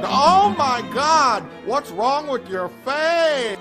Oh my God! What's wrong with your face?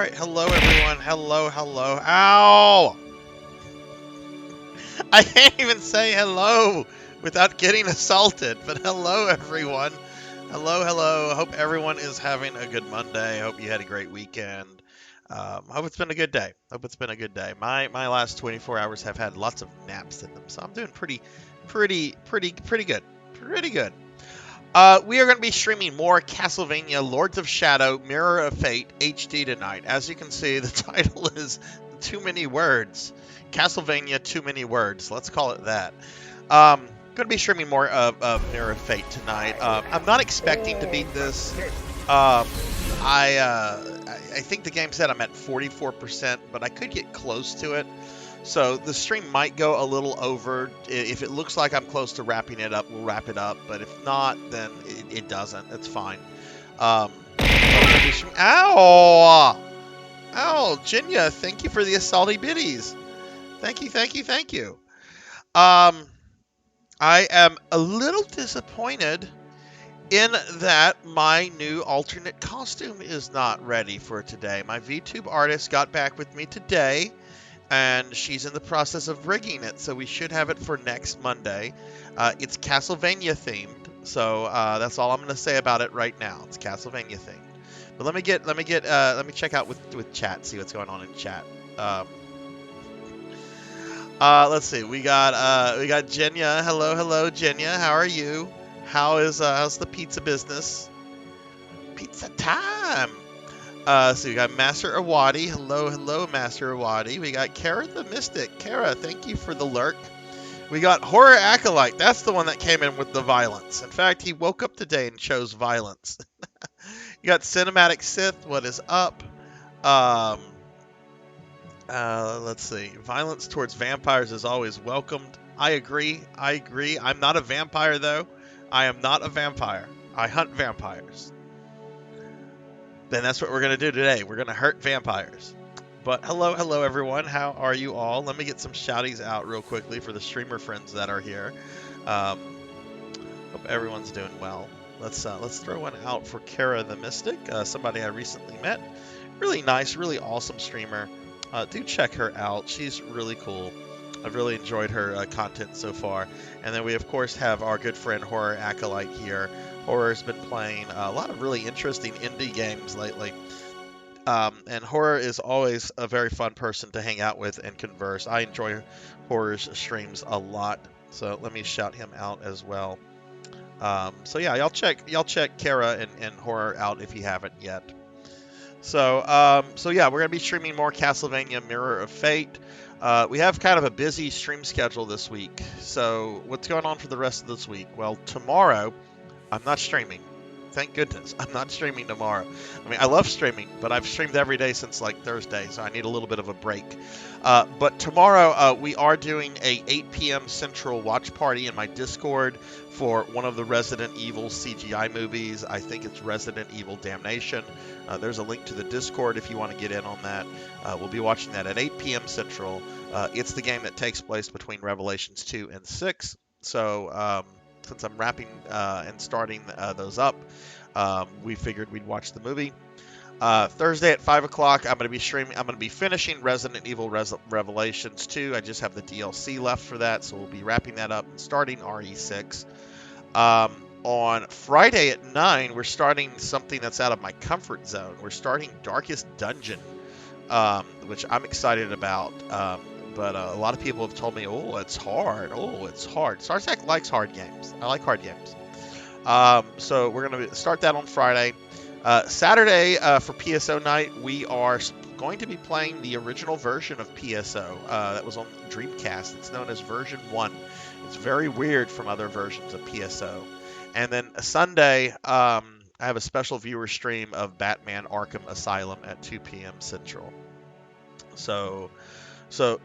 right, hello everyone. Hello, hello. Ow! I can't even say hello without getting assaulted. But hello everyone. Hello, hello. I hope everyone is having a good Monday. I hope you had a great weekend. Hope it's been a good day. Hope it's been a good day. My last 24 hours have had lots of naps in them, so I'm doing pretty good. Pretty good. We are going to be streaming more Castlevania Lords of Shadow Mirror of Fate HD tonight. As you can see, the title is Too Many Words. Castlevania Too Many Words. Let's call it that. Going to be streaming more of Mirror of Fate tonight. I'm not expecting to beat this. I think the game said I'm at 44%, but I could get close to it. So the stream might go a little over. If it looks like I'm close to wrapping it up, we'll wrap it up. But if not, then it doesn't. It's fine. Ow! Ow! Jinya, thank you for the assaulty biddies. Thank you, thank you, thank you. I am a little disappointed in that my new alternate costume is not ready for today. My VTuber artist got back with me today, and she's in the process of rigging it, so we should have it for next Monday. It's Castlevania themed, so that's all I'm going to say about it right now. It's Castlevania themed. But let me check out with chat, see what's going on in chat. Let's see. We got Jenya. Hello, Jenya. How are you? How's the pizza business? Pizza time. So we got Master Awadi. Hello, Master Awadi. We got Kara the Mystic. Kara, thank you for the lurk. We got Horror Acolyte. That's the one that came in with the violence. In fact, he woke up today and chose violence. You got Cinematic Sith. What is up? Let's see. Violence towards vampires is always welcomed. I agree. I'm not a vampire, though. I am not a vampire. I hunt vampires. Then that's what we're going to do today. We're going to hurt vampires. But hello, everyone. How are you all? Let me get some shouties out real quickly for the streamer friends that are here. Hope everyone's doing well. Let's throw one out for Kara the Mystic, somebody I recently met. Really nice, really awesome streamer. Do check her out. She's really cool. I've really enjoyed her content so far. And then we, of course, have our good friend Horror Acolyte here. Horror's been playing a lot of really interesting indie games lately. And Horror is always a very fun person to hang out with and converse. I enjoy Horror's streams a lot. So let me shout him out as well. So yeah, y'all check Kara and Horror out if you haven't yet. So yeah, we're going to be streaming more Castlevania Mirror of Fate. We have kind of a busy stream schedule this week. So what's going on for the rest of this week? Well, tomorrow, I'm not streaming. Thank goodness. I'm not streaming tomorrow. I mean, I love streaming, but I've streamed every day since like Thursday, so I need a little bit of a break. But tomorrow, we are doing a 8 p.m. Central watch party in my Discord for one of the Resident Evil CGI movies. I think it's Resident Evil Damnation. There's a link to the Discord if you want to get in on that. We'll be watching that at 8 p.m. Central. It's the game that takes place between Revelations 2 and 6. So since I'm wrapping and starting those up, we figured we'd watch the movie. Thursday at 5 o'clock, I'm going to be streaming. I'm going to be finishing Resident Evil Revelations 2. I just have the DLC left for that, so we'll be wrapping that up and starting RE6. On Friday at 9, we're starting something that's out of my comfort zone. We're starting Darkest Dungeon, which I'm excited about. But a lot of people have told me, oh, it's hard. Sarzac likes hard games. I like hard games. So we're going to start that on Friday. Saturday for PSO night, we are going to be playing the original version of PSO that was on Dreamcast. It's known as version 1. It's very weird from other versions of PSO. And then Sunday, I have a special viewer stream of Batman Arkham Asylum at 2 p.m. Central. So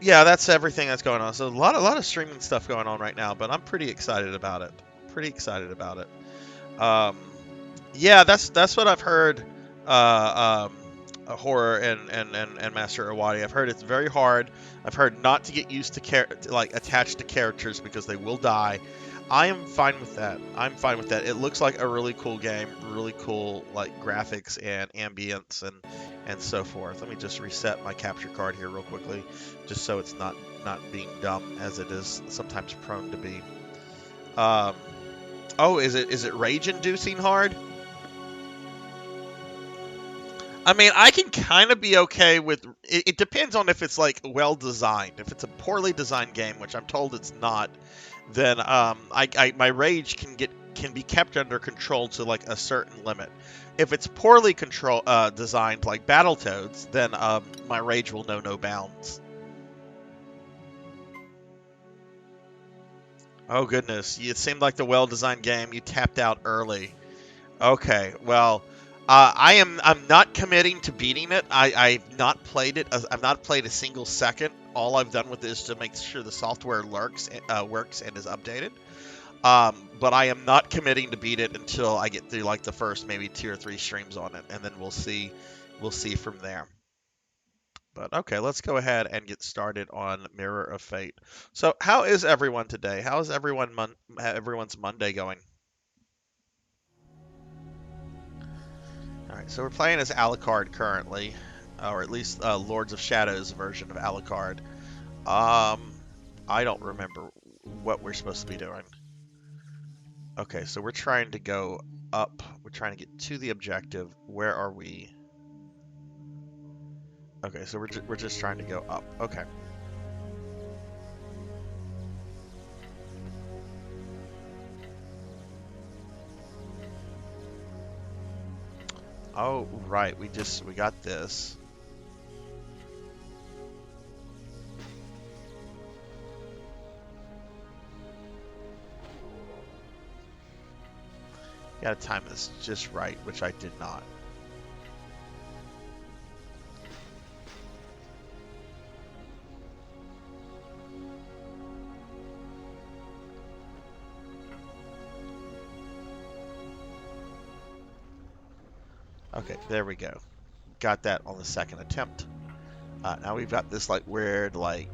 yeah, that's everything that's going on. So a lot of streaming stuff going on right now, but I'm pretty excited about it. Yeah, that's what I've heard. Horror and Master Awadi. I've heard it's very hard. I've heard not to get used to attached to characters because they will die. I am fine with that. It looks like a really cool game, really cool like graphics and ambience and so forth. Let me just reset my capture card here real quickly, just so it's not being dumb as it is sometimes prone to be. Oh, is it rage-inducing hard? I mean, I can kind of be okay with it. It depends on if it's like well designed. If it's a poorly designed game, which I'm told it's not, then my rage can be kept under control to like a certain limit. If it's poorly designed, like Battletoads, then my rage will know no bounds. Oh goodness, it seemed like the well-designed game. You tapped out early. Okay, well, I'm not committing to beating it. I've not played it. I've not played a single second. All I've done with it is to make sure the software works and is updated. But I am not committing to beat it until I get through like the first maybe 2 or 3 streams on it, and then we'll see from there. But okay, let's go ahead and get started on Mirror of Fate. So, how is everyone today? How is everyone's Monday going? All right, so we're playing as Alucard currently, or at least Lords of Shadows version of Alucard. I don't remember what we're supposed to be doing. Okay, so we're trying to go up. We're trying to get to the objective. Where are we? Okay, so we're just trying to go up. Okay. Oh, right. We got this. Gotta time this just right, which I did not. Okay, there we go. Got that on the second attempt. Now we've got this like weird, like,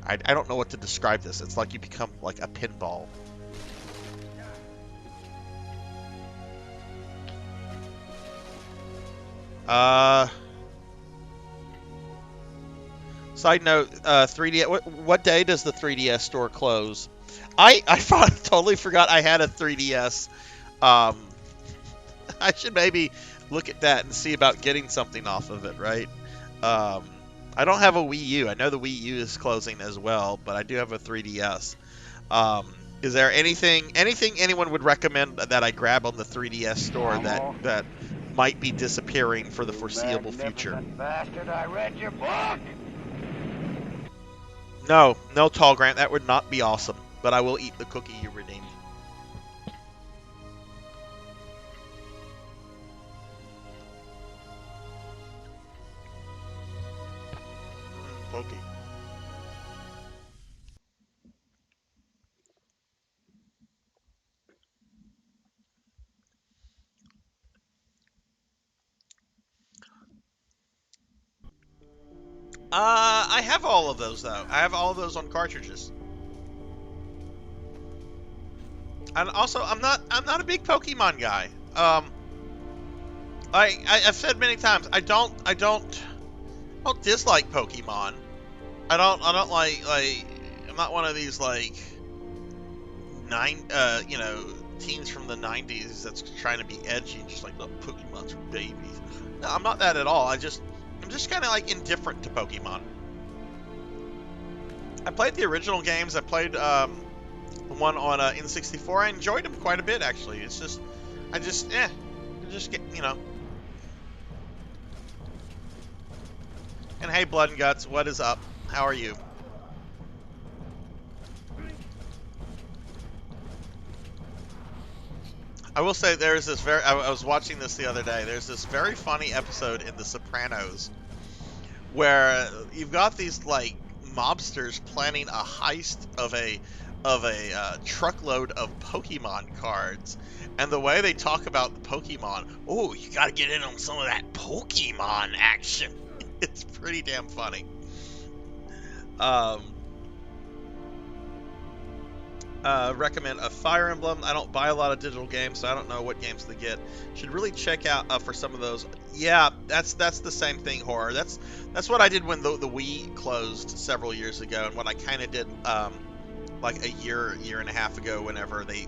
I don't know what to describe this. It's like you become like a pinball. Side note, 3DS. What day does the 3DS store close? I totally forgot I had a 3DS. I should maybe look at that and see about getting something off of it, right? I don't have a Wii U. I know the Wii U is closing as well, but I do have a 3DS. Is there anything anyone would recommend that I grab on the 3DS store that might be disappearing for the foreseeable future? Bastard, I read your book! No, Tall Grant, that would not be awesome. But I will eat the cookie you redeemed. Pokey. I have all of those though. I have all of those on cartridges. And also, I'm not a big Pokemon guy. I've said many times, I don't dislike Pokemon. I don't like I'm not one of these like teens from the 90s that's trying to be edgy and just like, look, Pokemon's for babies. No, I'm not that at all. I'm just kind of like indifferent to Pokemon. I played the original games. I played the one on N64. I enjoyed them quite a bit, actually. It's just, I just get, And hey, Blood and Guts, what is up? How are you? I will say there's this I was watching this the other day. There's this very funny episode in The Sopranos where you've got these like mobsters planning a heist of a truckload of Pokemon cards, and the way they talk about the Pokemon, oh, you got to get in on some of that Pokemon action. It's pretty damn funny. Recommend a Fire Emblem. I don't buy a lot of digital games, so I don't know what games to get. Should really check out for some of those. Yeah, that's the same thing, Horror. That's what I did when the Wii closed several years ago, and what I kind of did like a year and a half ago, whenever they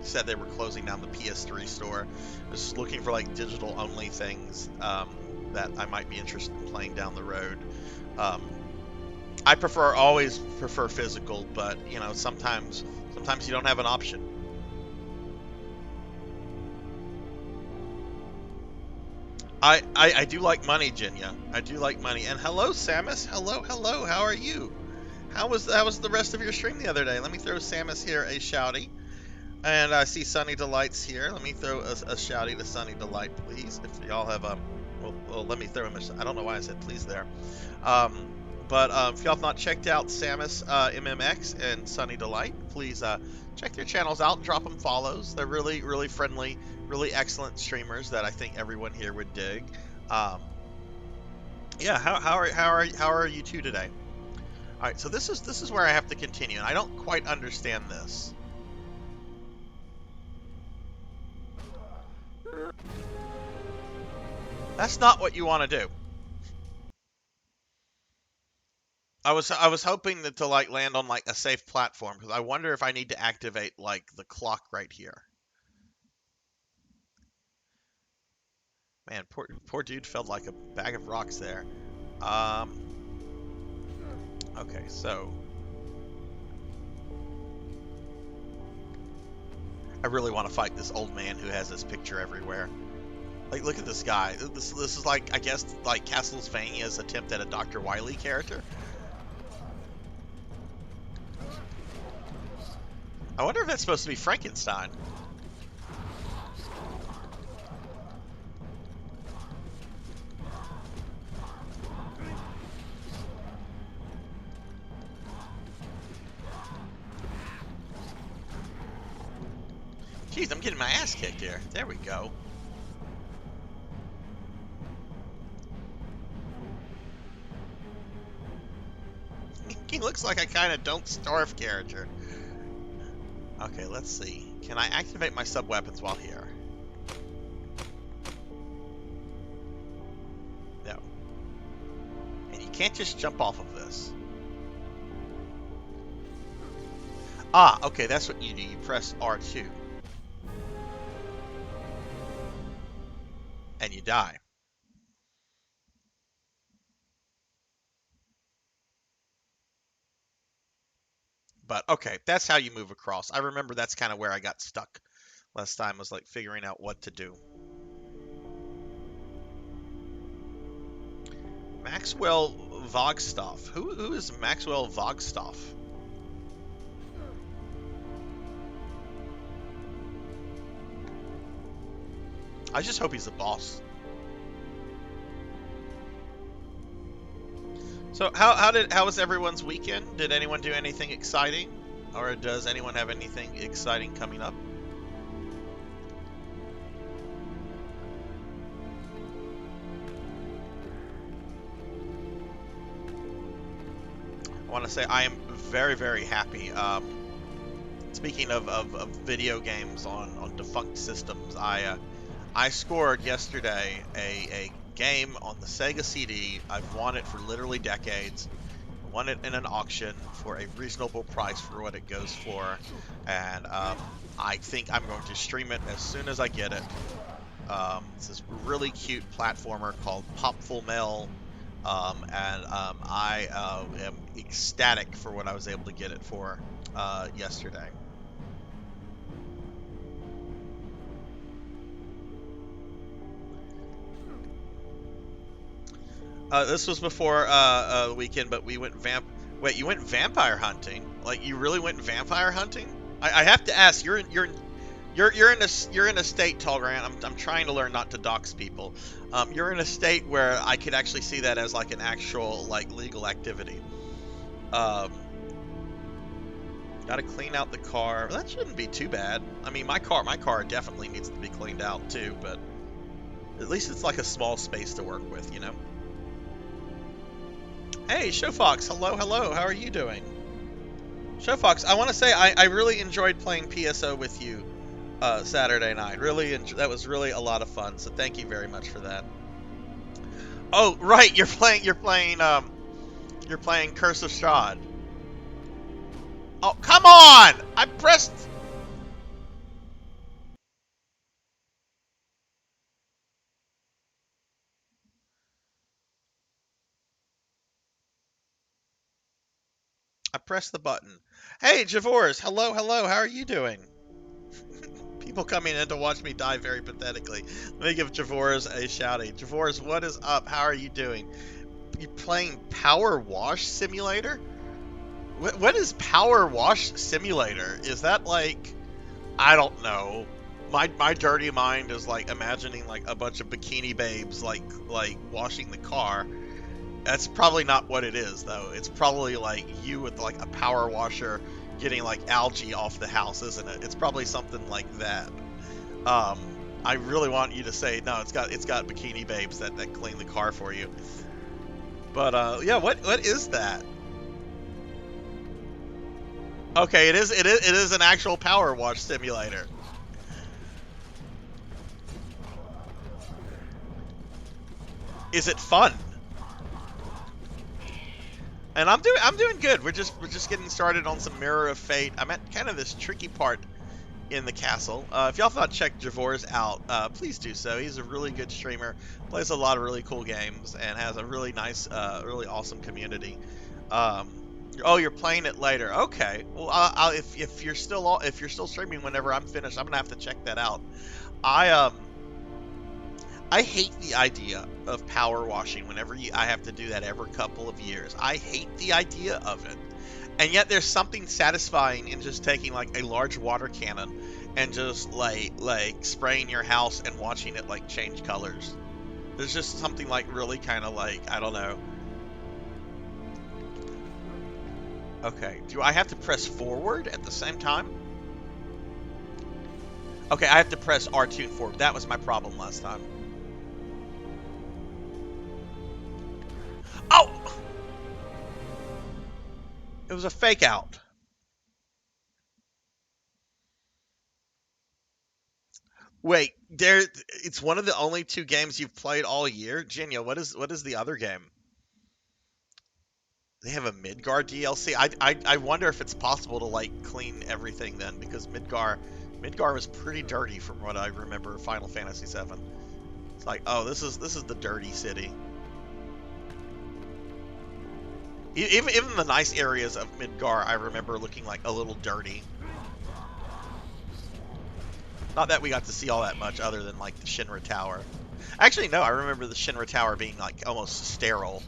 said they were closing down the PS3 store. I was looking for like digital only things that I might be interested in playing down the road. I always prefer physical, but you know, sometimes you don't have an option. I do like money, Jinya. I do like money. And hello, Samus. Hello. How are you? How was the rest of your stream the other day? Let me throw Samus here a shouty. And I see Sunny Delights here. Let me throw a shouty to Sunny Delight, please. If y'all have well, let me throw him I don't know why I said please there. But if y'all have not checked out Samus MMX and Sunny Delight, please check their channels out. Drop them follows. They're really, really friendly, really excellent streamers that I think everyone here would dig. Yeah, how are you two today? All right, so this is where I have to continue, and I don't quite understand this. That's not what you want to do. I was hoping to like land on like a safe platform, because I wonder if I need to activate like the clock right here. Man, poor dude felt like a bag of rocks there. Okay, so I really want to fight this old man who has this picture everywhere. Like, look at this guy. This is like, I guess, like Castlevania's attempt at a Dr. Wily character. I wonder if that's supposed to be Frankenstein. Jeez, I'm getting my ass kicked here. There we go. He looks like a kind of don't starve character. Okay, let's see. Can I activate my sub-weapons while here? No. And you can't just jump off of this. Ah, okay, that's what you do. You press R2. And you die. But, okay, that's how you move across. I remember that's kind of where I got stuck last time, was like figuring out what to do. Maxwell Vogstoff. Who is Maxwell Vogstoff? I just hope he's the boss. So how was everyone's weekend? Did anyone do anything exciting? Or does anyone have anything exciting coming up? I want to say I am very, very happy. Speaking of video games on defunct systems, I scored yesterday a game on the Sega CD. I've won it for literally decades. Won it in an auction for a reasonable price for what it goes for, and I think I'm going to stream it as soon as I get it. It's this really cute platformer called Popful Mail, and I am ecstatic for what I was able to get it for yesterday. This was before the weekend, but we went Wait, you went vampire hunting? Like, you really went vampire hunting? I have to ask. You're in a state, Tall Grant. I'm trying to learn not to dox people. You're in a state where I could actually see that as like an actual like legal activity. Got to clean out the car. That shouldn't be too bad. I mean, my car definitely needs to be cleaned out too, but at least it's like a small space to work with, you know. Hey, Showfox, hello, how are you doing? Show Fox, I want to say I really enjoyed playing PSO with you Saturday night. That was really a lot of fun. So thank you very much for that. Oh, right, you're playing Curse of Strahd. Oh, come on! I pressed. I pressed the button. Hey, Javors, hello, hello. How are you doing? People coming in to watch me die very pathetically. Let me give Javors a shouty. Javors, what is up? How are you doing? You playing Power Wash Simulator? What is Power Wash Simulator? Is that like, I don't know. My dirty mind is like imagining like a bunch of bikini babes like washing the car. That's probably not what it is though. It's probably like you with like a power washer getting like algae off the house, isn't it? It's probably something like that. I really want you to say no. It's got bikini babes that clean the car for you. But yeah, what is that? Okay, it is an actual power wash simulator. Is it fun? And I'm doing good. We're just getting started on some Mirror of Fate. I'm at kind of this tricky part in the castle. If y'all thought check Javors out, please do so. He's a really good streamer, plays a lot of really cool games, and has a really nice, really awesome community. Oh, you're playing it later. Okay. Well, if you're still streaming whenever I'm finished, I'm gonna have to check that out. I hate the idea of power washing whenever I have to do that every couple of years. I hate the idea of it. And yet there's something satisfying in just taking like a large water cannon and just like spraying your house and watching it like change colors. There's just something like really kind of like, I don't know. Okay, do I have to press forward at the same time? Okay, I have to press R2 and forward. That was my problem last time. Oh! It was a fake out. Wait, it's one of the only 2 games you've played all year? Genia, what is the other game? They have a Midgar DLC? I wonder if it's possible to like clean everything then, because Midgar was pretty dirty from what I remember Final Fantasy VII. It's like, oh, this is the dirty city. Even the nice areas of Midgar, I remember looking like a little dirty. Not that we got to see all that much other than like the Shinra Tower. Actually, no, I remember the Shinra Tower being like almost sterile.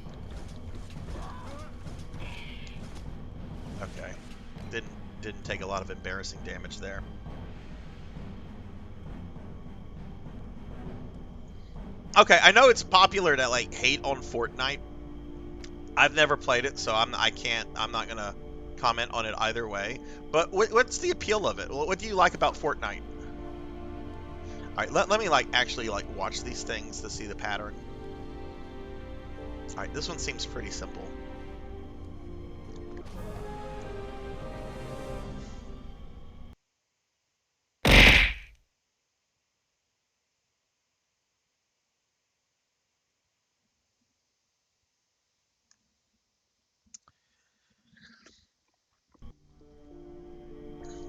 Okay. Didn't take a lot of embarrassing damage there. Okay, I know it's popular to like hate on Fortnite. I've never played it, so I'm not gonna comment on it either way. But what's the appeal of it? What do you like about Fortnite? All right, let me like actually like watch these things to see the pattern. All right, this one seems pretty simple.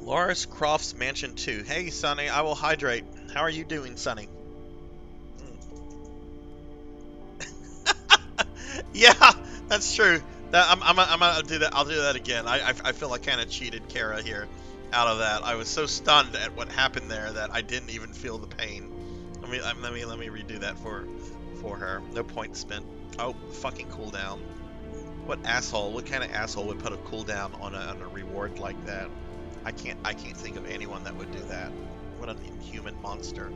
Loris Crofts Mansion 2. Hey, Sonny, I will hydrate. How are you doing, Sonny? Yeah, that's true. I'm gonna do that. I'll do that again. I feel I kind of cheated Kara here out of that. I was so stunned at what happened there that I didn't even feel the pain. Let me redo that for her. No point spent. Oh, fucking cooldown. What asshole? What kind of asshole would put a cooldown on a reward like that? I can't think of anyone that would do that. What an inhuman monster.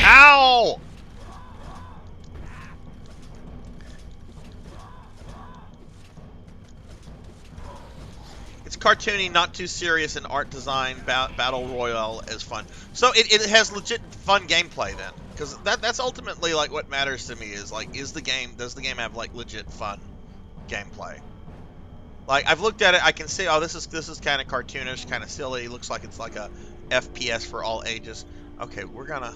Ow! It's cartoony, not too serious in art design. Battle Royale is fun. So it has legit fun gameplay then, because that's ultimately like what matters to me is like does the game have like legit fun gameplay? Like I've looked at it, I can see this is kind of cartoonish, kind of silly. Looks like it's like a FPS for all ages. Okay, we're gonna.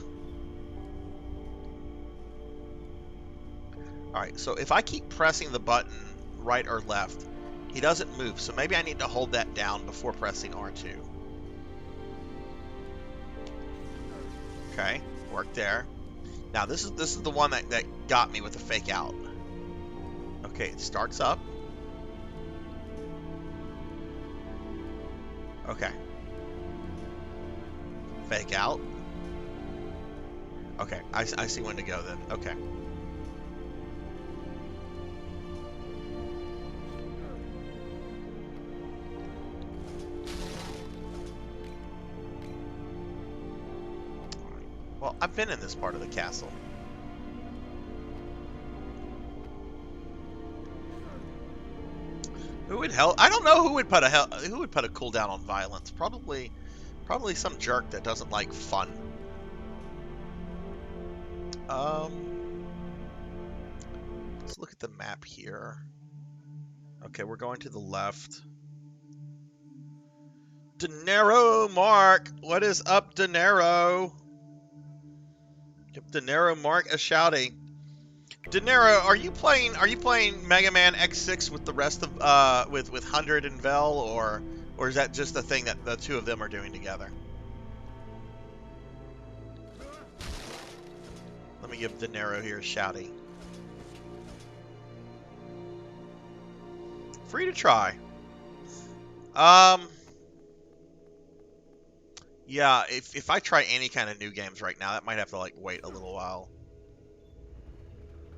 All right, so if I keep pressing the button right or left, he doesn't move. So maybe I need to hold that down before pressing R2. Okay, worked there. Now this is the one that got me with the fake out. Okay, it starts up. Okay. Fake out. Okay, I see when to go then. Okay. Well, I've been in this part of the castle. Who would help? I don't know who would put a cooldown on violence. Probably some jerk that doesn't like fun. Let's look at the map here. Okay, we're going to the left. Dinero Mark, what is up, Dinero? Yep, Dinero Mark is shouting. Dinero, are you playing Mega Man X6 with the rest of with 100 and Vel, or is that just the thing that the two of them are doing together? Let me give Dinero here shouting. Free to try. Yeah, if I try any kind of new games right now, that might have to like wait a little while.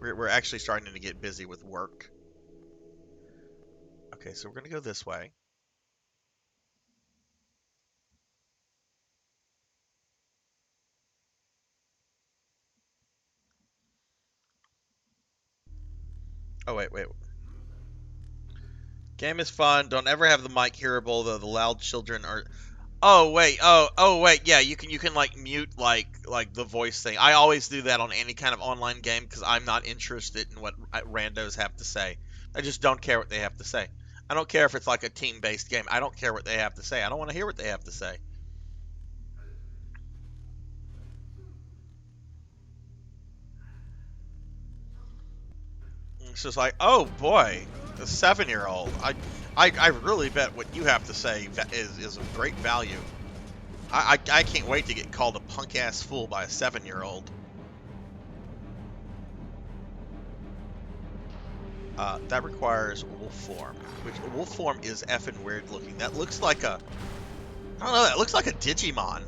We're actually starting to get busy with work. Okay, so we're gonna go this way. Oh wait. Game is fun. Don't ever have the mic hearable though. The loud children are. Oh wait. Oh wait. Yeah, you can like mute like the voice thing. I always do that on any kind of online game because I'm not interested in what randos have to say. I just don't care what they have to say. I don't care if it's like a team-based game. I don't care what they have to say. I don't want to hear what they have to say. It's just like, oh boy, a 7-year-old. I really bet what you have to say is of great value. I can't wait to get called a punk-ass fool by a 7-year-old. That requires wolf form, which wolf form is effing weird looking. That looks like a, I don't know, that looks like a Digimon.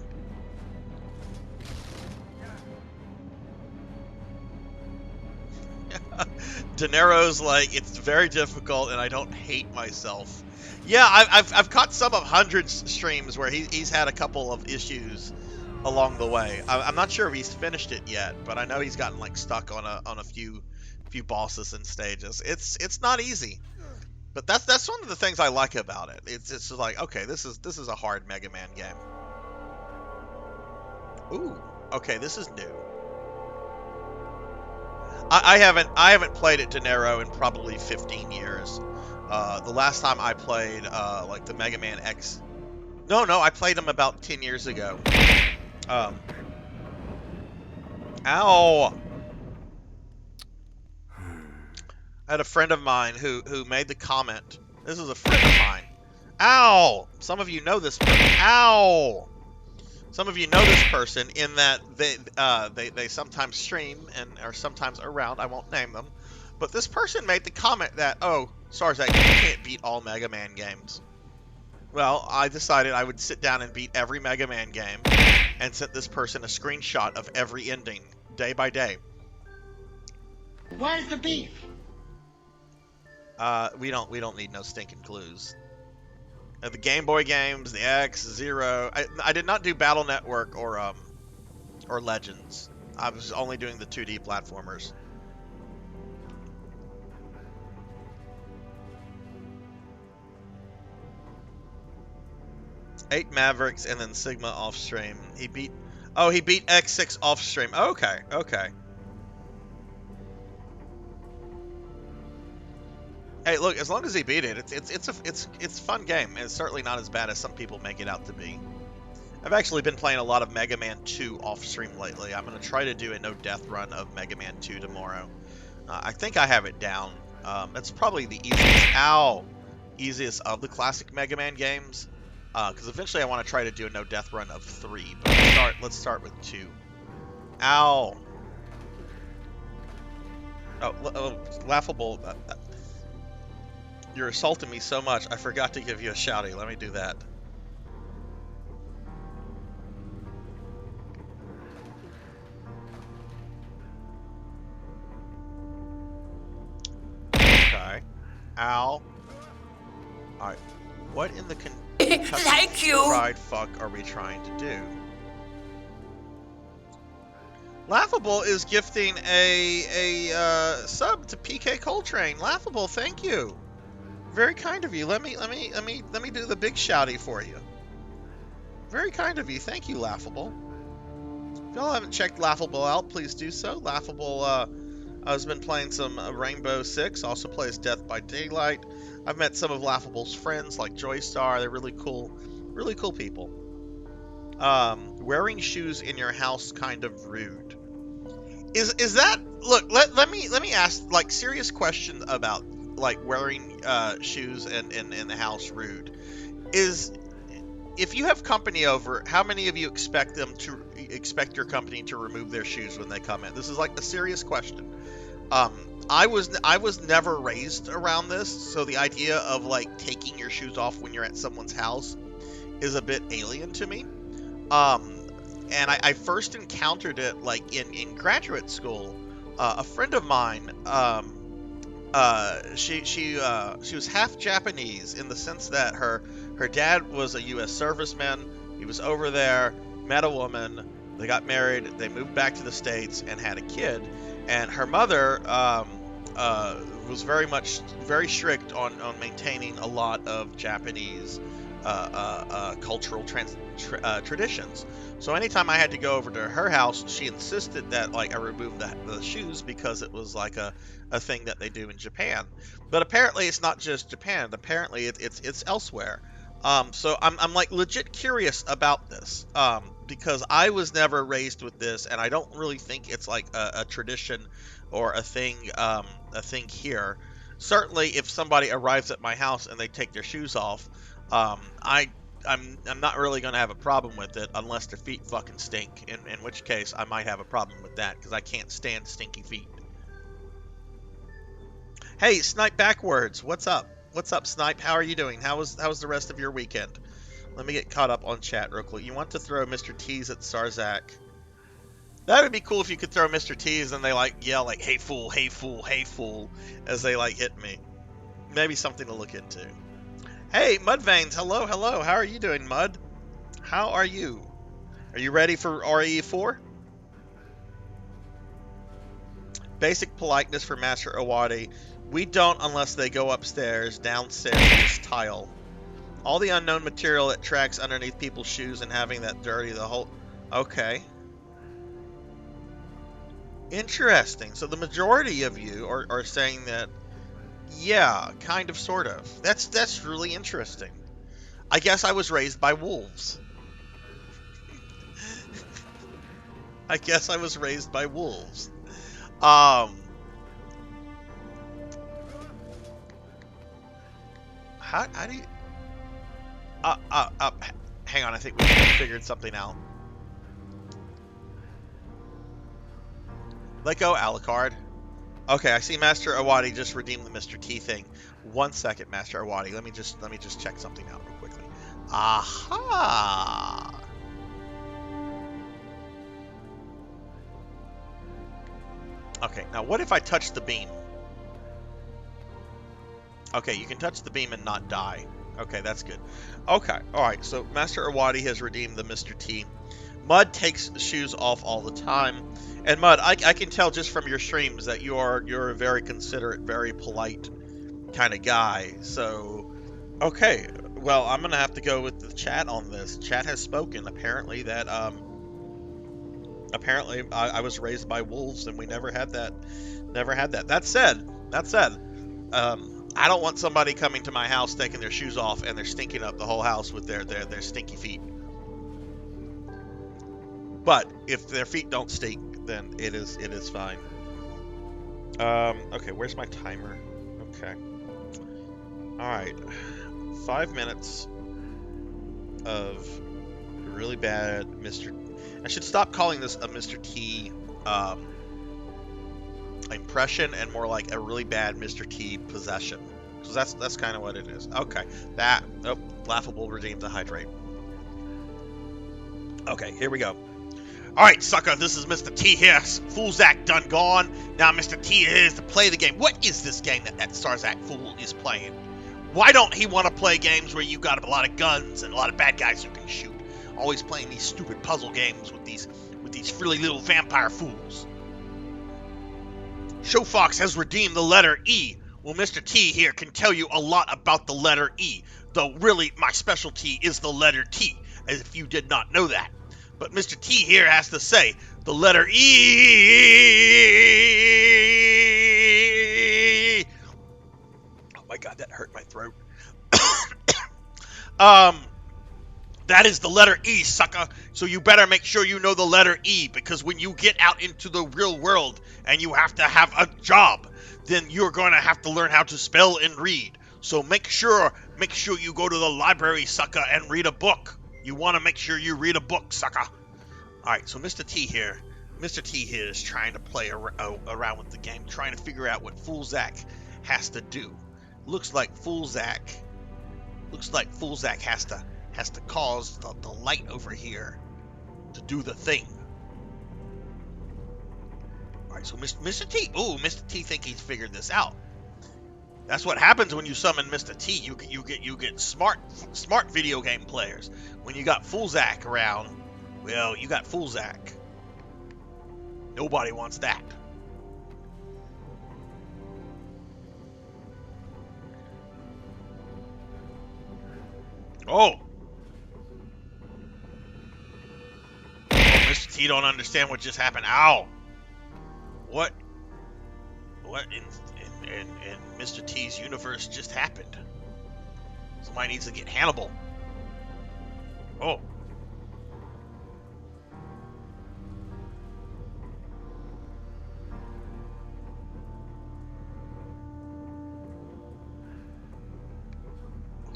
Dinero's like, it's very difficult and I don't hate myself. Yeah, I've caught some of Hundred's streams where he's had a couple of issues along the way. I'm not sure if he's finished it yet, but I know he's gotten like stuck on a few bosses and stages. It's not easy, but that's one of the things I like about it. It's just like, okay, this is a hard Mega Man game. Ooh, okay, this is new. I haven't played at Dinero in probably 15 years. The last time I played like the Mega Man X. No, I played him about 10 years ago. Ow! I had a friend of mine who made the comment. This is a friend of mine. Ow! Some of you know this person. Ow! Some of you know this person in that they sometimes stream and are sometimes around. I won't name them, but this person made the comment that, oh, Sarzac, you can't beat all Mega Man games. Well, I decided I would sit down and beat every Mega Man game and sent this person a screenshot of every ending day by day. Where's the beef? We don't need no stinking clues. The Game Boy games, the X, Zero. I did not do Battle Network or Legends. I was only doing the 2D platformers. 8 Mavericks and then Sigma off stream. He beat X6 off stream. Okay, okay. Hey, look, as long as he beat it, it's a fun game. It's certainly not as bad as some people make it out to be. I've actually been playing a lot of Mega Man 2 off stream lately. I'm going to try to do a no death run of Mega Man 2 tomorrow. I think I have it down. It's probably the easiest of the classic Mega Man games. Because eventually I want to try to do a no death run of 3. But let's start with 2. Ow. Oh, laughable. You're assaulting me so much, I forgot to give you a shouty. Let me do that. Okay. Ow. Alright. What in the Thank you! fried fuck are we trying to do? Laughable is gifting a sub to PK Coltrane. Laughable, thank you. Very kind of you. Let me do the big shouty for you. Very kind of you. Thank you, Laughable. If y'all haven't checked Laughable out, please do so. Laughable has been playing some Rainbow Six, also plays Death by Daylight. I've met some of Laughable's friends like Joystar. They're really cool people. Wearing shoes in your house kind of rude. Is that, look, let me ask like serious question about like wearing shoes in the house rude. Is, if you have company over, how many of you expect your company to remove their shoes when they come in? This is like a serious question. I was never raised around this, so the idea of like taking your shoes off when you're at someone's house is a bit alien to me. And I first encountered it like in graduate school. A friend of mine, she was half Japanese in the sense that her dad was a U.S. serviceman. He was over there, met a woman, they got married, they moved back to the States and had a kid. And her mother was very strict on maintaining a lot of Japanese cultural traditions. So anytime I had to go over to her house, she insisted that like I remove the shoes because it was like a thing that they do in Japan. But apparently it's not just Japan. Apparently it's elsewhere. So I'm like legit curious about this because I was never raised with this, and I don't really think it's like a tradition or a thing here. Certainly, if somebody arrives at my house and they take their shoes off, I'm not really going to have a problem with it unless their feet fucking stink, in which case I might have a problem with that because I can't stand stinky feet. Hey, Snipe Backwards, what's up? What's up, Snipe? How are you doing? How was the rest of your weekend? Let me get caught up on chat real quick. You want to throw Mr. T's at Sarzac? That would be cool if you could throw Mr. T's and they like yell like, hey fool, hey fool, hey fool, as they like hit me. Maybe something to look into. Hey, Mudveins, hello, hello. How are you doing, Mud? How are you? Are you ready for RE4? Basic politeness for Master Awadi. We don't unless they go upstairs. Downstairs is tile. All the unknown material that tracks underneath people's shoes and having that dirty the whole... Okay. Interesting. So the majority of you are saying that, yeah, kind of, sort of. That's really interesting. I guess I was raised by wolves. I guess I was raised by wolves. How do you... hang on, I think we figured something out. Let go, Alucard. Okay, I see Master Awadi just redeemed the Mr. T thing. 1 second, Master Awadi. Let me just check something out real quickly. Aha! Okay, now what if I touch the beam? Okay, you can touch the beam and not die. Okay, that's good. Okay, alright, so Master Awadi has redeemed the Mr. T. Mud takes shoes off all the time. And Mud, I can tell just from your streams that you're a very considerate, very polite kind of guy. So, okay, Well, I'm gonna have to go with the chat on this. Chat has spoken. Apparently that apparently I was raised by wolves and we never had that. Never had that. That said, I don't want somebody coming to my house taking their shoes off and they're stinking up the whole house with their stinky feet. But if their feet don't stink, then it is fine. Okay, where's my timer? Okay. Alright. 5 minutes of really bad Mr. I should stop calling this a Mr. T impression and more like a really bad Mr. T possession. Because that's kind of what it is. Okay. That. Oh, laughable redeemed to hydrate. Okay, here we go. Alright, sucker, this is Mr. T here. Foolzac done gone. Now Mr. T is to play the game. What is this game that Sarzac fool is playing? Why don't he want to play games where you got a lot of guns and a lot of bad guys who can shoot? Always playing these stupid puzzle games with these frilly little vampire fools. Showfox has redeemed the letter E. Well, Mr. T here can tell you a lot about the letter E, though really my specialty is the letter T, as if you did not know that. But Mr. T here has to say the letter E. Oh my god, that hurt my throat. That is the letter E, sucker. So you better make sure you know the letter E, because when you get out into the real world and you have to have a job, then you're going to have to learn how to spell and read. So make sure you go to the library, sucker, and read a book. You want to make sure you read a book, sucker. Alright, so Mr. T here is trying to play around with the game, trying to figure out what Foolzac has to do. Looks like Foolzac has to cause the light over here to do the thing. Alright, so Mr. T, Mr. T think he's figured this out. That's what happens when you summon Mr. T. You get smart video game players. When you got Foolzac around, well, you got Foolzac. Nobody wants that. Oh! Mr. T don't understand what just happened. Ow! What in Mr. T's universe just happened? Somebody needs to get Hannibal. Oh.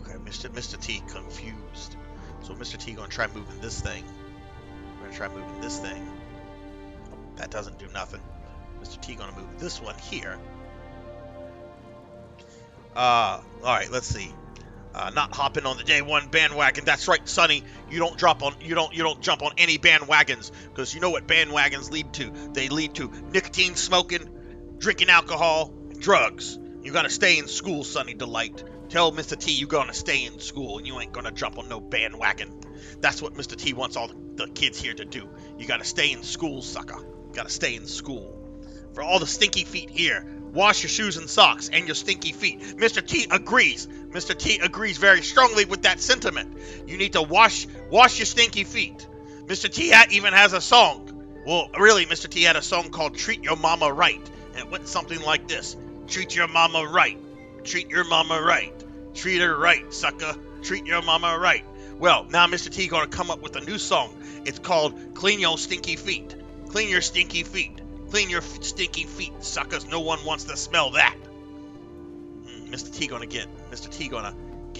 Okay, Mr. T confused. So Mr. T gonna try moving this thing. We're gonna try moving this thing. Oh, that doesn't do nothing. Mr. T gonna move this one here. Alright, let's see. Not hopping on the day one bandwagon. That's right, Sonny. You don't jump on any bandwagons, because you know what bandwagons lead to. They lead to nicotine smoking, drinking alcohol, and drugs. You gotta stay in school, Sonny Delight. Tell Mr. T you gonna stay in school and you ain't gonna jump on no bandwagon. That's what Mr. T wants all the kids here to do. You gotta stay in school, sucker. You gotta stay in school. For all the stinky feet here, wash your shoes and socks and your stinky feet. Mr. T agrees. Mr. T agrees very strongly with that sentiment. You need to wash your stinky feet. Mr. T even has a song. Well, really, Mr. T had a song called Treat Your Mama Right. And it went something like this. Treat your mama right. Treat your mama right. Treat her right, sucker. Treat your mama right. Well, now Mr. T gonna come up with a new song. It's called Clean Your Stinky Feet. Clean your stinky feet. Clean your stinky feet, suckers. No one wants to smell that. Mr. T gonna get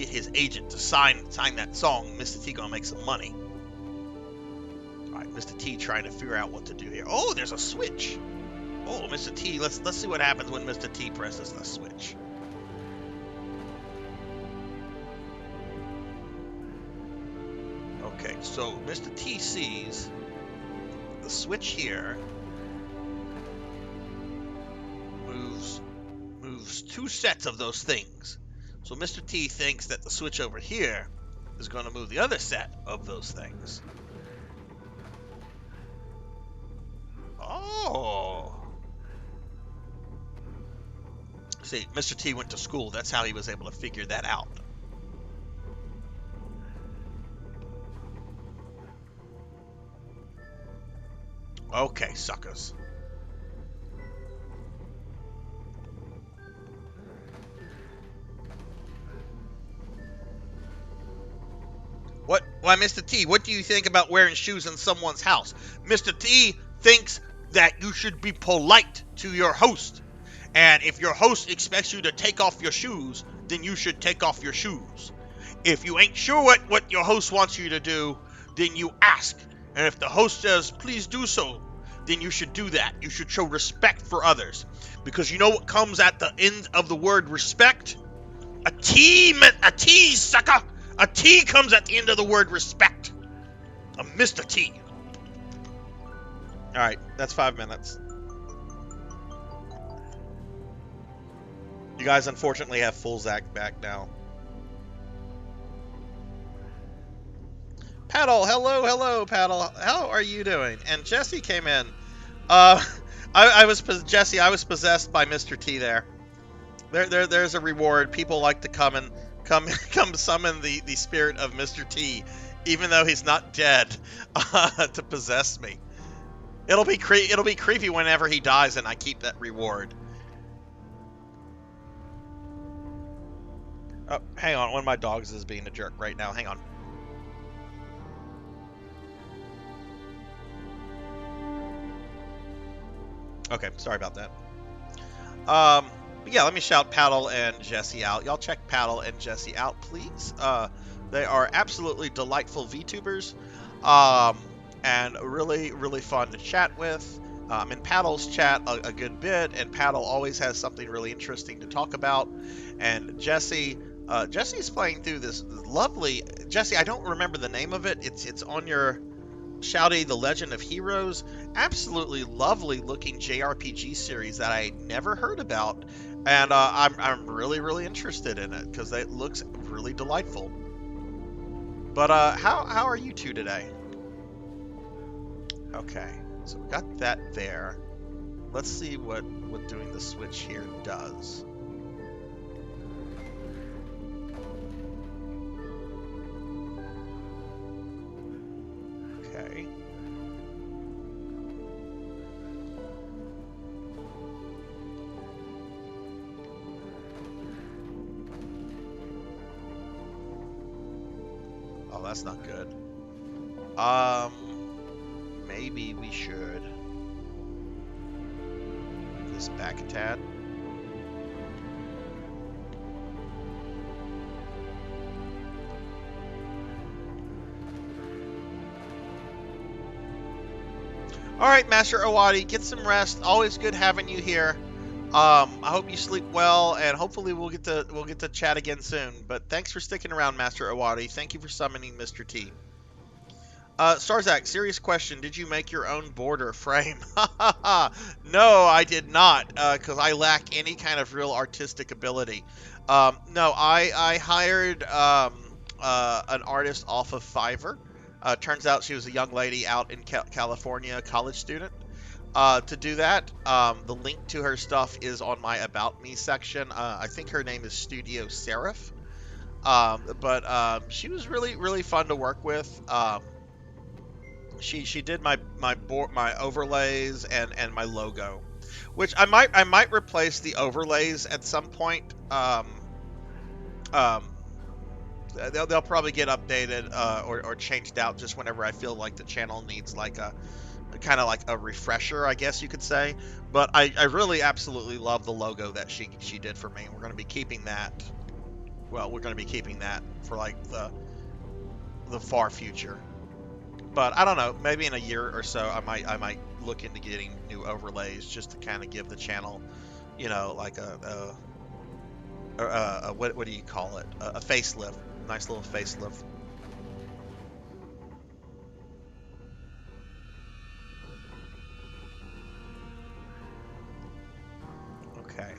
his agent to sign that song. Mr. T gonna make some money. Alright, Mr. T trying to figure out what to do here. Oh, there's a switch. Oh, Mr. T, let's see what happens when Mr. T presses the switch. Okay, so Mr. T sees the switch here moves two sets of those things. So Mr. T thinks that the switch over here is going to move the other set of those things. Oh. See, Mr. T went to school. That's how he was able to figure that out. Okay, suckers. What? Why, Mr. T, what do you think about wearing shoes in someone's house? Mr. T thinks that you should be polite to your host. And if your host expects you to take off your shoes, then you should take off your shoes. If you ain't sure what your host wants you to do, then you ask. And if the host says, please do so, then you should do that. You should show respect for others. Because you know what comes at the end of the word respect? A T, sucker! A T comes at the end of the word respect. A Mr. T. Alright, that's 5 minutes. You guys unfortunately have full Zach back now. Paddle, hello, Paddle. How are you doing? And Jesse came in. I was Jesse. I was possessed by Mr. T. There's a reward. People like to come summon the spirit of Mr. T, even though he's not dead, to possess me. It'll be creepy whenever he dies, and I keep that reward. Oh, hang on. One of my dogs is being a jerk right now. Hang on. Okay, sorry about that. Yeah, let me shout Paddle and Jesse out. Y'all check Paddle and Jesse out, please. They are absolutely delightful VTubers, and really, really fun to chat with. And Paddle's chat a good bit, and Paddle always has something really interesting to talk about. And Jesse's playing through this lovely... Jesse, I don't remember the name of it. It's on your... Shouty, The Legend of Heroes, absolutely lovely looking JRPG series that I never heard about, and I'm really, really interested in it because it looks really delightful. But how are you two today? Okay, so we got that there. Let's see what doing the switch here does. Okay. Oh, that's not good. Maybe we should move this back a tad. All right, Master Owadi, get some rest. Always good having you here. I hope you sleep well, and hopefully we'll get to chat again soon. But thanks for sticking around, Master Owadi. Thank you for summoning Mr. T. Sarzac, serious question. Did you make your own border frame? No, I did not, because I lack any kind of real artistic ability. No, I hired an artist off of Fiverr. Turns out she was a young lady out in California, a college student. To do that, the link to her stuff is on my About Me section. I think her name is Studio Seraph. But she was really, really fun to work with. She did my overlays and my logo, which I might replace the overlays at some point. They'll probably get updated or changed out just whenever I feel like the channel needs like a kind of like a refresher, I guess you could say. But I really absolutely love the logo that she did for me. We're going to be keeping that. Well, we're going to be keeping that for like the far future. But I don't know, maybe in a year or so I might look into getting new overlays just to kind of give the channel, you know, like what do you call it? A facelift. Nice little facelift. Okay.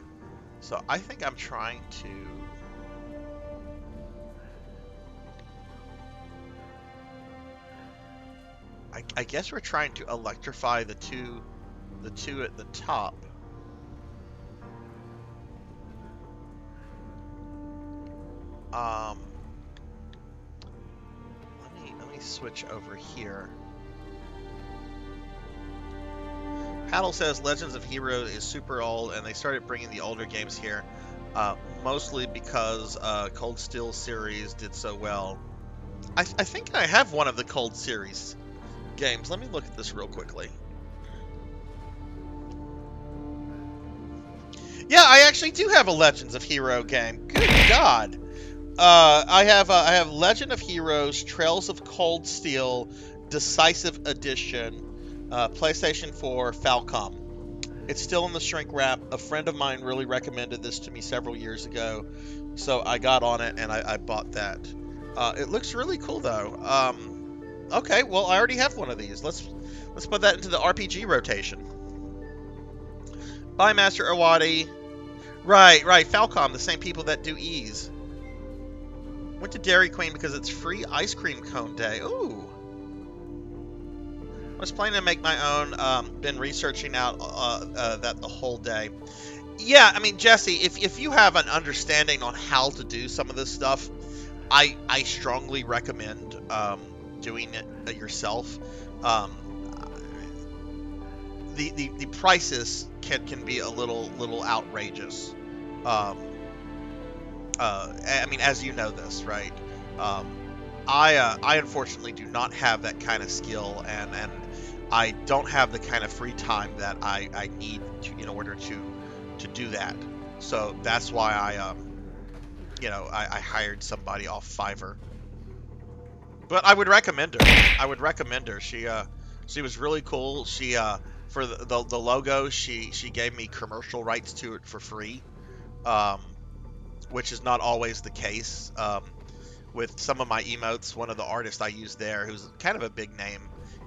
So I think I'm trying to I guess we're trying to electrify the two at the top. Let me switch over here. Paddle says Legends of Heroes is super old, and they started bringing the older games here, mostly because Cold Steel series did so well. I think I have one of the Cold series games. Let me look at this real quickly. Yeah, I actually do have a Legends of Hero game. Good God. I have Legend of Heroes, Trails of Cold Steel, Decisive Edition, PlayStation 4, Falcom. It's still in the shrink wrap. A friend of mine really recommended this to me several years ago, so I got on it and I bought that. It looks really cool though. Okay, well I already have one of these. Let's put that into the RPG rotation. Bye, Master Awadi. Right. Falcom, the same people that do Ease. Went to Dairy Queen because it's free ice cream cone day. Ooh. I was planning to make my own. Been researching out that the whole day. Yeah, I mean, Jesse, if you have an understanding on how to do some of this stuff, I strongly recommend doing it yourself. The prices can be a little outrageous. I mean, as you know this, right? I unfortunately do not have that kind of skill, and I don't have the kind of free time that I need in order to do that. So that's why I hired somebody off Fiverr. But I would recommend her. She was really cool. She for the logo, she gave me commercial rights to it for free. Which is not always the case. With some of my emotes, one of the artists I use there, who's kind of a big name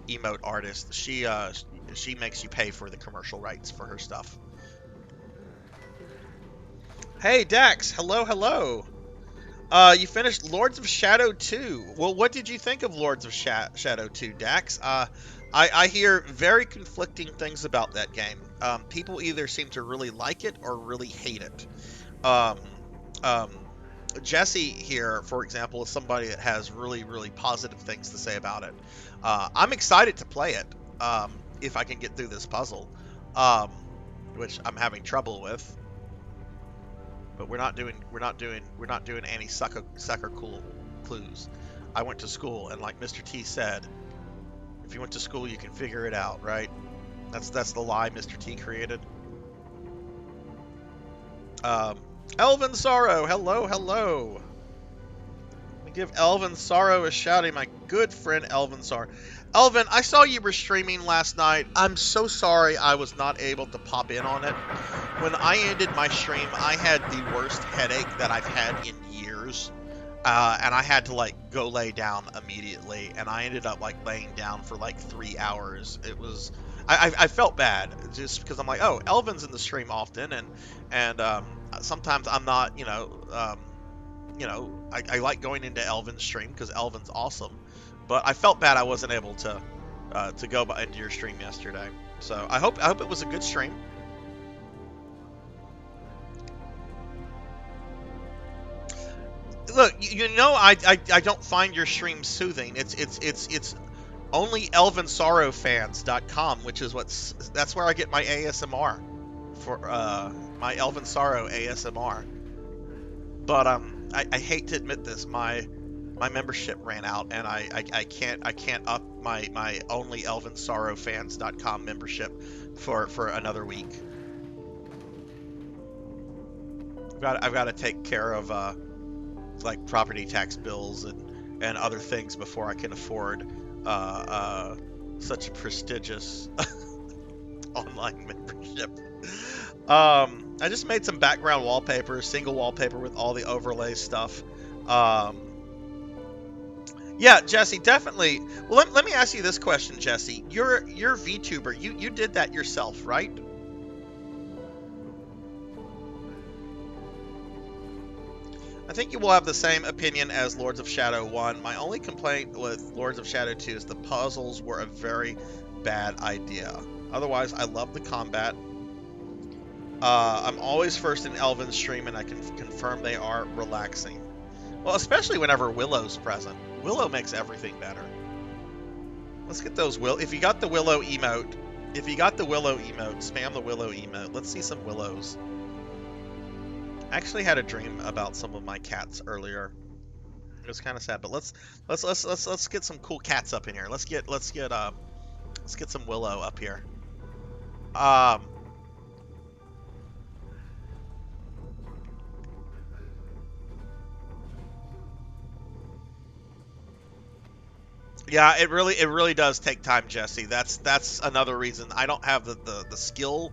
emote artist, she makes you pay for the commercial rights for her stuff. Hey Dax, hello. You finished Lords of Shadow 2. Well, what did you think of Lords of Shadow 2, Dax? I hear very conflicting things about that game. People either seem to really like it or really hate it. Jesse here, for example, is somebody that has really positive things to say about it. I'm excited to play it if I can get through this puzzle, which I'm having trouble with. But we're not doing any sucker cool clues. I went to school, and like Mr. T said, if you went to school, you can figure it out, right? That's the lie Mr. T created. Elvin Sorrow, hello. Let me give Elvin Sorrow a shout, my good friend Elvin Sorrow. Elvin, I saw you were streaming last night. I'm so sorry I was not able to pop in on it. When I ended my stream, I had the worst headache that I've had in years. And I had to go lay down immediately, and I ended up laying down for 3 hours. It was, I felt bad just because I'm like, oh, Elvin's in the stream often, and sometimes I'm not, I like going into Elvin's stream because Elvin's awesome, but I felt bad I wasn't able to go into your stream yesterday. So I hope it was a good stream. Look, I don't find your stream soothing. It's only ElvinSorrowFans.com, which is that's where I get my ASMR for my Elvin Sorrow ASMR. But I hate to admit this, my membership ran out, and I can't up my only ElvinSorrowFans.com membership for another week. I've got to take care of property tax bills and other things before I can afford such a prestigious online membership. I just made some background wallpaper, single wallpaper with all the overlay stuff. Yeah, Jesse, definitely. Well, let me ask you this question, Jesse. You're VTuber. You did that yourself, right? I think you will have the same opinion as Lords of Shadow 1. My only complaint with Lords of Shadow 2 is the puzzles were a very bad idea. Otherwise, I love the combat. I'm always first in Elvin's stream, and I can confirm they are relaxing. Well, especially whenever Willow's present. Willow makes everything better. Let's get those If you got the Willow emote, If you got the Willow emote, spam the Willow emote. Let's see some Willows. I actually had a dream about some of my cats earlier. It was kind of sad, but let's get some cool cats up in here. Let's get some Willow up here. Yeah, it really does take time, Jesse. That's another reason I don't have the skill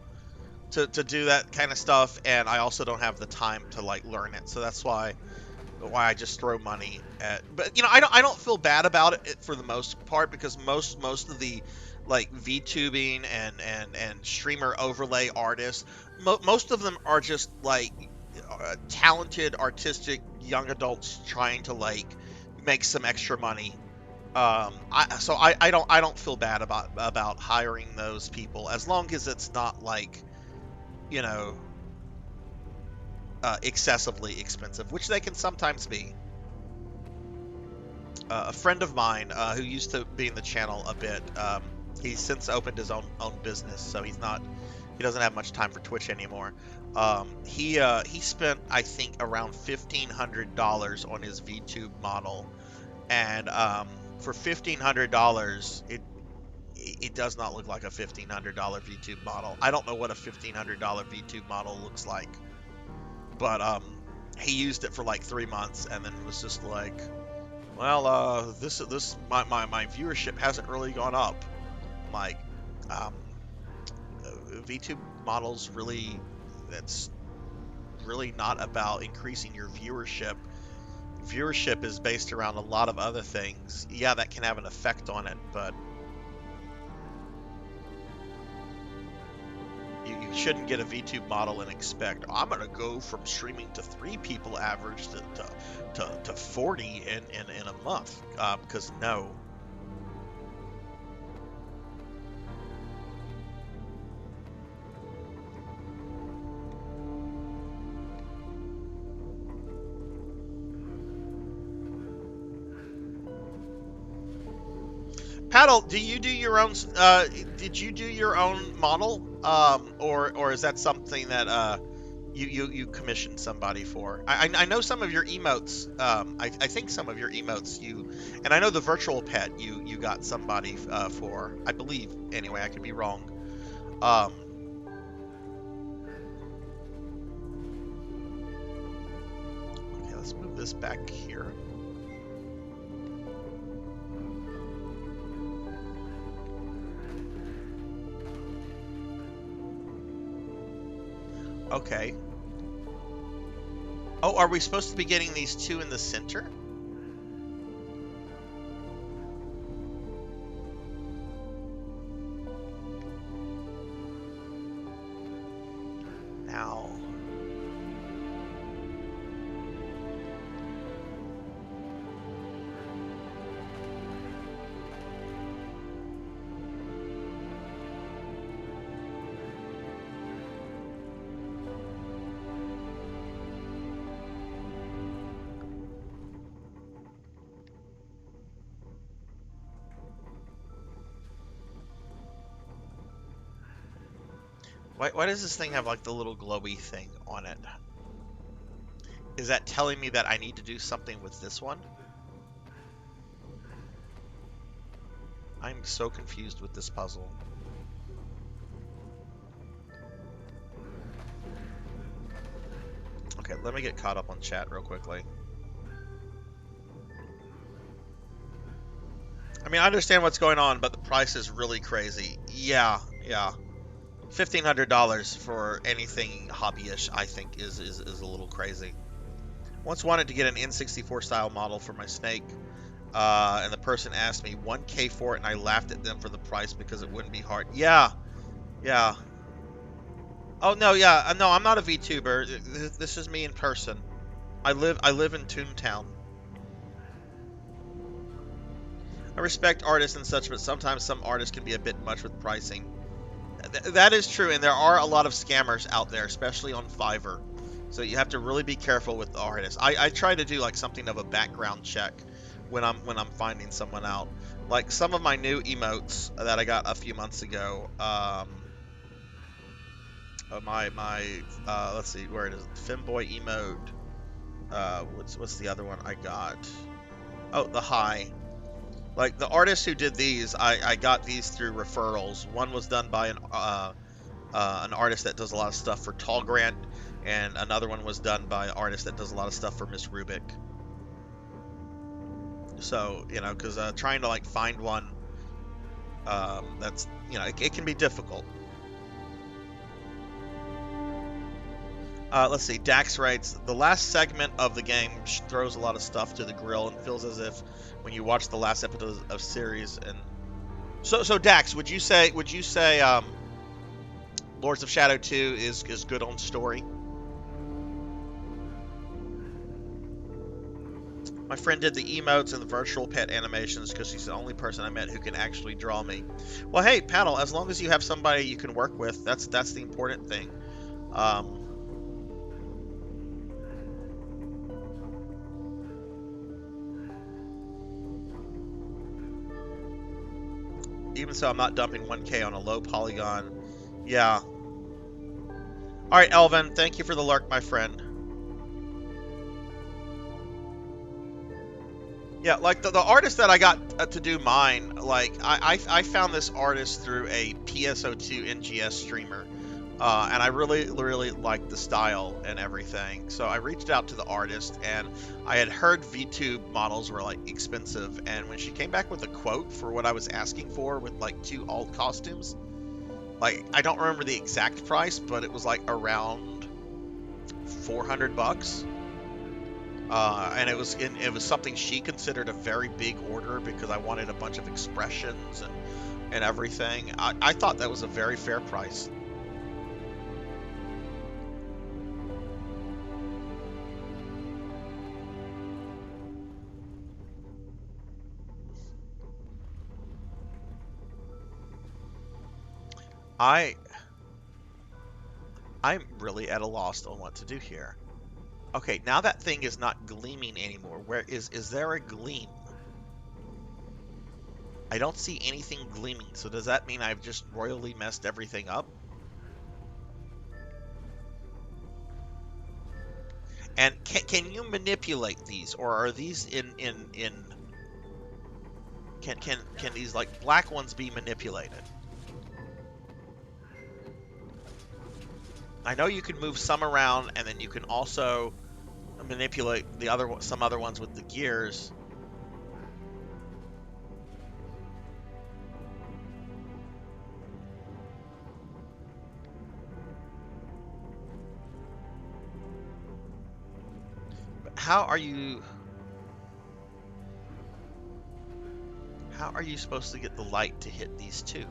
to do that kind of stuff, and I also don't have the time to like learn it. So that's why I just throw money at. But you know, I don't feel bad about it for the most part, because most of the like VTubing and streamer overlay artists, most of them are just like talented, artistic young adults trying to like make some extra money. I don't feel bad about hiring those people, as long as it's not like, you know, excessively expensive, which they can sometimes be. A friend of mine who used to be in the channel a bit, he's since opened his own business, so he doesn't have much time for Twitch anymore. He spent, I think, around $1,500 on his VTube model, and for $1,500, it does not look like a $1,500 VTube model. I don't know what a $1,500 VTube model looks like, but he used it for like 3 months, and then was just like, well, my viewership hasn't really gone up. I'm like, VTube models really, that's really not about increasing your viewership. Viewership is based around a lot of other things. Yeah, that can have an effect on it, but you shouldn't get a VTube model and expect, oh, I'm gonna go from streaming to 3 people average to 40 in a month, because no. Paddle, do you do your own? Did you do your own model, or is that something that you commissioned somebody for? I know some of your emotes. I think some of your emotes and I know the virtual pet you got somebody for. I believe, anyway. I could be wrong. Okay, let's move this back here. Okay. Oh, are we supposed to be getting these 2 in the center? Now. Why does this thing have like the little glowy thing on it? Is that telling me that I need to do something with this one? I'm so confused with this puzzle. Okay, let me get caught up on chat real quickly. I mean, I understand what's going on, but the price is really crazy. Yeah. $1,500 for anything hobbyish, I think, is a little crazy. Once wanted to get an N64 style model for my snake, and the person asked me $1K for it, and I laughed at them for the price because it wouldn't be hard. Yeah. Oh no, yeah, no, I'm not a VTuber. This is me in person. I live in Toontown. I respect artists and such, but sometimes some artists can be a bit much with pricing. That is true, and there are a lot of scammers out there, especially on Fiverr. So you have to really be careful with the artists. I try to do like something of a background check when I'm finding someone out. Like some of my new emotes that I got a few months ago. Let's see where it is. Femboy emote. What's the other one I got? Oh, the high. Like the artists who did these, I got these through referrals. One was done by an artist that does a lot of stuff for Tall Grant, and another one was done by an artist that does a lot of stuff for Miss Rubik. So, you know, because trying to like find one that's, you know, it can be difficult. Let's see. Dax writes, the last segment of the game throws a lot of stuff to the grill and feels as if when you watch the last episode of series. And so Dax, would you say Lords of Shadow 2 is good on story? My friend did the emotes and the virtual pet animations because she's the only person I met who can actually draw me. Well, hey, Paddle, as long as you have somebody you can work with, that's the important thing. Even so, I'm not dumping 1K on a low polygon. Yeah. Alright, Elvin, thank you for the lurk, my friend. Yeah, like the artist that I got to do mine, like, I found this artist through a PSO2 NGS streamer. And I really liked the style and everything. So I reached out to the artist, and I had heard VTube models were like expensive. And when she came back with a quote for what I was asking for with like 2 alt costumes, like I don't remember the exact price, but it was like around $400. And it was something she considered a very big order because I wanted a bunch of expressions and everything. I thought that was a very fair price. I'm really at a loss on what to do here. Okay, now that thing is not gleaming anymore. Where is there a gleam? I don't see anything gleaming, so does that mean I've just royally messed everything up? And can you manipulate these, or are these can these like black ones be manipulated? I know you can move some around, and then you can also manipulate some other ones with the gears. But how are you supposed to get the light to hit these two?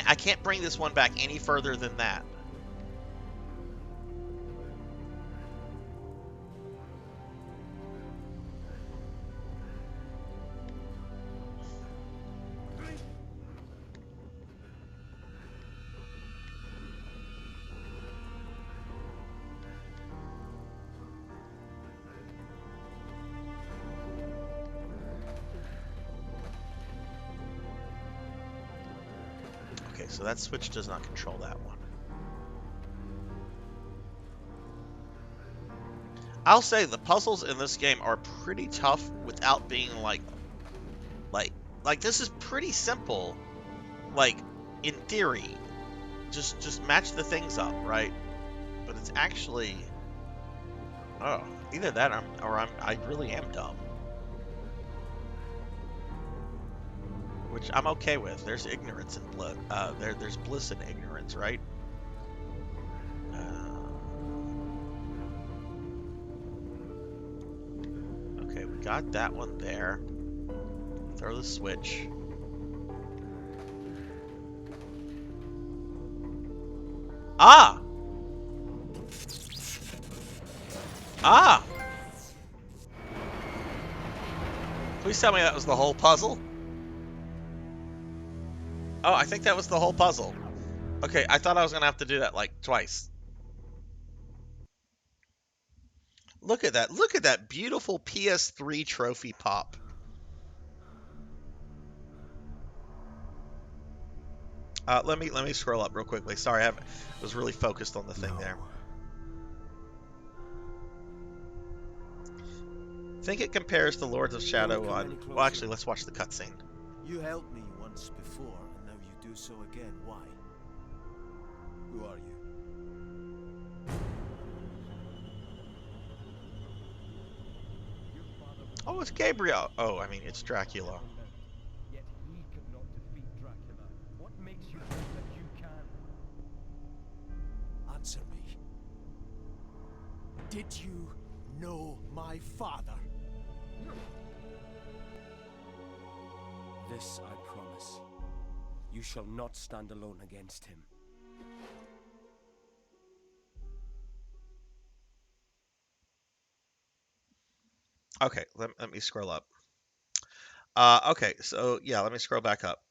I can't bring this one back any further than that. Okay, so that switch does not control that one. I'll say the puzzles in this game are pretty tough without being like this is pretty simple. Like, in theory, just match the things up, right? But it's actually, oh, either that or I really am dumb. Which I'm okay with. There's ignorance in blood. There's bliss in ignorance, right? Okay, we got that one there. Throw the switch. Ah! Ah! Please tell me that was the whole puzzle. Oh, I think that was the whole puzzle. Okay, I thought I was going to have to do that, like, twice. Look at that. Look at that beautiful PS3 trophy pop. Let me scroll up real quickly. Sorry, I was really focused on the thing there. Think it compares to Lords of Shadow on... Well, actually, let's watch the cutscene. You helped me once before, and now you do so again. Why? Who are you? Oh, it's Gabriel. Oh, I mean, it's Dracula. Yet he could not defeat Dracula. What makes you think that you can? Answer me. Did you know my father? This I promise. You shall not stand alone against him. Okay, let me scroll up. Okay, so yeah, let me scroll back up.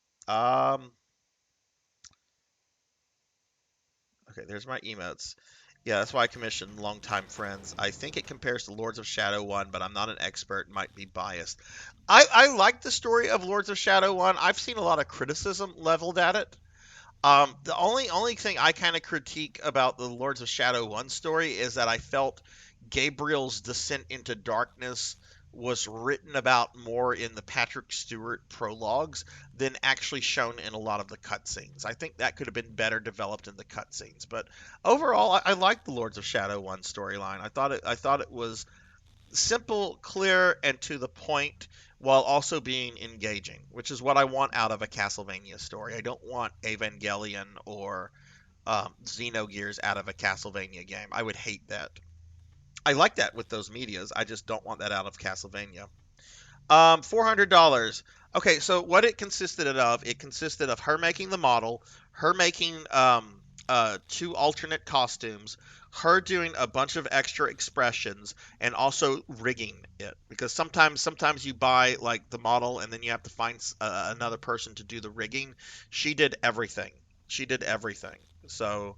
Okay, there's my emotes. Yeah, that's why I commissioned Longtime Friends. I think it compares to Lords of Shadow 1, but I'm not an expert, might be biased. I like the story of Lords of Shadow 1. I've seen a lot of criticism leveled at it. The only thing I kind of critique about the Lords of Shadow 1 story is that I felt Gabriel's descent into darkness was written about more in the Patrick Stewart prologues than actually shown in a lot of the cutscenes. I think that could have been better developed in the cutscenes. But overall, I liked the Lords of Shadow 1 storyline. I thought it was simple, clear, and to the point while also being engaging, which is what I want out of a Castlevania story. I don't want Evangelion or Xenogears out of a Castlevania game. I would hate that. I like that with those medias. I just don't want that out of Castlevania. $400. Okay, so what it consisted of her making the model, her making two alternate costumes, her doing a bunch of extra expressions, and also rigging it. Because sometimes you buy like the model and then you have to find another person to do the rigging. She did everything. She did everything. So,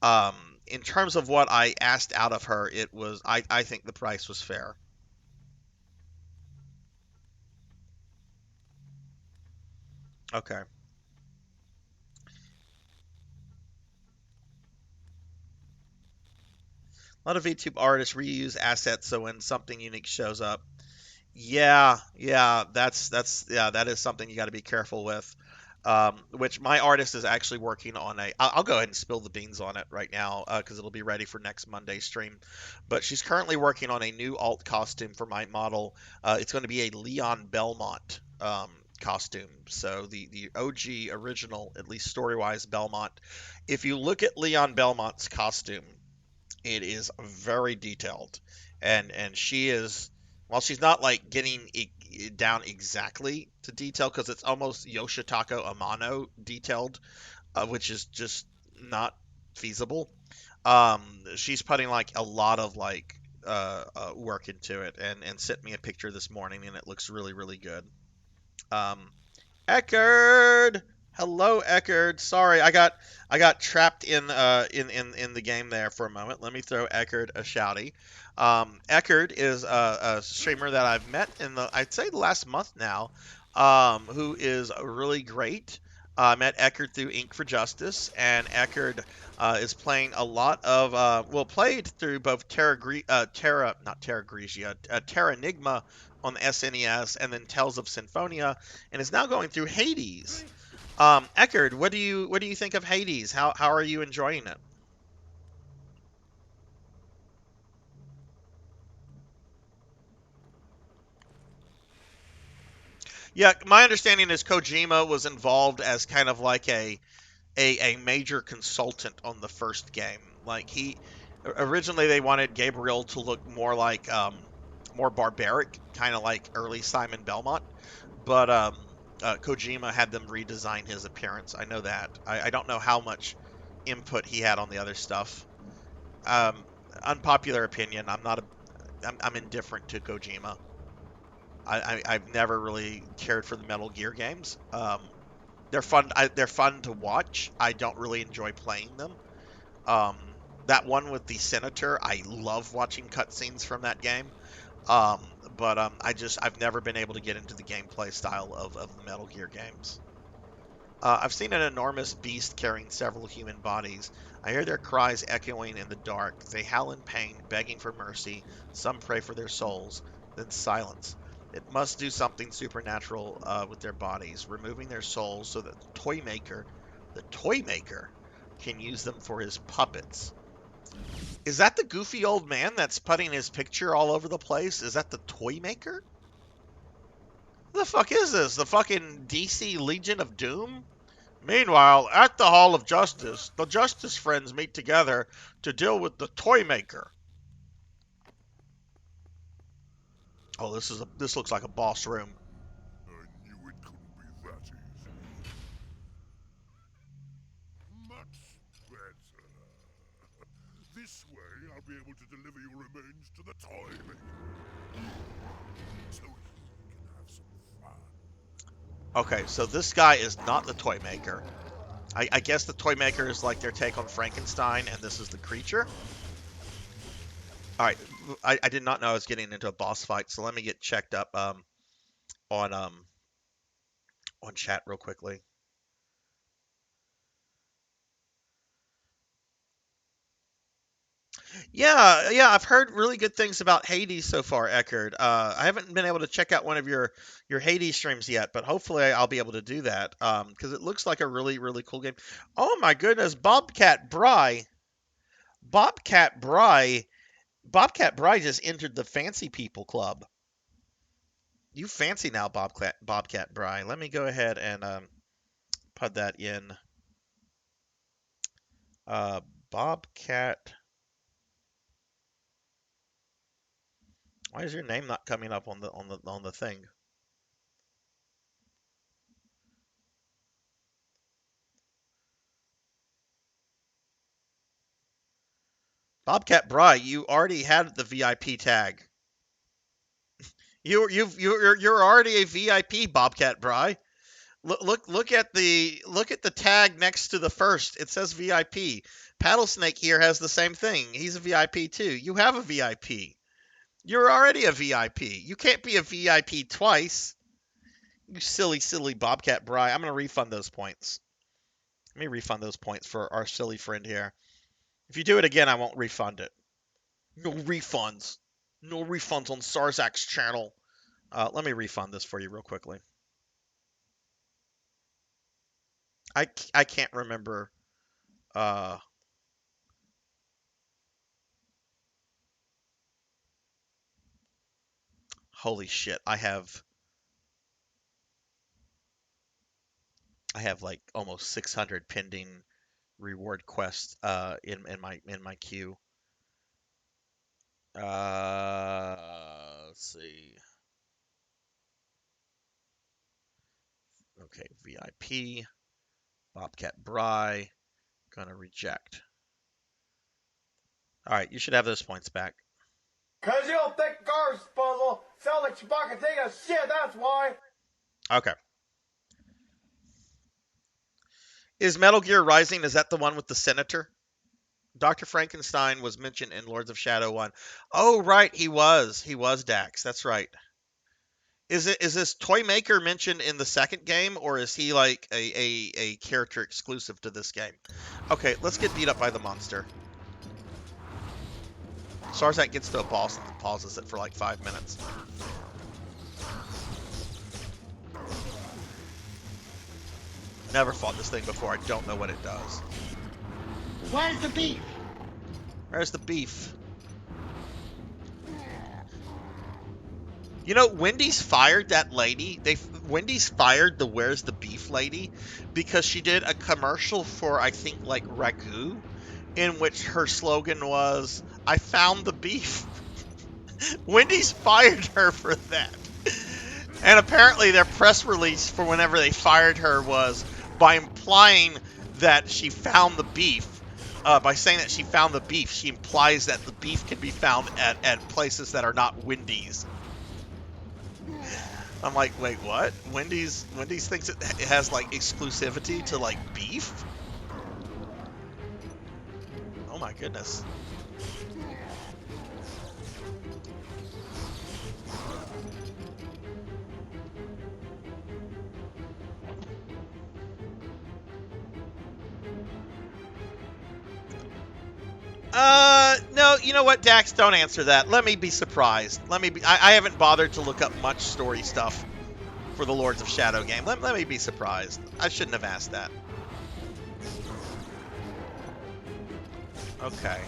um, in terms of what I asked out of her, I think the price was fair. Okay. A lot of VTube artists reuse assets so when something unique shows up. Yeah, yeah, that is something you got to be careful with. Which my artist is actually working on I'll go ahead and spill the beans on it right now because it'll be ready for next Monday's stream. But she's currently working on a new alt costume for my model. It's going to be a Leon Belmont costume. So the OG original, at least story wise, Belmont. If you look at Leon Belmont's costume, it is very detailed, and she is, while she's not like getting down exactly to detail because it's almost Yoshitaka Amano detailed, which is just not feasible. Um, she's putting like a lot of like work into it, and sent me a picture this morning, and it looks really really good. Um, Eckerd. Hello, Eckerd. Sorry, I got trapped in the game there for a moment. Let me throw Eckerd a shouty. Eckerd is a streamer that I've met in I'd say the last month now, who is really great. I met Eckerd through Ink for Justice, and Eckerd is playing a lot of played through both not Terra Grigia, Terra Enigma on the SNES, and then Tales of Symphonia, and is now going through Hades. Eckerd, what do you think of Hades? How are you enjoying it? Yeah, my understanding is Kojima was involved as kind of like a major consultant on the first game. Like he originally they wanted Gabriel to look more like more barbaric, kind of like early Simon Belmont, but Kojima had them redesign his appearance. I know that. I don't know how much input he had on the other stuff. Um, Unpopular opinion. I'm indifferent to Kojima. I've never really cared for the Metal Gear games. They're fun. They're fun to watch. I don't really enjoy playing them. Um, That one with the senator, I love watching cutscenes from that game. But I've never been able to get into the gameplay style of the Metal Gear games. I've seen an enormous beast carrying several human bodies. I hear their cries echoing in the dark. They howl in pain, begging for mercy. Some pray for their souls. Then silence. It must do something supernatural with their bodies, removing their souls so that the toy maker, can use them for his puppets. Is that the goofy old man that's putting his picture all over the place? Is that the toy maker? What the fuck is this? The fucking DC Legion of Doom? Meanwhile, at the Hall of Justice, the Justice Friends meet together to deal with the toy maker. Oh, this looks like a boss room. I knew it couldn't be that easy. Much better. This way, I'll be able to deliver your remains to the toy maker. So he can have some fun. Okay, so this guy is not the toy maker. I guess the toy maker is like their take on Frankenstein, and this is the creature. All right, I did not know I was getting into a boss fight, so let me get checked up on chat real quickly. Yeah, I've heard really good things about Hades so far, Eckerd. I haven't been able to check out one of your Hades streams yet, but hopefully I'll be able to do that because it looks like a really, really cool game. Oh my goodness, Bobcat Bry just entered the Fancy People Club. You fancy now, Bobcat Bry. Let me go ahead and put that in. Bobcat. Why is your name not coming up on the thing? Bobcat Bry, you already had the VIP tag. You're already a VIP, Bobcat Bry. Look at the tag next to the first. It says VIP. Paddlesnake here has the same thing. He's a VIP too. You have a VIP. You're already a VIP. You can't be a VIP twice. You silly Bobcat Bry. I'm gonna refund those points. Let me refund those points for our silly friend here. If you do it again, I won't refund it. No refunds. No refunds on Sarzac's channel. Let me refund this for you real quickly. I can't remember. Holy shit! I have like almost 600 pending reward quests in my queue. Let's see. Okay, VIP, Bobcat Bry, gonna reject. All right, you should have those points back. Cause you don't think cars puzzle sound like you fucking take a shit, that's why. Okay. Is Metal Gear Rising, is that the one with the senator? Dr. Frankenstein was mentioned in Lords of Shadow 1. Oh, right, he was. He was Dax. That's right. Is this Toy Maker mentioned in the second game, or is he like a character exclusive to this game? Okay, let's get beat up by the monster. Sarzac gets to a boss and pauses it for like 5 minutes. Never fought this thing before. I don't know what it does. Where's the beef? Where's the beef? You know, Wendy's fired that lady. Wendy's fired the Where's the Beef lady because she did a commercial for, I think, like Ragu, in which her slogan was, "I found the beef." Wendy's fired her for that. And apparently their press release for whenever they fired her was by implying that she found the beef. By saying that she found the beef, she implies that the beef can be found at places that are not Wendy's. I'm like, wait, what? Wendy's thinks it has like exclusivity to like beef? Oh my goodness. No, you know what, Dax? Don't answer that. Let me be surprised. Let me be. I haven't bothered to look up much story stuff for the Lords of Shadow game. Let me be surprised. I shouldn't have asked that. Okay.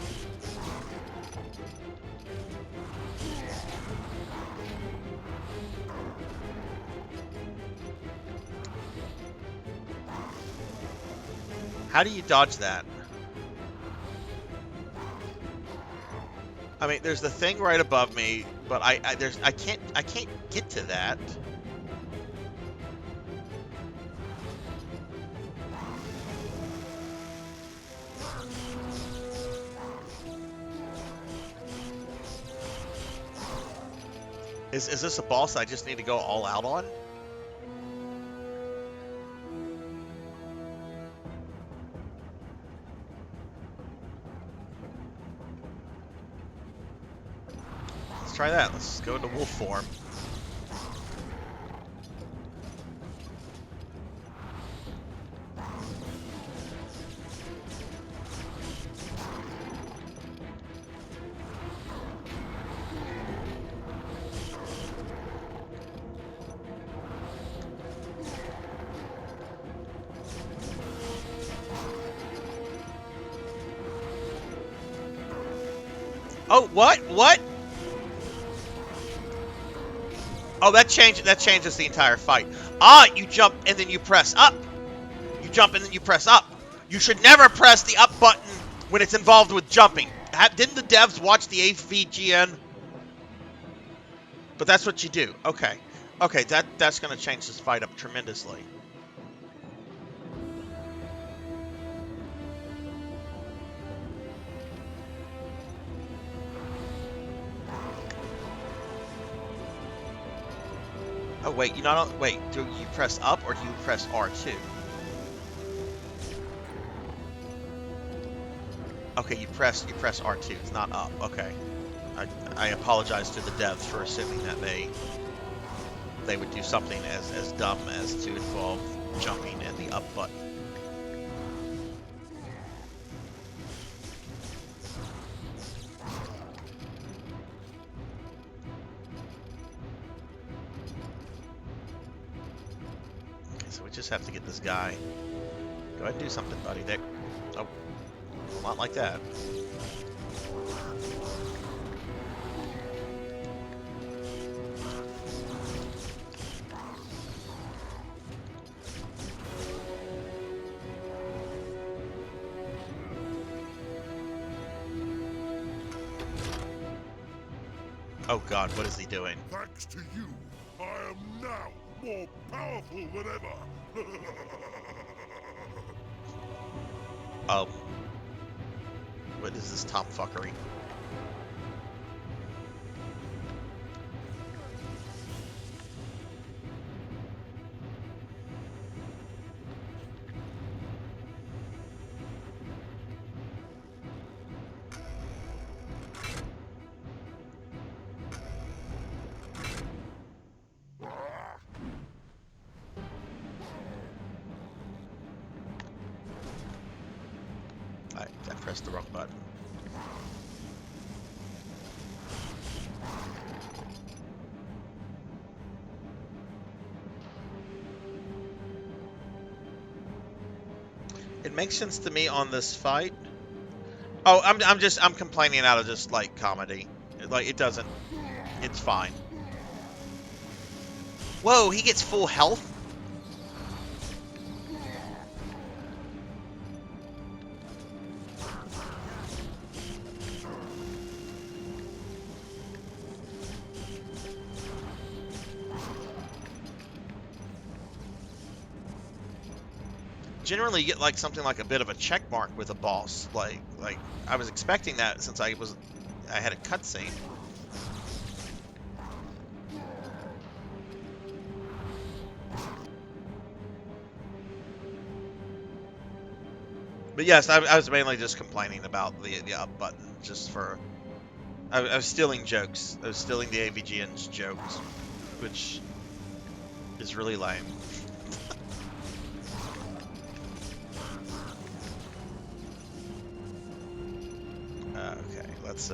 How do you dodge that? I mean, there's the thing right above me, but I can't get to that. Is this a boss I just need to go all out on? Let's try that. Let's go into wolf form. Oh, what? What? Oh, that changes the entire fight. Ah, you jump and then you press up. You jump and then you press up. You should never press the up button when it's involved with jumping. Didn't the devs watch the AVGN? But that's what you do. Okay. Okay, that's going to change this fight up tremendously. Oh, wait, you not... Wait, do you press up or do you press R2? Okay, you press R2. It's not up. Okay. I apologize to the devs for assuming that they would do something as dumb as to involve jumping and the up button. Okay, so we just have to get this guy. Go ahead and do something, buddy. There. Oh, not like that. Oh god, what is he doing? Thanks to you, I am now more powerful than ever. What is this tomfuckery? I pressed the wrong button. It makes sense to me on this fight. Oh, I'm complaining out of just like comedy. Like it doesn't. It's fine. Whoa, he gets full health. Generally, you get like something like a bit of a check mark with a boss. Like I was expecting that since I had a cutscene. But yes, I was mainly just complaining about the up button, just for... I was stealing jokes. I was stealing the AVGN's jokes, which is really lame. Okay, let's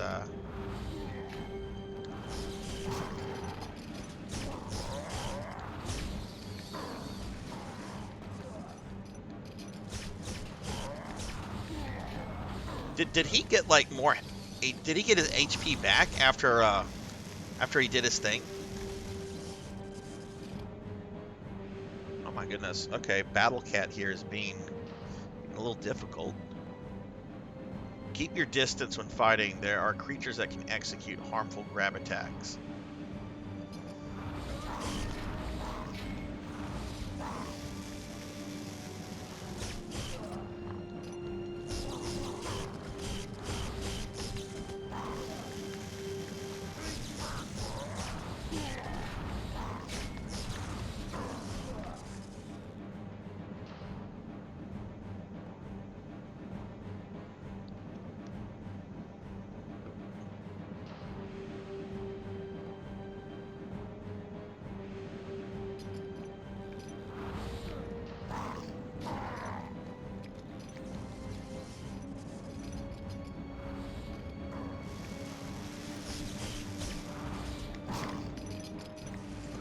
Did he get like more? Did he get his HP back after he did his thing? Oh my goodness. Okay, Battle Cat here is being a little difficult. Keep your distance when fighting. There are creatures that can execute harmful grab attacks.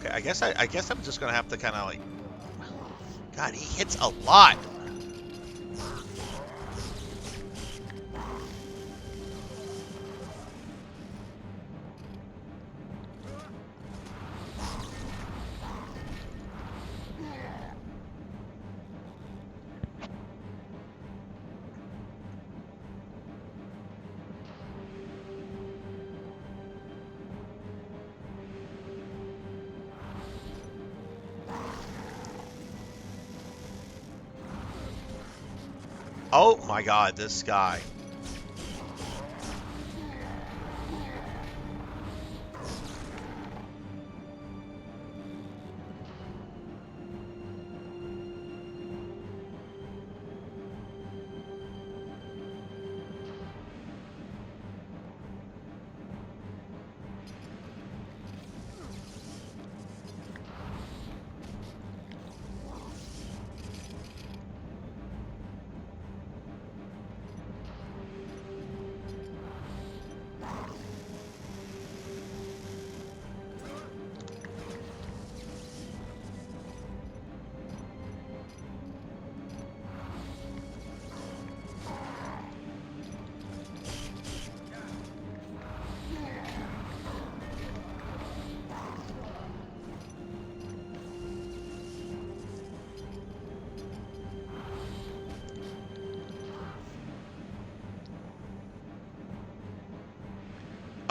Okay, I guess I'm just gonna have to kind of like. God, he hits a lot. Oh my god, this guy.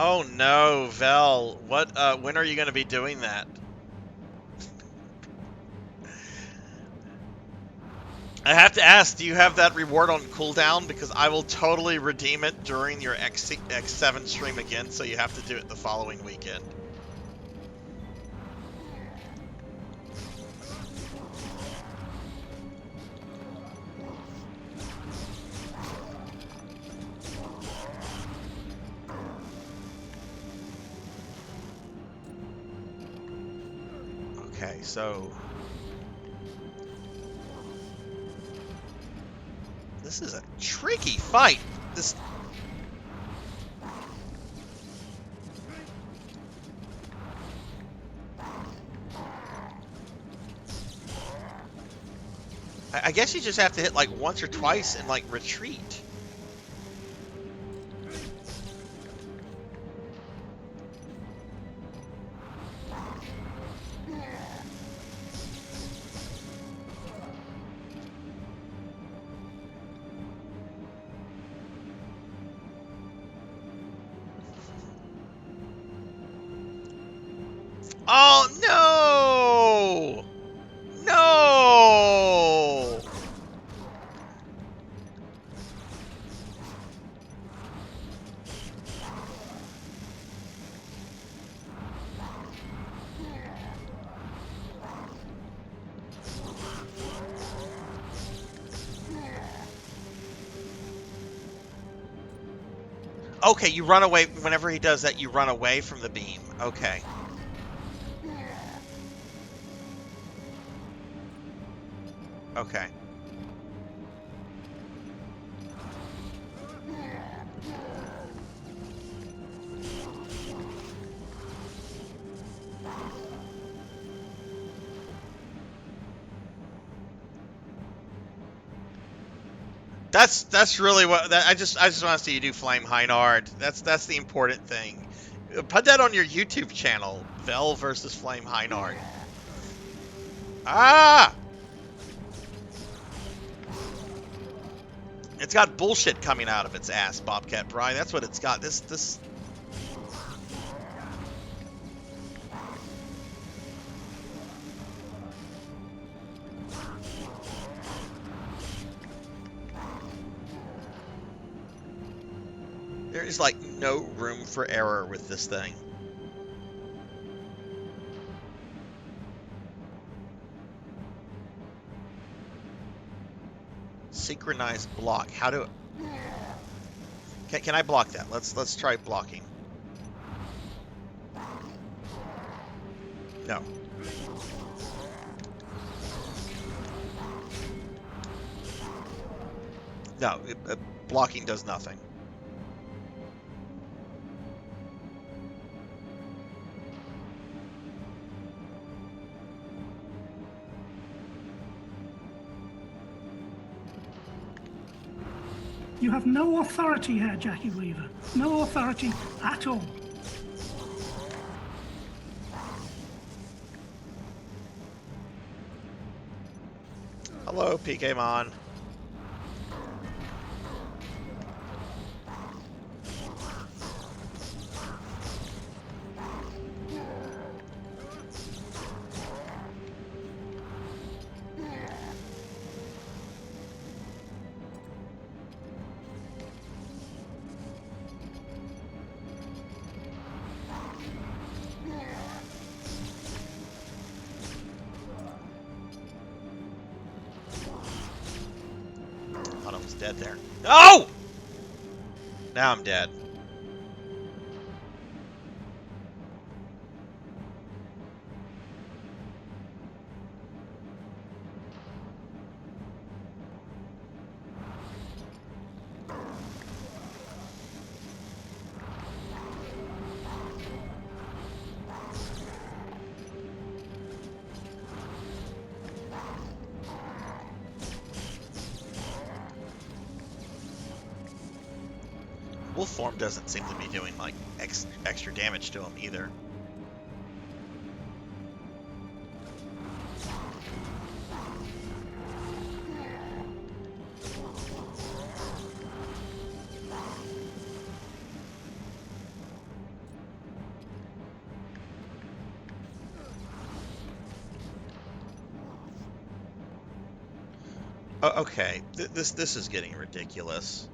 Oh no, Vel. What, when are you gonna be doing that? I have to ask, do you have that reward on cooldown? Because I will totally redeem it during your X7 stream again, so you have to do it the following weekend. Okay, so... This is a tricky fight. This... I guess you just have to hit like once or twice and like retreat. Oh, no! No! Okay, you run away. Whenever he does that, you run away from the beam. Okay. Okay. That's really what I just want to see you do Flame Heinard. That's the important thing. Put that on your YouTube channel. Vel versus Flame Heinard. Ah! It's got bullshit coming out of its ass, Bobcat Brian. That's what it's got. This. There is like no room for error with this thing. Synchronized block. How do? Can I block that? Let's try blocking. No. No, blocking does nothing. You have no authority here, Jackie Weaver. No authority at all. Hello, PKmon. Thought I was dead there. No! Now I'm dead. Wolf form doesn't seem to be doing like extra damage to him either. Okay, this is getting ridiculous.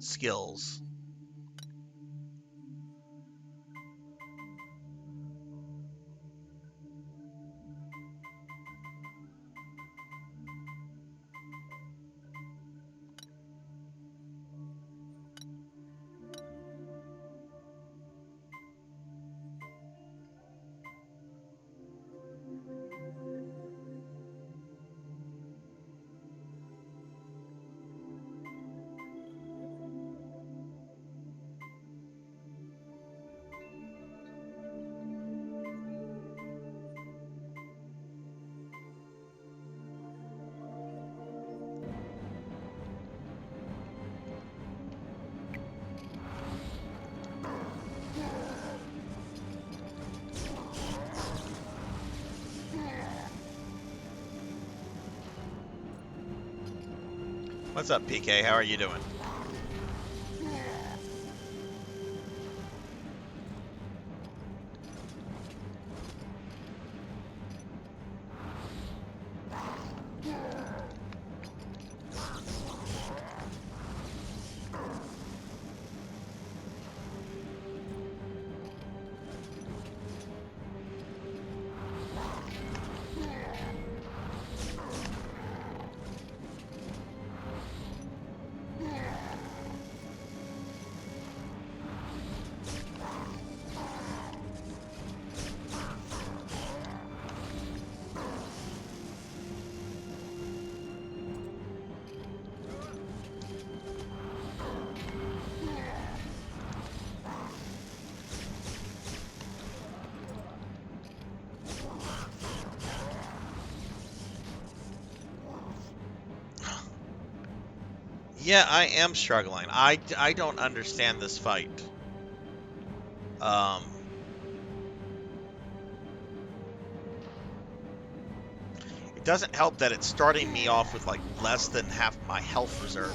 Skills. What's up, PK? How are you doing? Yeah, I am struggling. I don't understand this fight. It doesn't help that it's starting me off with like less than half my health reserve.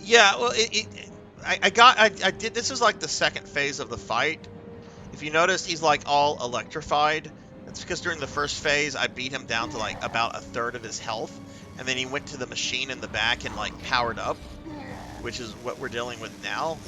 Yeah, well, I did. This is like the second phase of the fight. If you notice, he's like all electrified. That's because during the first phase, I beat him down to like about a third of his health, and then he went to the machine in the back and like powered up, which is what we're dealing with now.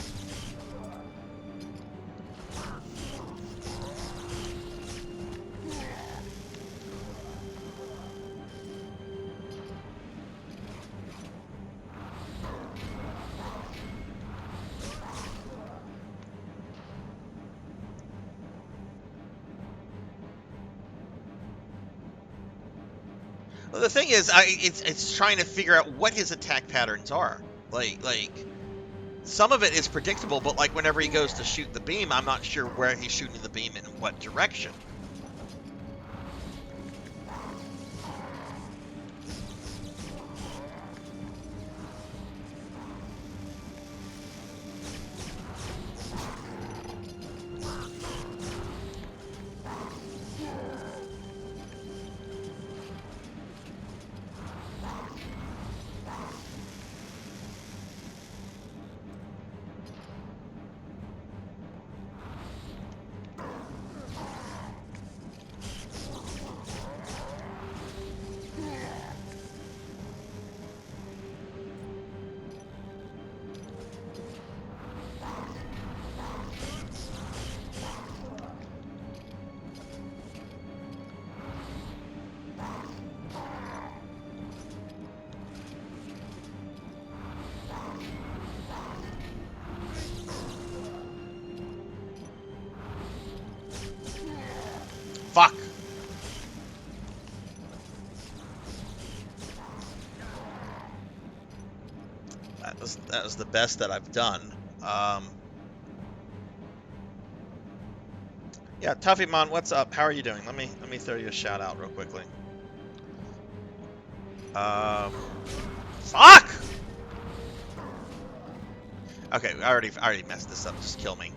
Well, the thing is, it's trying to figure out what his attack patterns are. Like some of it is predictable, but like whenever he goes to shoot the beam, I'm not sure where he's shooting the beam and in what direction. Fuck. That was the best that I've done. Yeah, Tuffymon, what's up? How are you doing? Let me throw you a shout out real quickly. Fuck. Okay, I already messed this up. Just kill me.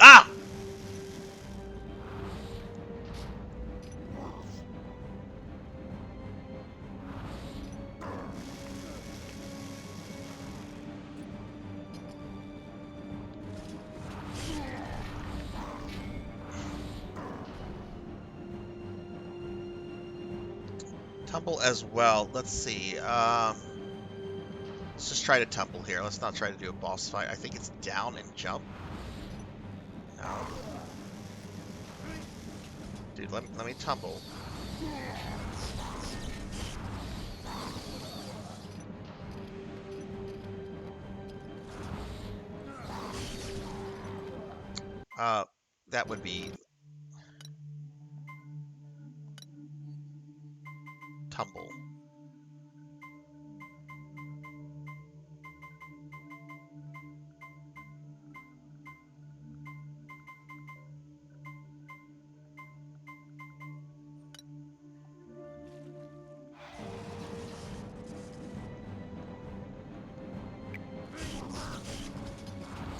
Ah! Tumble as well. Let's see. Let's just try to tumble here. Let's not try to do a boss fight. I think it's down and jump. No. Dude, let me tumble. That would be tumble.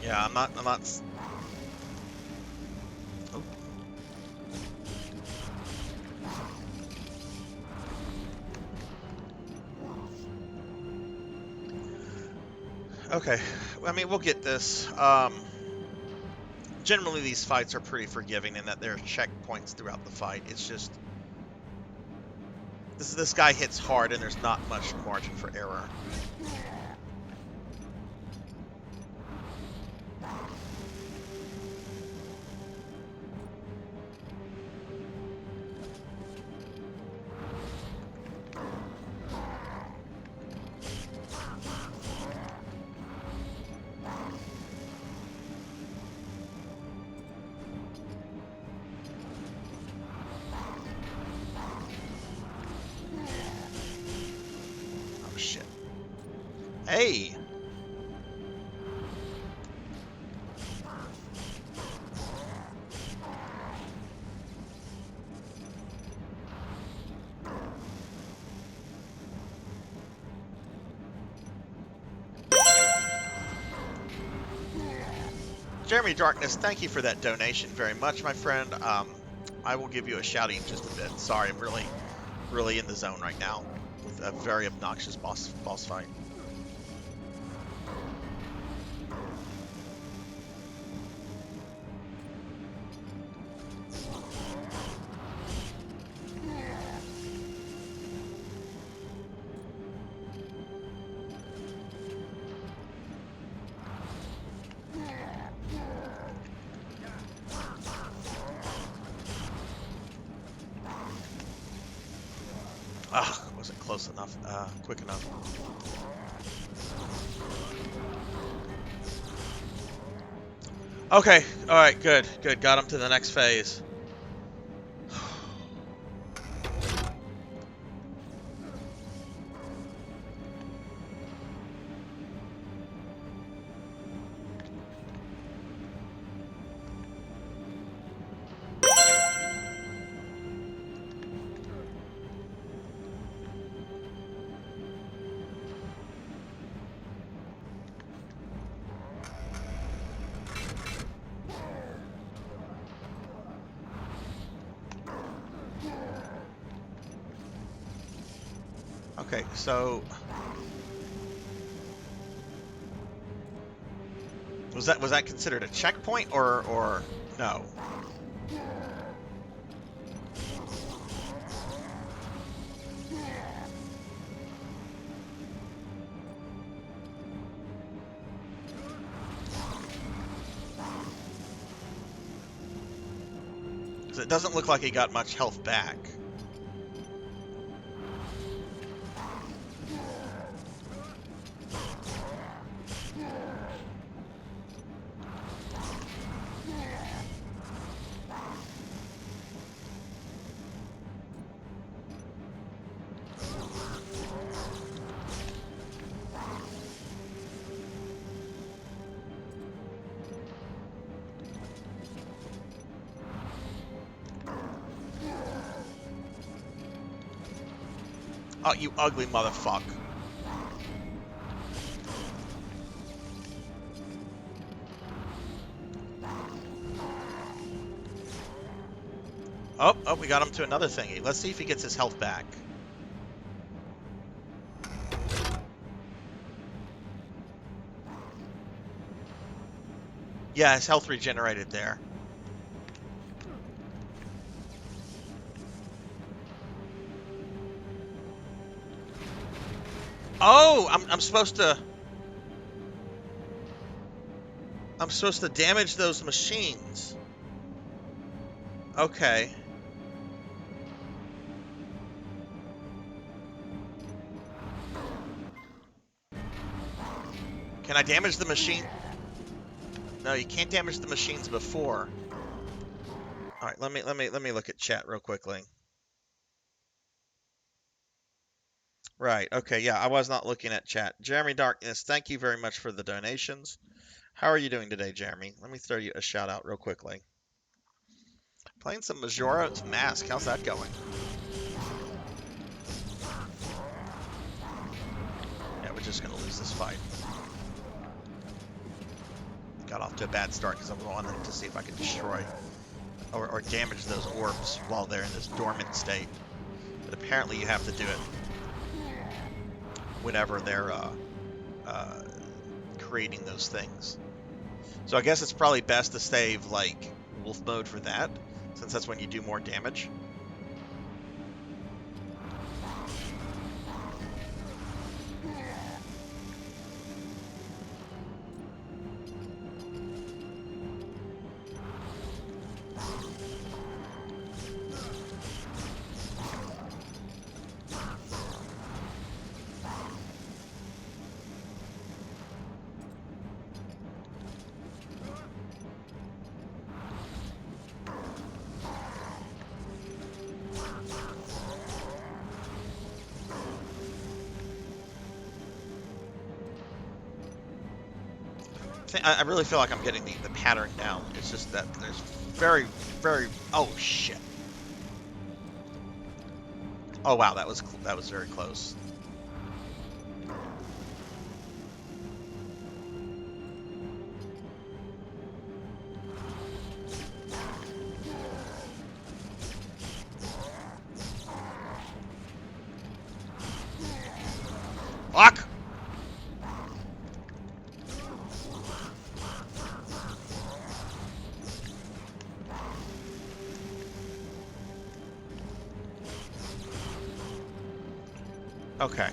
Yeah, I'm not. Oh. Okay, I mean, we'll get this. Generally, these fights are pretty forgiving in that there are checkpoints throughout the fight. It's just this guy hits hard, and there's not much margin for error. Oh shit! Hey. Jeremy Darkness, thank you for that donation very much, my friend. I will give you a shouty in just a bit. Sorry, I'm really in the zone right now with a very obnoxious boss fight. Ah, wasn't close enough, quick enough. Okay, alright, good. Got him to the next phase. Okay, so was that considered a checkpoint or no? So it doesn't look like he got much health back. Oh, you ugly motherfucker. Oh, we got him to another thingy. Let's see if he gets his health back. Yeah, his health regenerated there. Oh, I'm supposed to damage those machines. Okay. Can I damage the machine? No, you can't damage the machines before. All right, let me look at chat real quickly. Right. Okay. Yeah, I was not looking at chat. Jeremy Darkness, thank you very much for the donations. How are you doing today, Jeremy? Let me throw you a shout out real quickly. Playing some Majora's Mask. How's that going? Yeah, we're just gonna lose this fight. Got off to a bad start because I wanted to see if I could destroy or damage those orbs while they're in this dormant state. But apparently you have to do it whenever they're creating those things. So I guess it's probably best to save like wolf mode for that, since that's when you do more damage. I really feel like I'm getting the pattern down. It's just that there's very... Oh, shit. Oh, wow, that was very close. Fuck! Okay.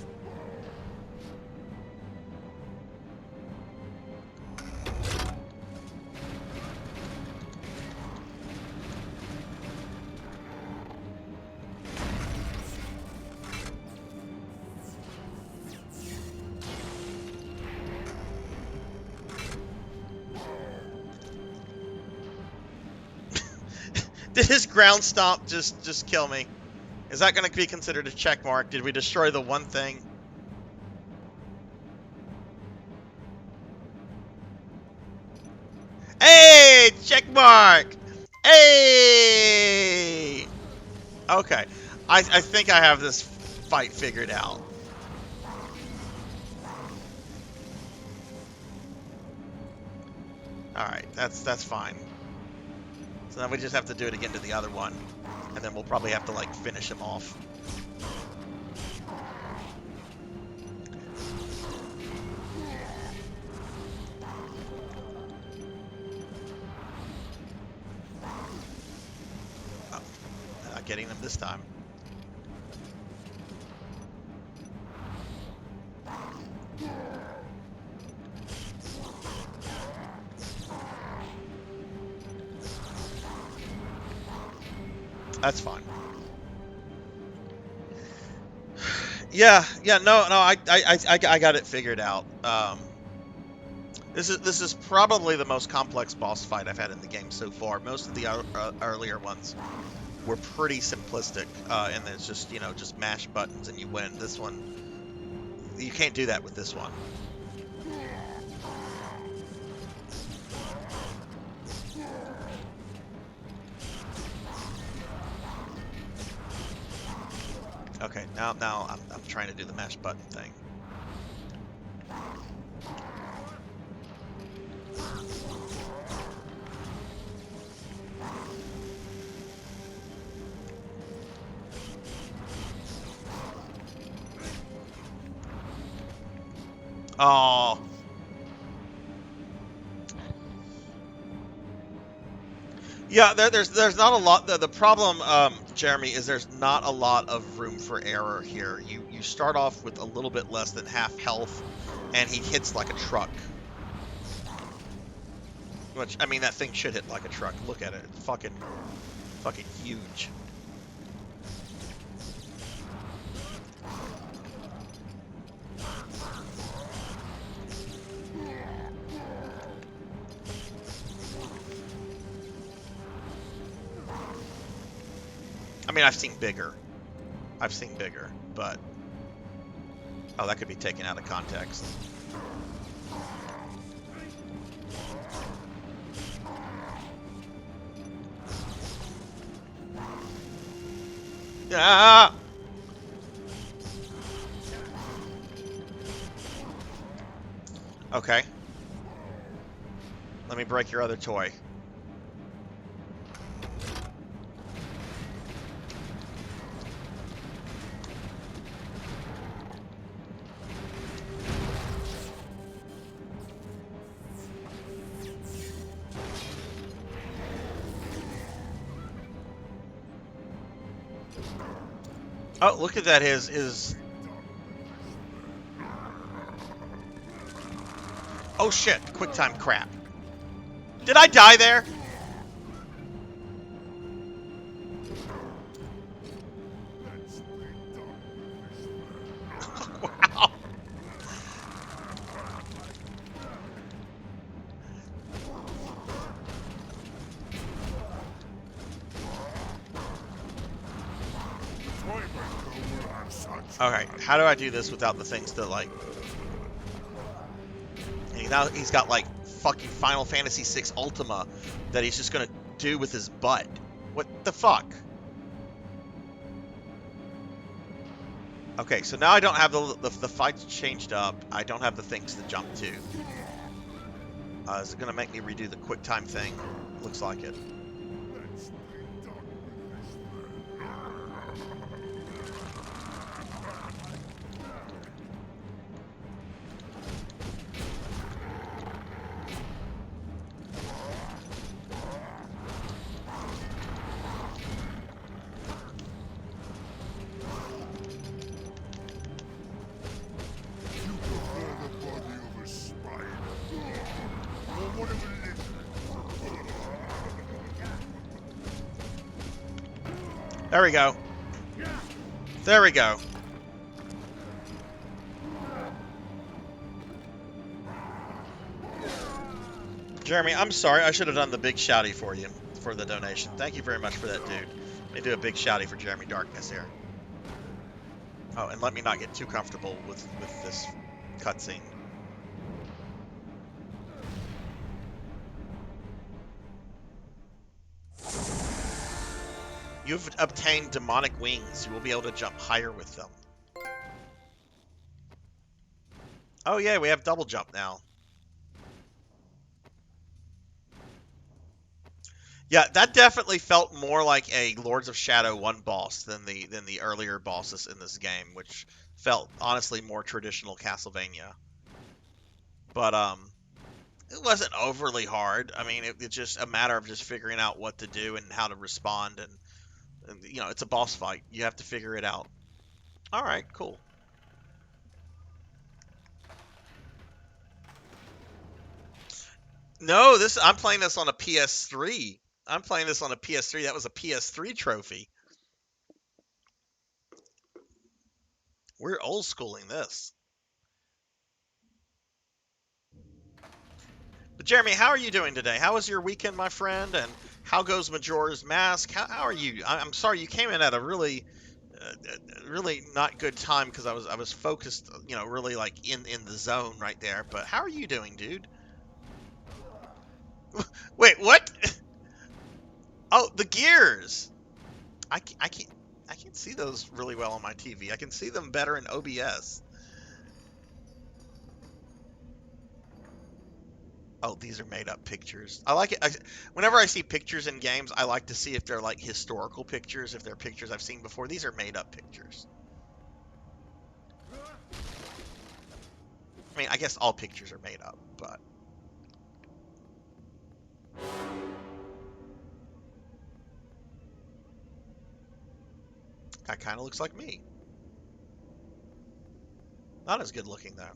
Did his ground stomp just kill me? Is that going to be considered a check mark? Did we destroy the one thing? Hey! Check mark! Hey! Okay. I think I have this fight figured out. Alright, that's fine. So now we just have to do it again to the other one. And then we'll probably have to, like, finish him off. Oh, not getting him this time. That's fine. Yeah, no, I got it figured out. This is probably the most complex boss fight I've had in the game so far. Most of the earlier ones were pretty simplistic, and it's just, you know, just mash buttons and you win. This one, you can't do that with this one. Okay, now I'm trying to do the mash button thing. Oh. Yeah, there's not a lot. The problem, Jeremy, is there's not a lot of room for error here. You start off with a little bit less than half health, and he hits like a truck. Which, I mean, that thing should hit like a truck. Look at it. It's fucking huge. I mean, I've seen bigger. I've seen bigger, but... Oh, that could be taken out of context. Ah! Okay. Let me break your other toy. Oh, look at that, his... Oh shit, quick time crap. Did I die there? Wow. Okay, how do I do this without the things to like... And now he's got like fucking Final Fantasy VI Ultima that he's just gonna do with his butt. What the fuck? Okay, so now I don't have the fight's changed up. I don't have the things to jump to. Is it gonna make me redo the quick time thing? Looks like it. There we go. There we go. Jeremy, I'm sorry. I should have done the big shouty for you for the donation. Thank you very much for that, dude. Let me do a big shouty for Jeremy Darkness here. Oh, and let me not get too comfortable with this cutscene. You've obtained demonic wings. You will be able to jump higher with them. Oh yeah, we have double jump now. Yeah, that definitely felt more like a Lords of Shadow 1 boss than the earlier bosses in this game, which felt honestly more traditional Castlevania. But it wasn't overly hard. I mean, it's just a matter of just figuring out what to do and how to respond, and you know, it's a boss fight. You have to figure it out. All right, cool. No, I'm playing this on a PS3. I'm playing this on a PS3. That was a PS3 trophy. We're old schooling this. But Jeremy, how are you doing today? How was your weekend, my friend? And how goes Majora's Mask? How are you? I'm sorry, you came in at a really not good time because I was focused, you know, really like in the zone right there. But how are you doing, dude? Wait, what? Oh, the gears. I can't see those really well on my TV. I can see them better in OBS. Oh, these are made-up pictures. I like it. Whenever I see pictures in games, I like to see if they're like historical pictures, if they're pictures I've seen before. These are made-up pictures. I mean, I guess all pictures are made up, but... That kind of looks like me. Not as good looking, though.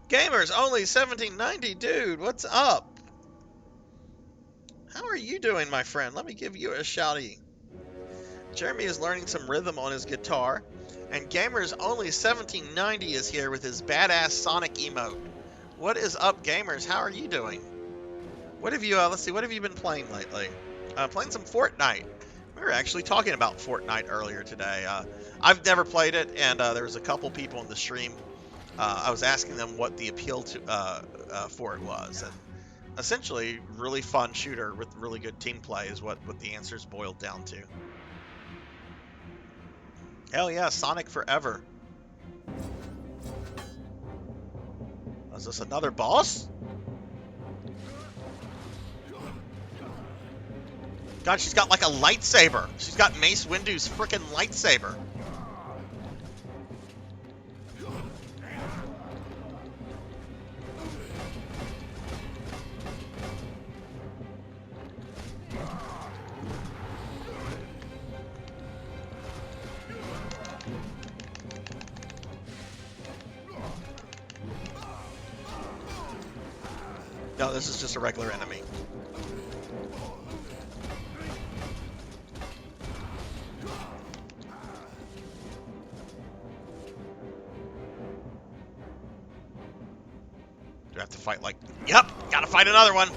Gamers, only 1790, dude. What's up? How are you doing, my friend? Let me give you a shouty. Jeremy is learning some rhythm on his guitar, and Gamers, only 1790 is here with his badass Sonic emote. What is up, Gamers? How are you doing? What have you, let's see, what have you been playing lately? Playing some Fortnite. We were actually talking about Fortnite earlier today. I've never played it, and there was a couple people in the stream. I was asking them what the appeal for it was, and essentially, really fun shooter with really good team play is what the answers boiled down to. Hell yeah, Sonic Forever. Is this another boss? God, she's got like a lightsaber. She's got Mace Windu's freaking lightsaber. No, this is just a regular enemy. Do I have to fight like... Yep, gotta fight another one.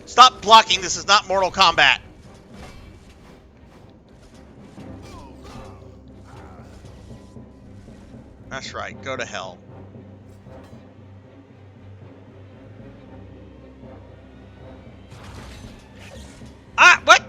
Stop blocking, this is not Mortal Kombat. That's right, go to hell. Ah, what?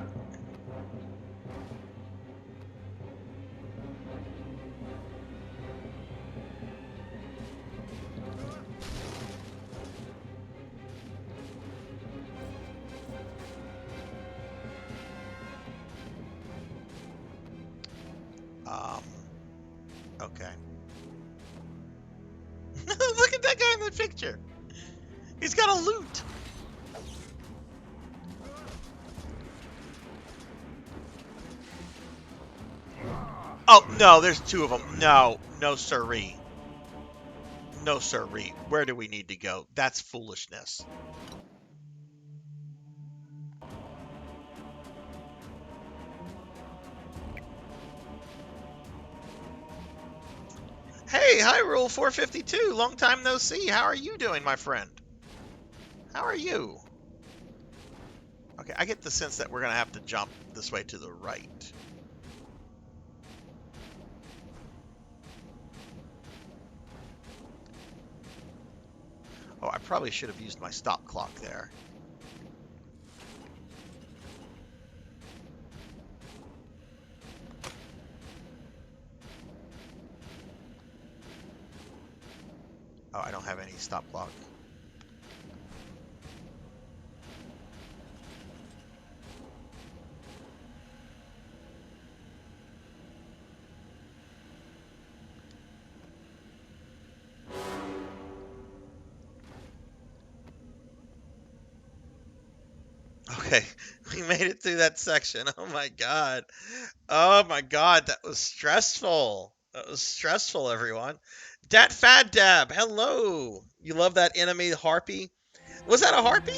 Okay. Look at that guy in the picture. He's got a loot. Oh, no, there's two of them. No, no siree. No siree. Where do we need to go? That's foolishness. Hey, Hyrule 452, long time no see. How are you doing, my friend? How are you? Okay, I get the sense that we're going to have to jump this way to the right. Oh, I probably should have used my stop clock there. Oh, I don't have any stop clock. Okay, we made it through that section. Oh my god. Oh my god, that was stressful. That was stressful, everyone. Dat Fad Dab, hello. You love that enemy harpy? Was that a harpy?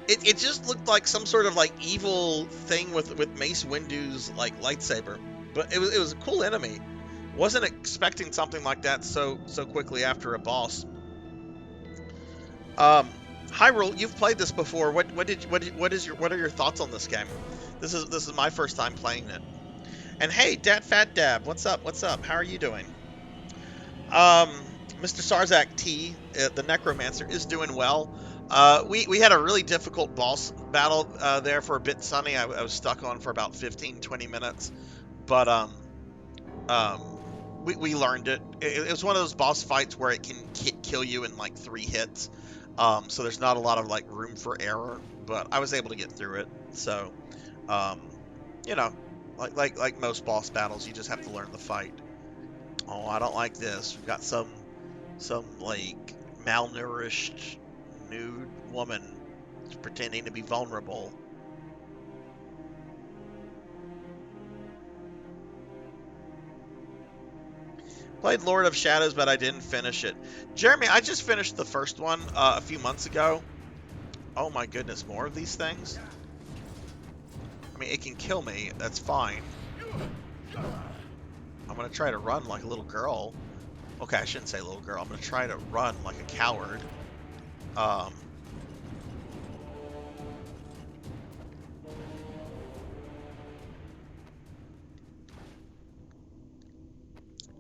It just looked like some sort of like evil thing with Mace Windu's like lightsaber. But it was a cool enemy. Wasn't expecting something like that so quickly after a boss. Hyrule, you've played this before. What are your thoughts on this game? This is my first time playing it. And hey, Dat Fat Dab, what's up? What's up? How are you doing? Mr. Sarzac T, the Necromancer, is doing well. We had a really difficult boss battle there for a bit, Sunny. I was stuck on for about 15-20 minutes, but we learned it. It was one of those boss fights where it can kill you in like 3 hits. So there's not a lot of like room for error, but I was able to get through it. So, um, you know, like most boss battles, you just have to learn the fight. Oh, I don't like this. We've got some like malnourished nude woman pretending to be vulnerable. Played Lord of Shadows, but I didn't finish it. Jeremy, I just finished the first one a few months ago. Oh my goodness, more of these things? I mean, it can kill me. That's fine. I'm going to try to run like a little girl. Okay, I shouldn't say little girl. I'm going to try to run like a coward. What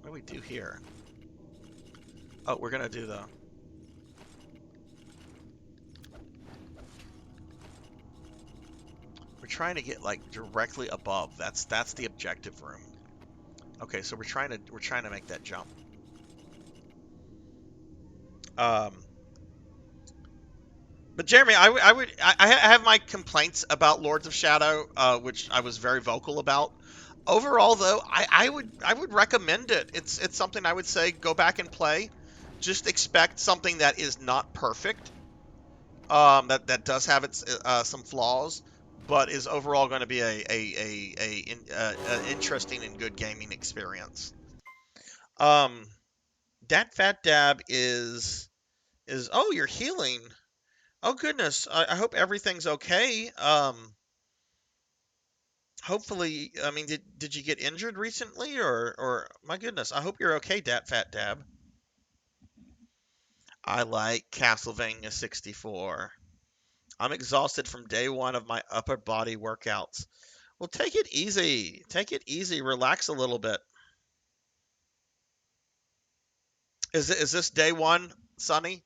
do we do here? Oh, we're going to do the... We're trying to get like directly above. That's the objective room. Okay, so we're trying to make that jump. But Jeremy, I have my complaints about Lords of Shadow, which I was very vocal about. Overall, though, I would recommend it. It's something I would say go back and play. Just expect something that is not perfect. That does have its some flaws, but is overall going to be a interesting and good gaming experience. Dat Fat Dab is oh, you're healing. Oh goodness, I hope everything's okay. Hopefully, I mean, did you get injured recently, or my goodness, I hope you're okay, Dat Fat Dab. I like Castlevania 64. I'm exhausted from day one of my upper body workouts. Well, take it easy. Take it easy. Relax a little bit. Is this day one, Sonny?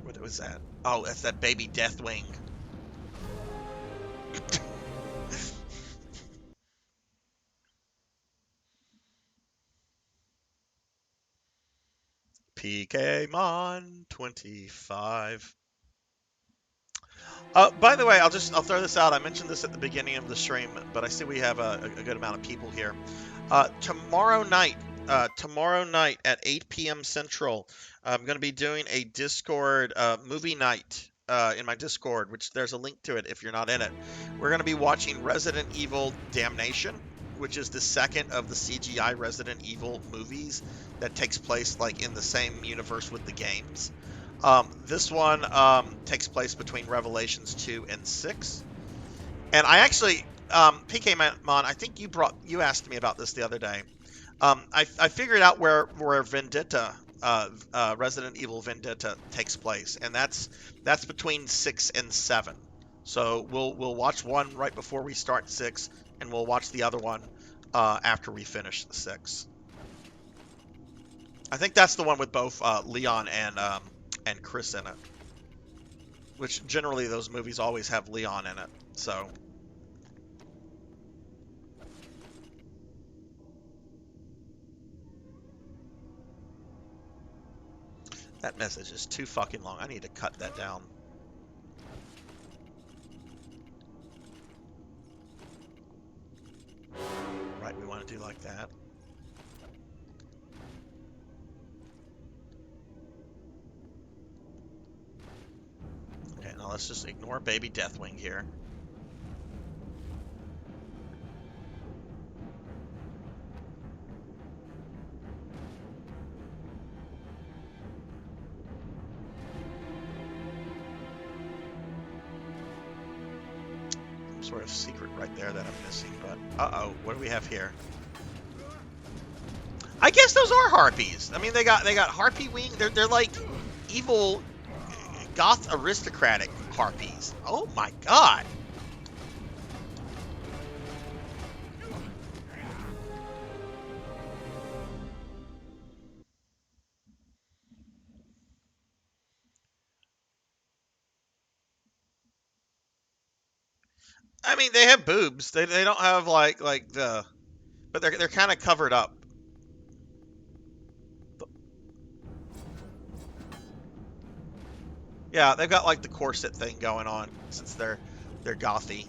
What was that? Oh, that's that baby Deathwing. PKmon 25. By the way, I'll throw this out. I mentioned this at the beginning of the stream, but I see we have a good amount of people here. Tomorrow night at 8 p.m. Central, I'm going to be doing a Discord movie night in my Discord, which there's a link to it if you're not in it. We're going to be watching Resident Evil Damnation, which is the second of the CGI Resident Evil movies that takes place like in the same universe with the games. This one takes place between Revelations 2 and 6. And I actually, PKmon, I think you asked me about this the other day. I figured out where Vendetta, Resident Evil Vendetta takes place, and that's between 6 and 7. So we'll watch one right before we start 6, and we'll watch the other one after we finish the 6. I think that's the one with both Leon and Chris in it, which generally those movies always have Leon in it. So that message is too fucking long. I need to cut that down. Right, we want to do like that. Okay, now let's just ignore baby Deathwing here. Some sort of secret right there that I'm missing, but uh-oh, what do we have here? I guess those are harpies. I mean, they got harpy wing. They're like evil goth aristocratic harpies. Oh my god. I mean, they have boobs. They don't have like the, but they're kind of covered up. Yeah, they've got like the corset thing going on since they're gothy.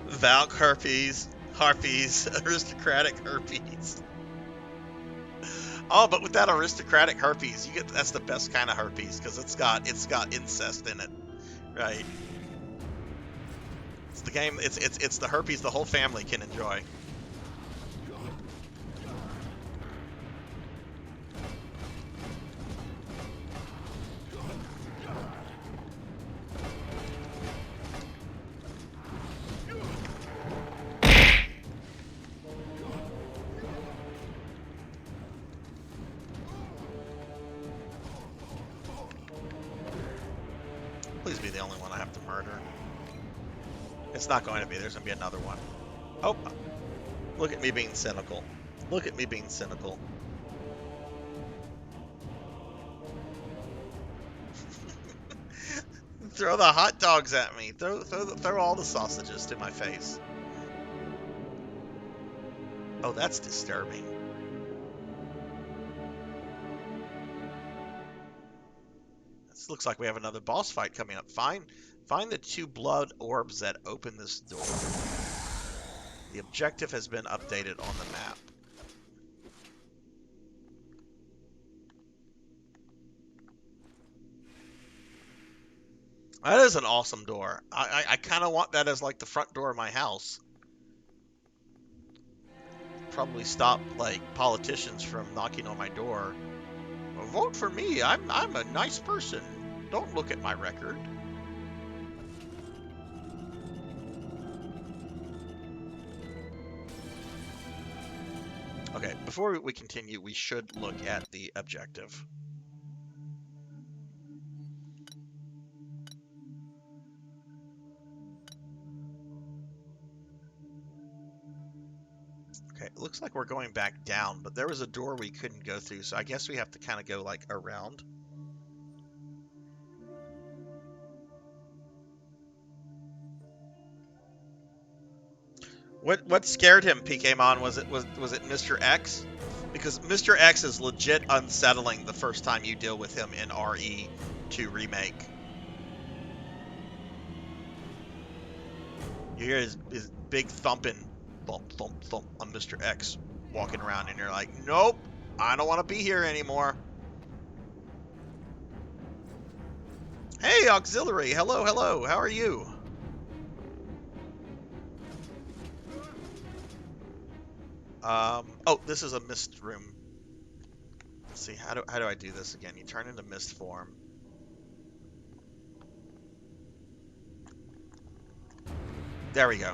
Valk harpies, aristocratic herpes. Oh, but with that aristocratic herpes, that's the best kind of herpes because it's got incest in it, right? It's the game. It's the herpes the whole family can enjoy. Please be the only one I have to murder. It's not going to be. There's going to be another one. Oh, look at me being cynical. Look at me being cynical. Throw the hot dogs at me. Throw all the sausages to my face. Oh, that's disturbing. This looks like we have another boss fight coming up. Find the 2 blood orbs that open this door. The objective has been updated on the map. That is an awesome door. I kind of want that as like the front door of my house. Probably stop like politicians from knocking on my door. Well, vote for me. I'm a nice person. Don't look at my record. Okay, before we continue, we should look at the objective. Okay, it looks like we're going back down, but there was a door we couldn't go through, so I guess we have to kind of go like around. What scared him, PKmon? Was it Mr. X? Because Mr. X is legit unsettling the first time you deal with him in RE2 Remake. You hear his big thumping, thump, thump, thump on Mr. X walking around, and you're like, nope, I don't want to be here anymore. Hey, Auxiliary, hello, hello, how are you? Oh, this is a mist room. Let's see, how do I do this again? You turn into mist form. There we go.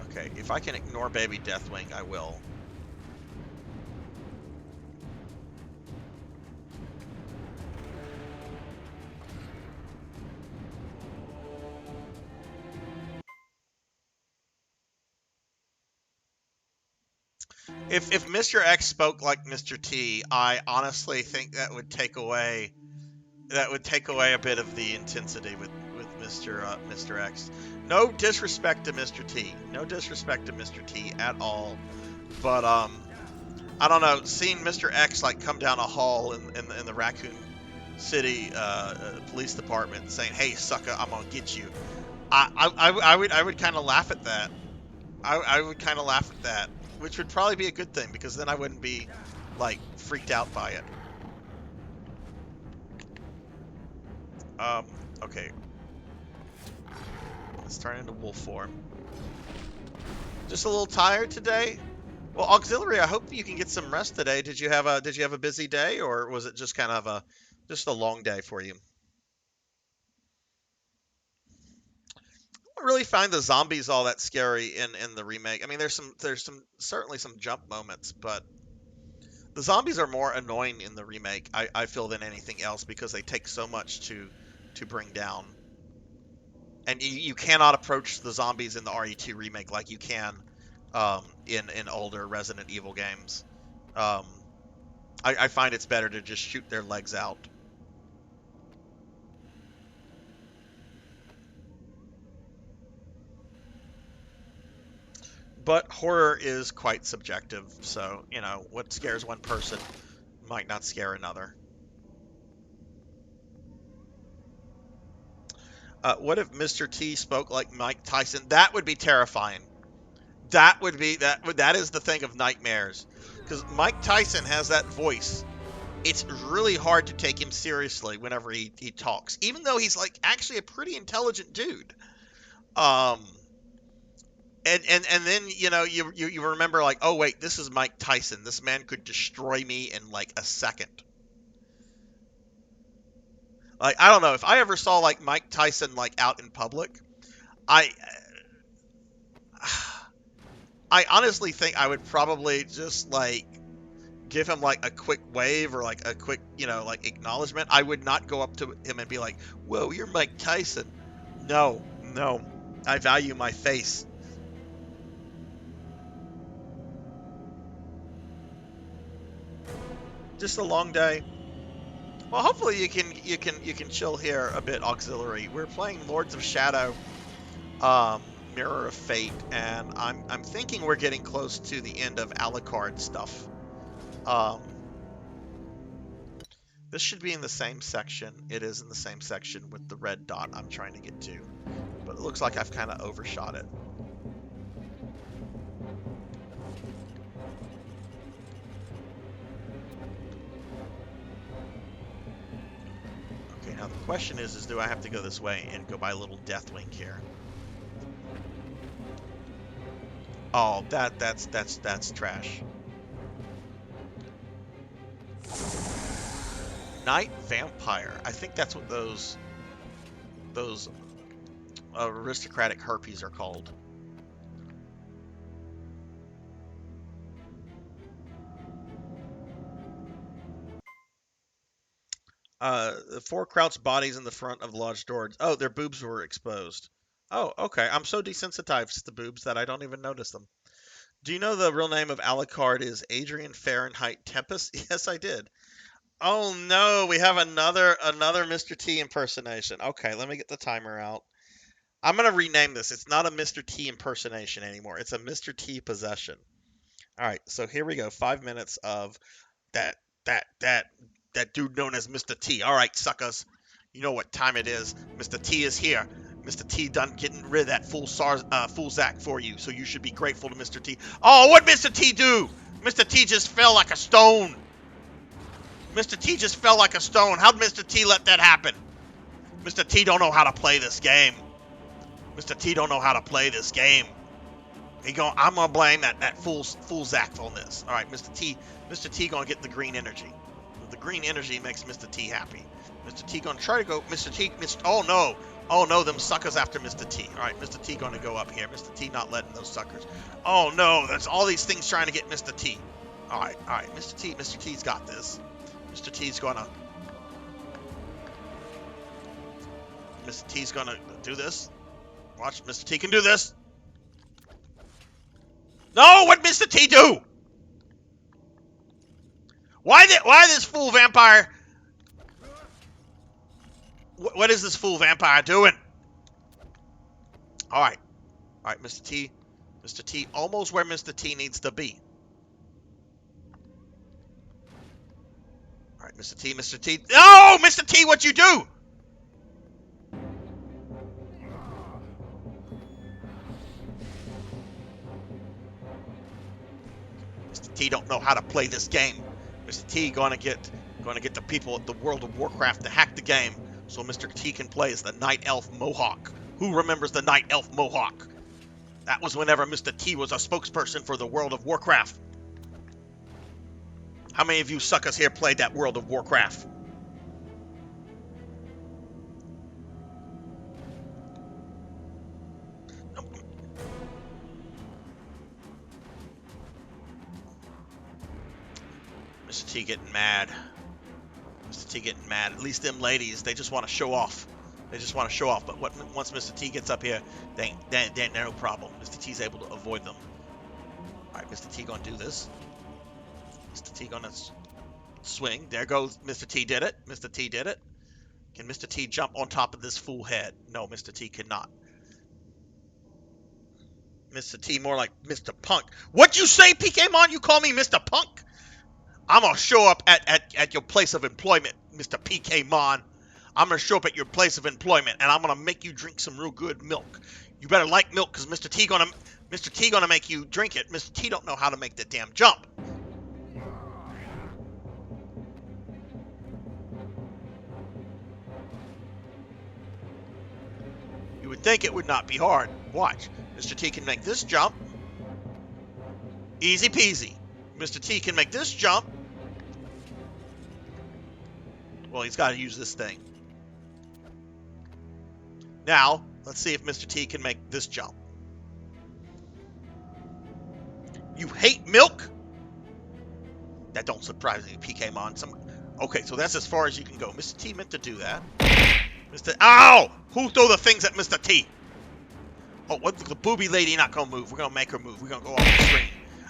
Okay, if I can ignore Baby Deathwing, I will. If Mr. X spoke like Mr. T, I honestly think that would take away a bit of the intensity with Mr. X. No disrespect to Mr. T. No disrespect to Mr. T at all. But I don't know, seeing Mr. X like come down a hall in the Raccoon City police department saying, "Hey sucker, I'm gonna get you." I would kind of laugh at that. I would kind of laugh at that, which would probably be a good thing because then I wouldn't be like freaked out by it. Okay. Let's turn into wolf form. Just a little tired today? Well, Auxiliary, I hope you can get some rest today. Did you have a busy day, or was it just kind of a long day for you? I don't really find the zombies all that scary in the remake. I mean, there's certainly some jump moments, but the zombies are more annoying in the remake, I feel, than anything else because they take so much to bring down. And you cannot approach the zombies in the RE2 remake like you can in older Resident Evil games. I find it's better to just shoot their legs out. But horror is quite subjective, so, you know, what scares one person might not scare another. What if Mr. T spoke like Mike Tyson? That would be terrifying. That is the thing of nightmares. Because Mike Tyson has that voice. It's really hard to take him seriously whenever he talks. Even though he's, like, actually a pretty intelligent dude. And then, you know, you remember, like, oh, wait, this is Mike Tyson. This man could destroy me in, like, a second. Like, I don't know. If I ever saw, like, Mike Tyson, like, out in public, I honestly think I would probably just, like, give him, like, a quick wave or, like, a quick, you know, like, acknowledgement. I would not go up to him and be like, whoa, you're Mike Tyson. No. I value my face. Just a long day. Well, hopefully you can chill here a bit, Auxiliary. We're playing Lords of Shadow, Mirror of Fate, and I'm thinking we're getting close to the end of Alucard stuff. This should be in the same section. It is in the same section with the red dot I'm trying to get to, but it looks like I've kind of overshot it. Now the question is do I have to go this way and go by a little Deathwing here? Oh, that's trash. Night Vampire. I think that's what those aristocratic harpies are called. The 4 crouched bodies in the front of the lodge door. Oh, their boobs were exposed. Oh, okay. I'm so desensitized to boobs that I don't even notice them. Do you know the real name of Alucard is Adrian Fahrenheit Tempest? Yes, I did. Oh no, we have another Mr. T impersonation. Okay, let me get the timer out. I'm gonna rename this. It's not a Mr. T impersonation anymore. It's a Mr. T possession. All right, so here we go. 5 minutes of that dude known as Mr. T. All right, suckers. You know what time it is. Mr. T is here. Mr. T done getting rid of that fool Sarzac for you, so you should be grateful to Mr. T. Oh, what'd Mr. T do? Mr. T just fell like a stone. Mr. T just fell like a stone. How'd Mr. T let that happen? Mr. T don't know how to play this game. Mr. T don't know how to play this game. I'm gonna blame that fool Zach on this. All right, Mr. T gonna get the green energy. The green energy makes Mr. T happy. Mr. T gonna try to go. Oh no, them suckers after Mr. T. All right, Mr. T gonna go up here. Mr. T not letting those suckers. Oh no, there's all these things trying to get Mr. T. All right, Mr. T's got this. Mr. T's gonna do this. Watch, Mr. T can do this. No, what'd Mr. T do? Why this fool vampire? What is this fool vampire doing? All right, Mr. T, almost where Mr. T needs to be. All right, Mr. T. No, Mr. T, what you do? Mr. T don't know how to play this game. Mr. T gonna get the people at the World of Warcraft to hack the game so Mr. T can play as the Night Elf Mohawk. Who remembers the Night Elf Mohawk? That was whenever Mr. T was a spokesperson for the World of Warcraft. How many of you suckers here played that World of Warcraft? Mr. T getting mad. Mr. T getting mad. At least them ladies, they just want to show off. But once Mr. T gets up here, they're no problem. Mr. T's able to avoid them. All right, Mr. T gonna do this. Mr. T gonna Swing. There goes Mr. T did it. Mr. T did it. Can Mr. T jump on top of this fool head? No, Mr. T cannot. Mr. T more like Mr. Punk. What you say, PKmon? You call me Mr. Punk? I'm gonna show up at your place of employment, Mr. PKmon. I'm gonna show up at your place of employment, and I'm gonna make you drink some real good milk. You better like milk, cause Mr. T gonna make you drink it. Mr. T don't know how to make the damn jump. You would think it would not be hard. Watch. Mr. T can make this jump. Easy peasy. Mr. T can make this jump. Well, he's got to use this thing. Now, let's see if Mr. T can make this jump. You hate milk? That don't surprise me, PKmon. Okay, so that's as far as you can go. Mr. T meant to do that. Ow! Who threw the things at Mr. T? Oh, what? The booby lady not gonna move. We're gonna make her move. We're gonna go off the screen.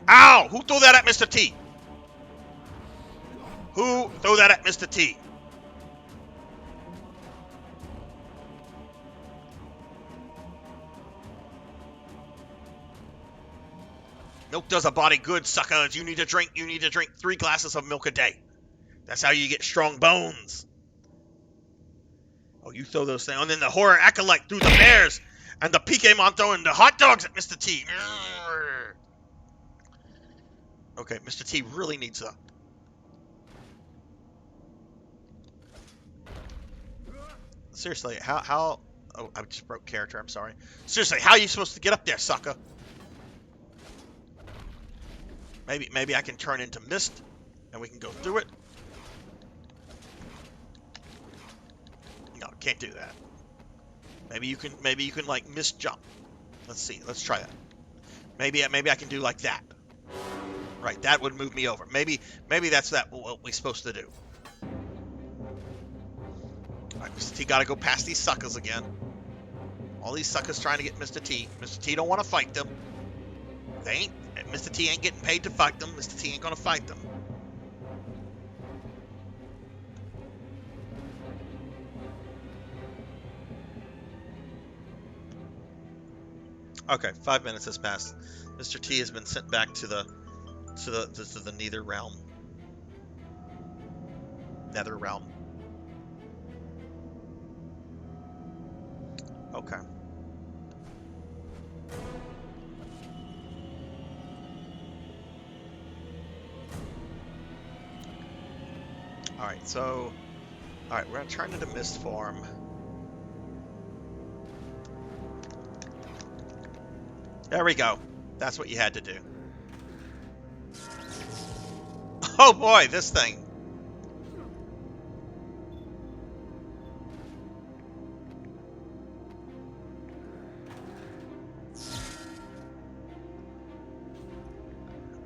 Ow! Who threw that at Mr. T? Who threw that at Mr. T? Milk does a body good, suckers. You need to drink 3 glasses of milk a day. That's how you get strong bones. Oh, you throw those things. And then the horror acolyte threw the bears. And the PKmon throwing the hot dogs at Mr. T. Okay, Mr. T really needs a... Seriously, how... Oh, I just broke character, I'm sorry. Seriously, how are you supposed to get up there, sucker? Maybe I can turn into mist, and we can go through it. No, can't do that. Maybe you can like mist jump. Let's see. Let's try that. Maybe I can do like that. Right, that would move me over. Maybe that's what we're supposed to do. Alright, Mr. T gotta go past these suckers again. All these suckers trying to get Mr. T. Mr. T don't want to fight them. Mr. T ain't getting paid to fight them. Mr. T ain't gonna fight them. Okay, 5 minutes has passed. Mr. T has been sent back to the Nether realm. Nether realm. Okay. Alright, so... Alright, we're gonna turn into mist form. There we go. That's what you had to do. Oh boy, this thing.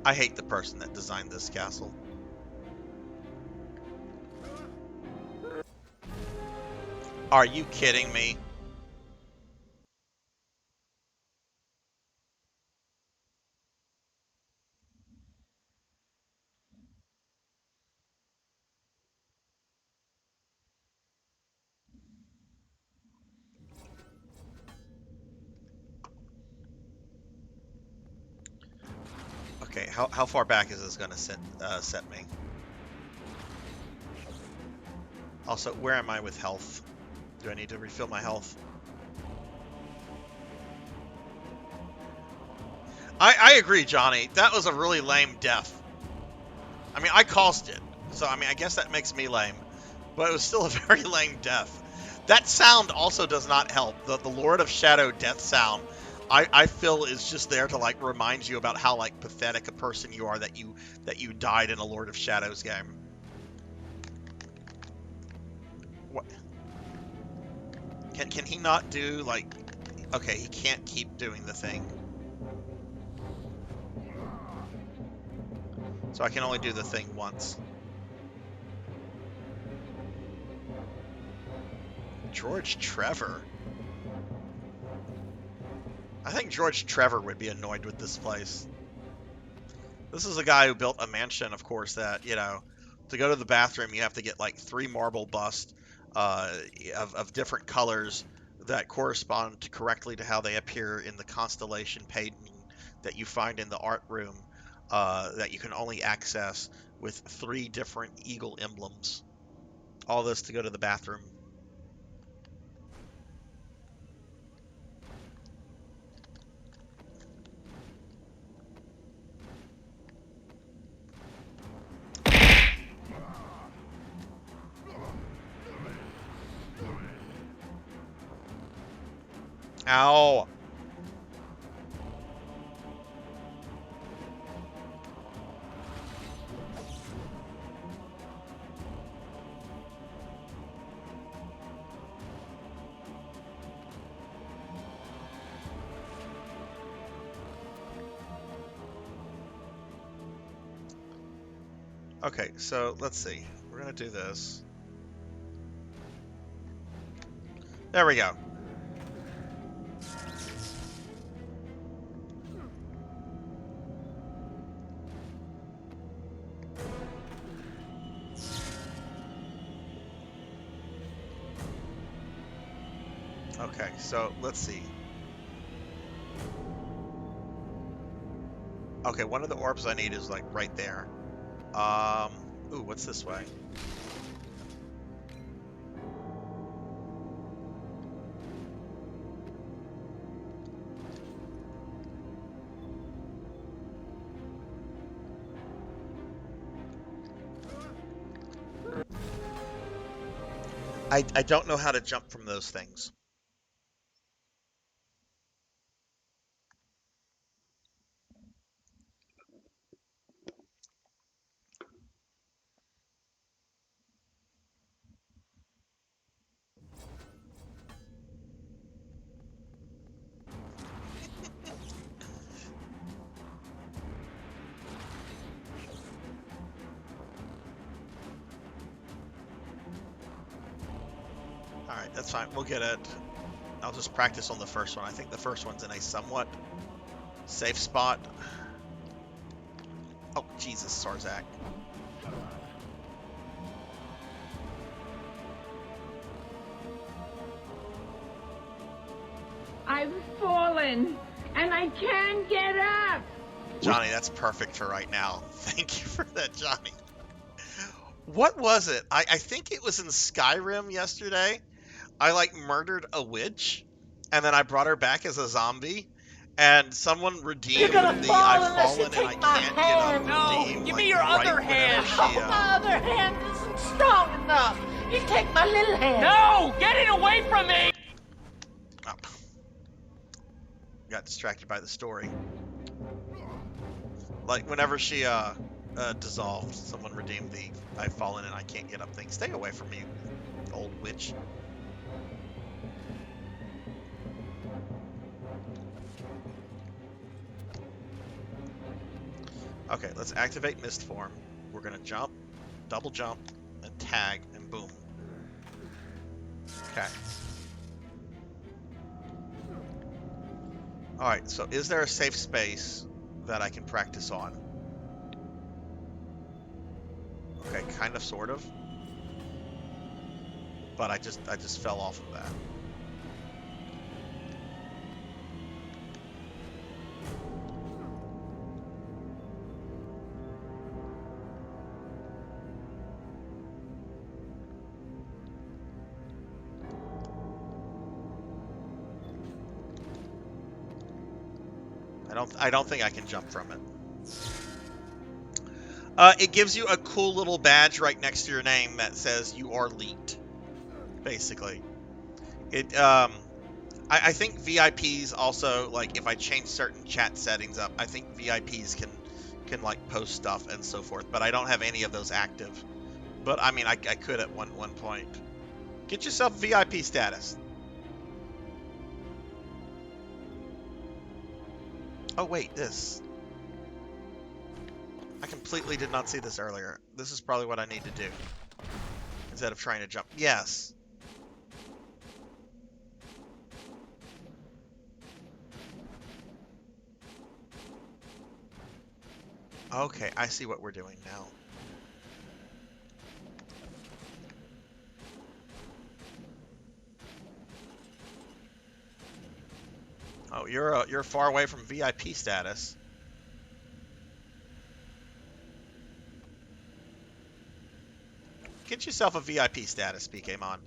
I hate the person that designed this castle. Are you kidding me? Okay, how far back is this gonna set me? Also, where am I with health? Do I need to refill my health? I agree, Johnny. That was a really lame death. I mean, I caused it, so I mean, I guess that makes me lame. But it was still a very lame death. That sound also does not help. The Lord of Shadow death sound, I feel is just there to like remind you about how like pathetic a person you are that you died in a Lord of Shadows game. What? Can he not do like? Okay, he can't keep doing the thing. So I can only do the thing once. George Trevor. I think George Trevor would be annoyed with this place. This is a guy who built a mansion, of course, that, you know, To go to the bathroom, you have to get like 3 marble busts of different colors that correspond correctly to how they appear in the constellation painting that you find in the art room that you can only access with 3 different eagle emblems. All this to go to the bathroom. Ow! Okay, so let's see. We're gonna do this. There we go. Okay, so let's see. Okay, one of the orbs I need is like right there. Ooh, what's this way? I don't know how to jump from those things. Alright, that's fine. We'll get it. I'll just practice on the first one. I think the first one's in a somewhat safe spot. Oh, Jesus, Sarzac. I've fallen, and I can't get up. Johnny, that's perfect for right now. Thank you for that, Johnny. What was it? I think it was in Skyrim yesterday. I like murdered a witch, and then I brought her back as a zombie, and someone redeemed You're gonna the fall I've unless you fallen and I take my can't hand. get up redeem. No, give like, me your right other whenever hand. She, Oh, my other hand isn't strong enough. You take my little hand. No! Get it away from me! oh. Got distracted by the story. Like whenever she dissolved, someone redeemed the I've fallen and I can't get up thing. Stay away from me, old witch. Okay, let's activate mist form. We're gonna jump, double jump, and tag, and boom. Okay. Alright, so is there a safe space that I can practice on? Okay, kind of, sort of. But I just fell off of that. I don't think I can jump from it. It gives you a cool little badge right next to your name that says you are leaked. Basically, I think VIPs also, like, if I change certain chat settings up, I think VIPs can like post stuff and so forth. But I don't have any of those active. But I mean, I could at one point. Get yourself VIP status. Oh wait, this. I completely did not see this earlier. This is probably what I need to do. Instead of trying to jump. Yes. Okay, I see what we're doing now. Oh, you're far away from VIP status. Get yourself a VIP status, PKmon.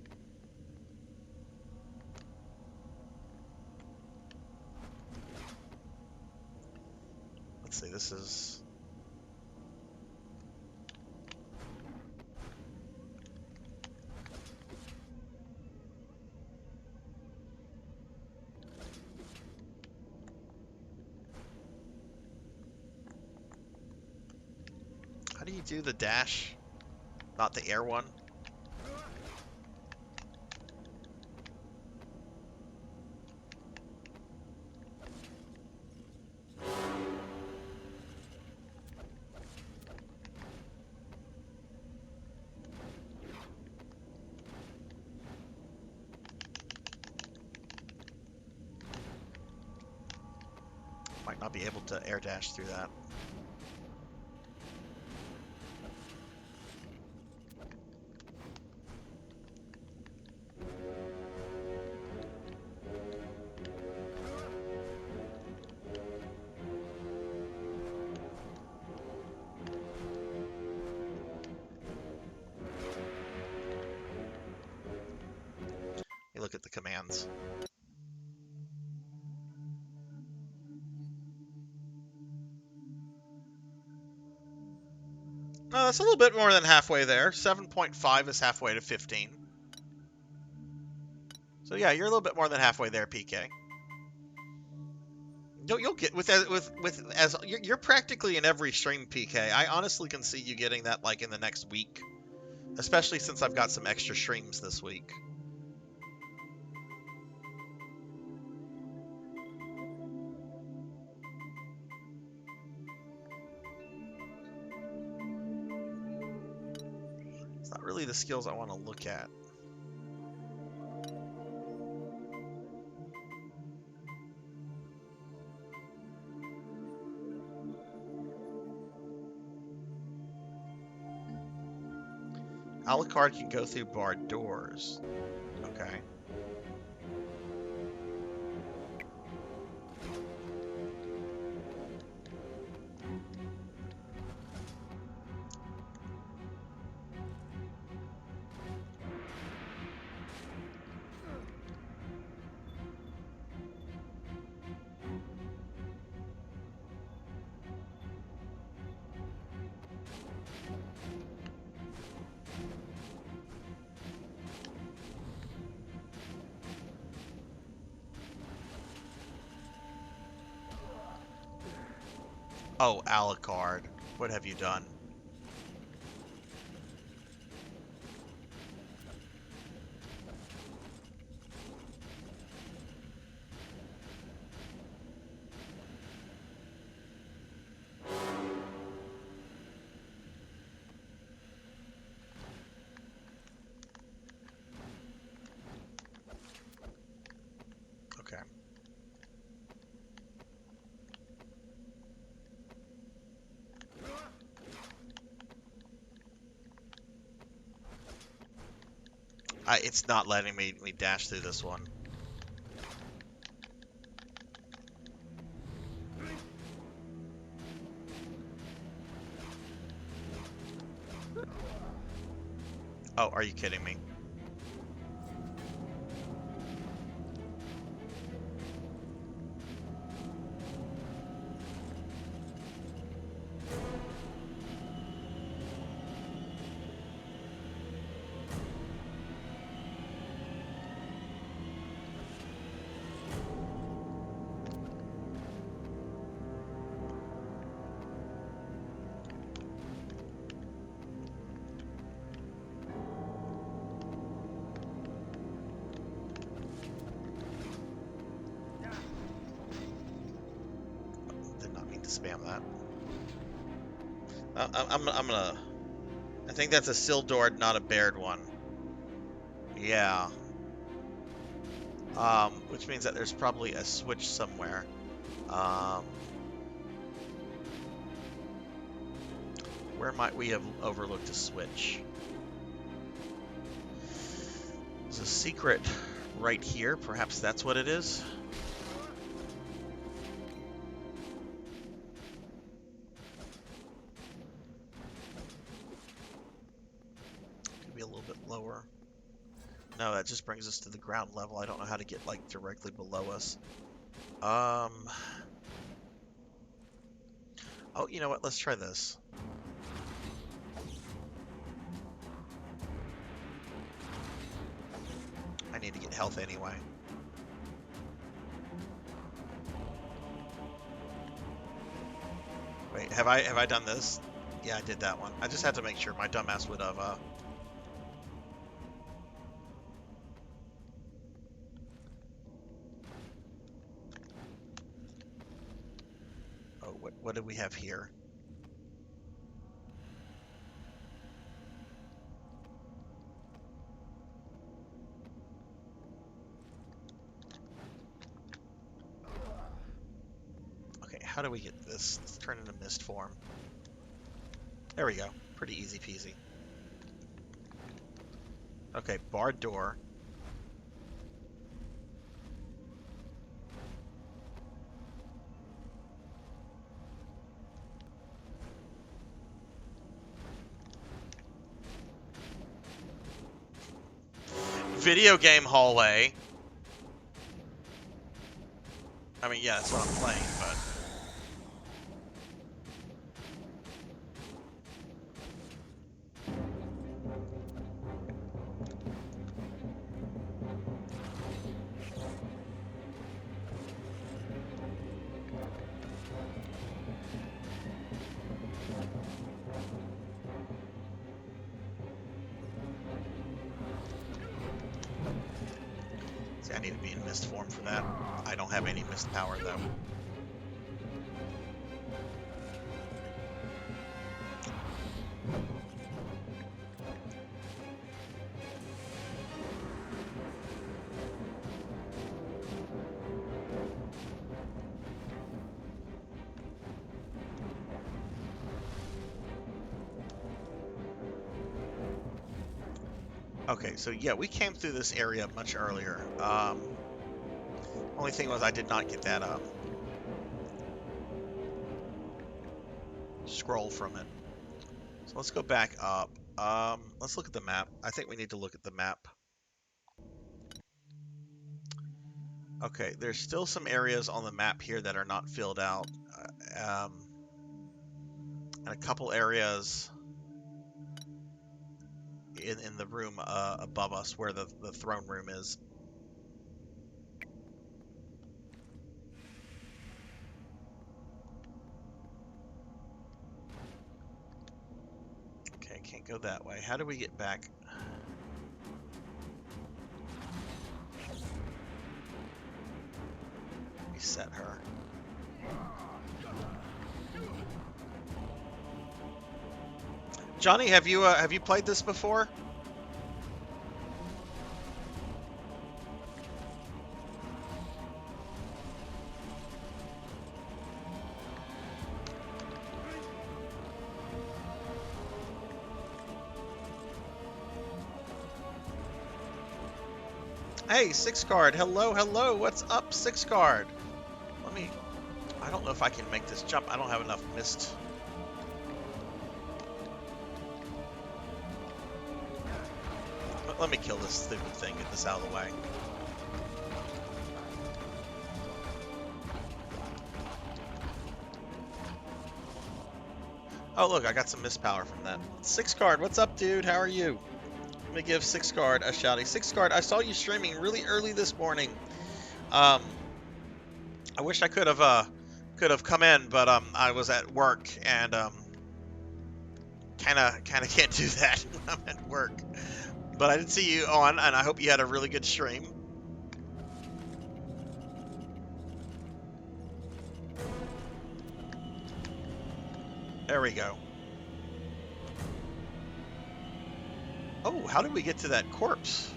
Let's see, this is... How do you do the dash? Not the air one? Might not be able to air dash through that. You look at the commands. No, that's a little bit more than halfway there. 7.5 is halfway to 15. So yeah, you're a little bit more than halfway there, PK. You'll get you're practically in every stream, PK. I honestly can see you getting that like in the next week, especially since I've got some extra streams this week. It's not really the skills I want to look at. Alucard can go through barred doors. Okay. Oh, Alucard, what have you done? Okay. It's not letting me dash through this one. Oh, are you kidding me? Spam that. I'm gonna... I think that's a Sildord, not a Baird one. Yeah. Which means that there's probably a switch somewhere. Where might we have overlooked a switch? There's a secret right here. Perhaps that's what it is. No, that just brings us to the ground level. I don't know how to get, like, directly below us. Oh, you know what? Let's try this. I need to get health anyway. Wait, have I done this? Yeah, I did that one. I just had to make sure my dumbass would have, Oh, what do we have here? Okay, how do we get this? Let's turn into mist form. There we go. Pretty easy peasy. Okay, barred door. Video game hallway. I mean, yeah, that's what I'm playing, but... See, I need to be in mist form for that. I don't have any mist power, though. Okay, so yeah, we came through this area much earlier. Only thing was I did not get that scroll from it. So let's go back up. Let's look at the map. I think we need to look at the map. Okay, there's still some areas on the map here that are not filled out. And a couple areas in the room above us where the throne room is. Okay, can't go that way. How do we get back? Reset her. Johnny, have you played this before? Hey, Six Card. Hello, hello. What's up, Six Card? I don't know if I can make this jump. I don't have enough mist. Let me kill this stupid thing, get this out of the way. Oh, look, I got some mist power from that. Six Card, what's up, dude? How are you? Let me give Six Card a shouty. Six Card, I saw you streaming really early this morning. I wish I could have come in, but I was at work and kind of can't do that when I'm at work. But I did see you on, and I hope you had a really good stream. There we go. Oh, how did we get to that corpse?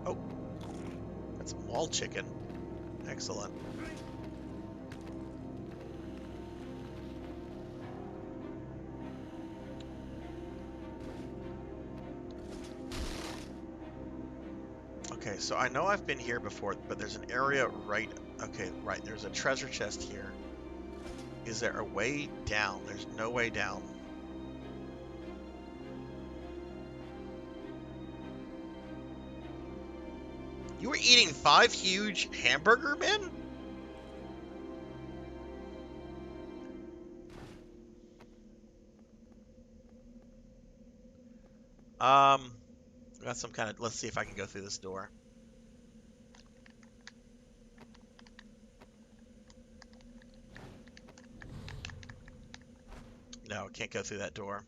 Oh, that's a wall chicken. Excellent. Okay, so I know I've been here before, but there's an area right... Okay, right, there's a treasure chest here. Is there a way down? There's no way down. You were eating 5 huge hamburger men? Got some kind of... Let's see if I can go through this door. No, can't go through that door.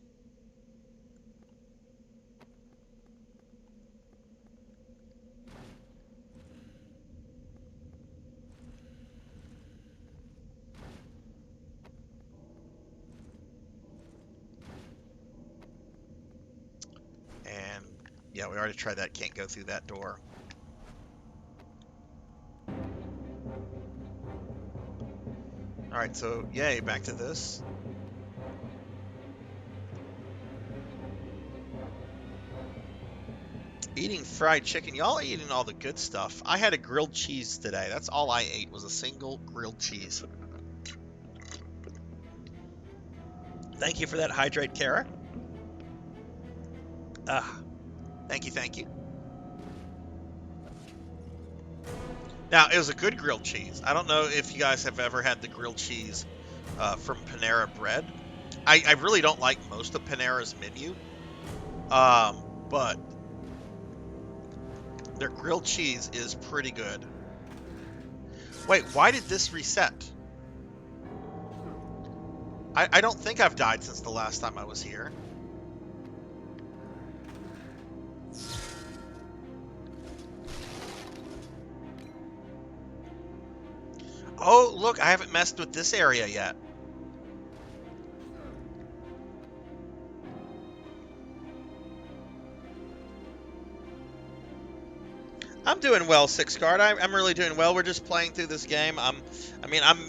And yeah, we already tried that. Can't go through that door. Alright, so yay, back to this. Eating fried chicken. Y'all eating all the good stuff. I had a grilled cheese today. That's all I ate was a single grilled cheese. Thank you for that hydrate, Kara. Thank you, thank you. Now, it was a good grilled cheese. I don't know if you guys have ever had the grilled cheese from Panera Bread. I really don't like most of Panera's menu. But their grilled cheese is pretty good. Wait, why did this reset? I don't think I've died since the last time I was here. Oh, look, I haven't messed with this area yet. I'm doing well, Six Guard. I'm really doing well. We're just playing through this game. I'm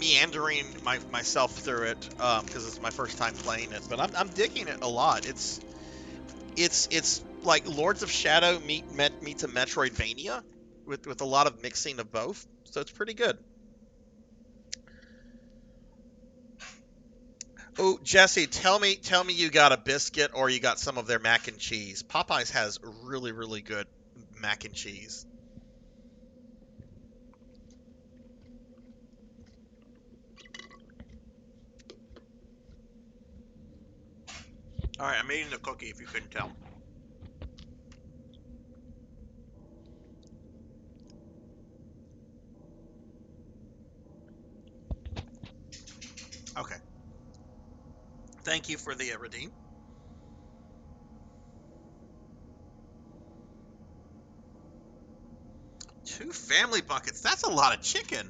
meandering myself through it because it's my first time playing it, but I'm digging it a lot. It's like Lords of Shadow meets a Metroidvania with a lot of mixing of both, so it's pretty good. Oh, Jesse, tell me you got a biscuit or you got some of their mac and cheese. Popeyes has really, really good mac and cheese. Alright, I'm eating the cookie if you couldn't tell. Okay. Thank you for the redeem. Two family buckets. That's a lot of chicken.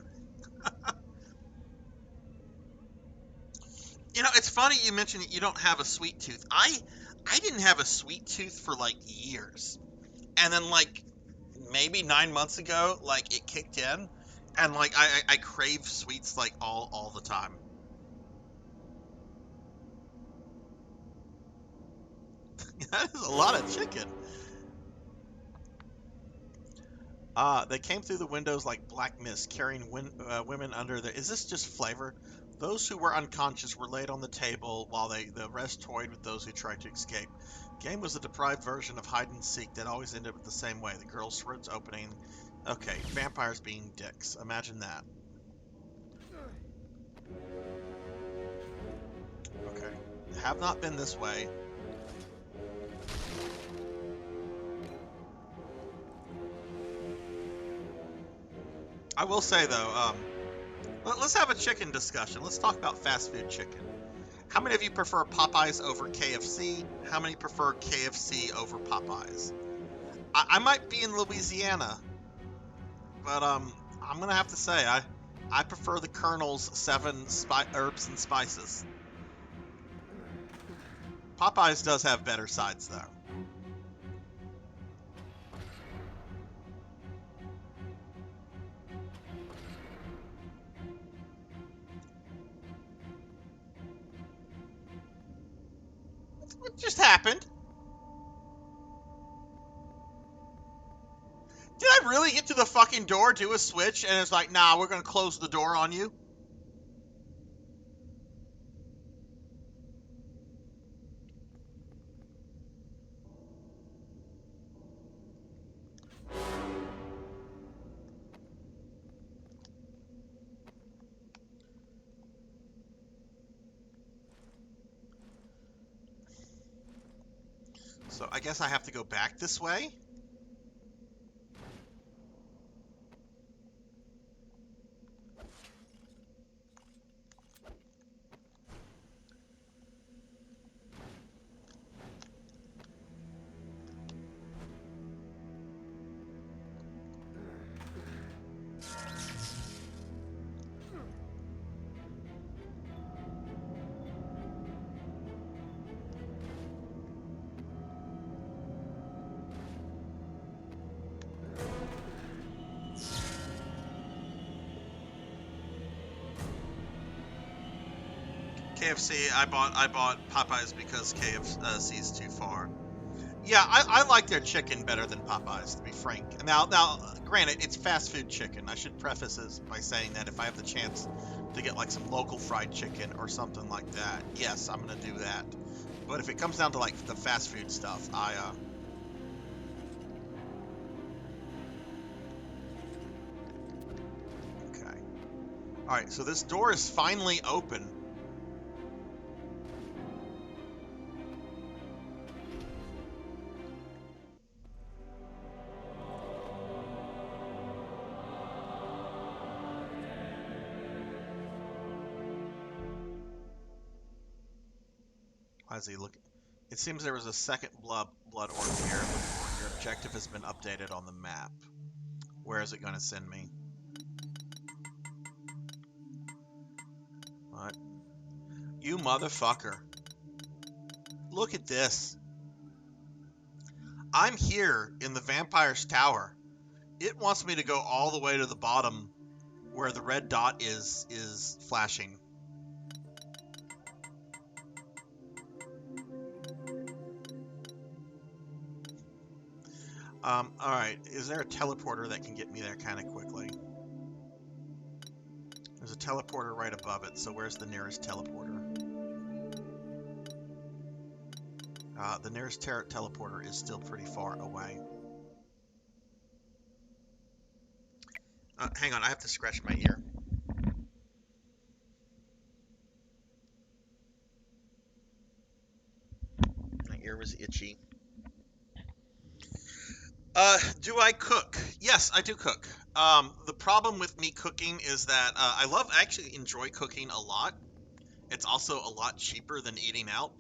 You know, it's funny you mentioned you don't have a sweet tooth. I didn't have a sweet tooth for like years. And then like maybe 9 months ago, like it kicked in and like I crave sweets like all the time. That is a lot of chicken. They came through the windows like black mist, carrying women under their... Is this just flavor? Those who were unconscious were laid on the table, while the rest toyed with those who tried to escape. Game was a deprived version of hide and seek that always ended with the same way. The girl's throats opening. Okay, vampires being dicks. Imagine that. Okay. Have not been this way. I will say, though, let's have a chicken discussion. Let's talk about fast food chicken. How many of you prefer Popeyes over KFC? How many prefer KFC over Popeyes? I might be in Louisiana, but I'm going to have to say, I prefer the Colonel's 7 herbs and spices. Popeyes does have better sides, though. What just happened? Did I really get to the fucking door, do a switch, and it's like, nah, we're gonna close the door on you? So I guess I have to go back this way? KFC, I bought Popeyes because KFC is too far. Yeah, I like their chicken better than Popeyes, to be frank. Now, granted, it's fast food chicken. I should preface this by saying that if I have the chance to get like some local fried chicken or something like that, yes, I'm gonna do that. But if it comes down to like the fast food stuff, okay. All right, so this door is finally open. Why is he looking? It seems there was a second blood orb here. Your objective has been updated on the map. Where is it going to send me? What? You motherfucker. Look at this. I'm here in the vampire's tower. It wants me to go all the way to the bottom where the red dot is flashing. Alright, is there a teleporter that can get me there kind of quickly? There's a teleporter right above it, so where's the nearest teleporter? The nearest teleporter is still pretty far away. Hang on, I have to scratch my ear. My ear was itchy. Do I cook? Yes, I do cook. The problem with me cooking is that I actually enjoy cooking a lot. It's also a lot cheaper than eating out.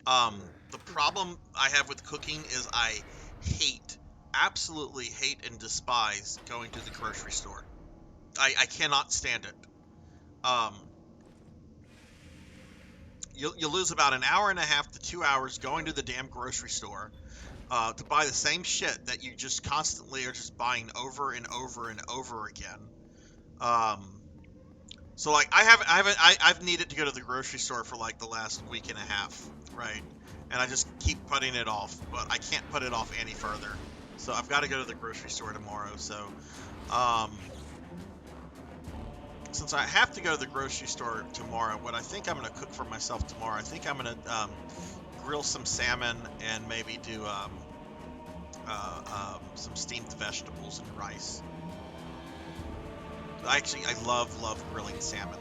The problem I have with cooking is I absolutely hate and despise going to the grocery store. I cannot stand it. You lose about an hour and a half to 2 hours going to the damn grocery store. To buy the same shit that you just constantly are just buying over and over and over again. So like I've needed to go to the grocery store for like the last week and a half, right? And I just keep putting it off, but I can't put it off any further. So I've got to go to the grocery store tomorrow. So, since I have to go to the grocery store tomorrow, what I think I'm gonna cook for myself tomorrow, I think I'm gonna grill some salmon and maybe do some steamed vegetables and rice. Actually, I love grilling salmon.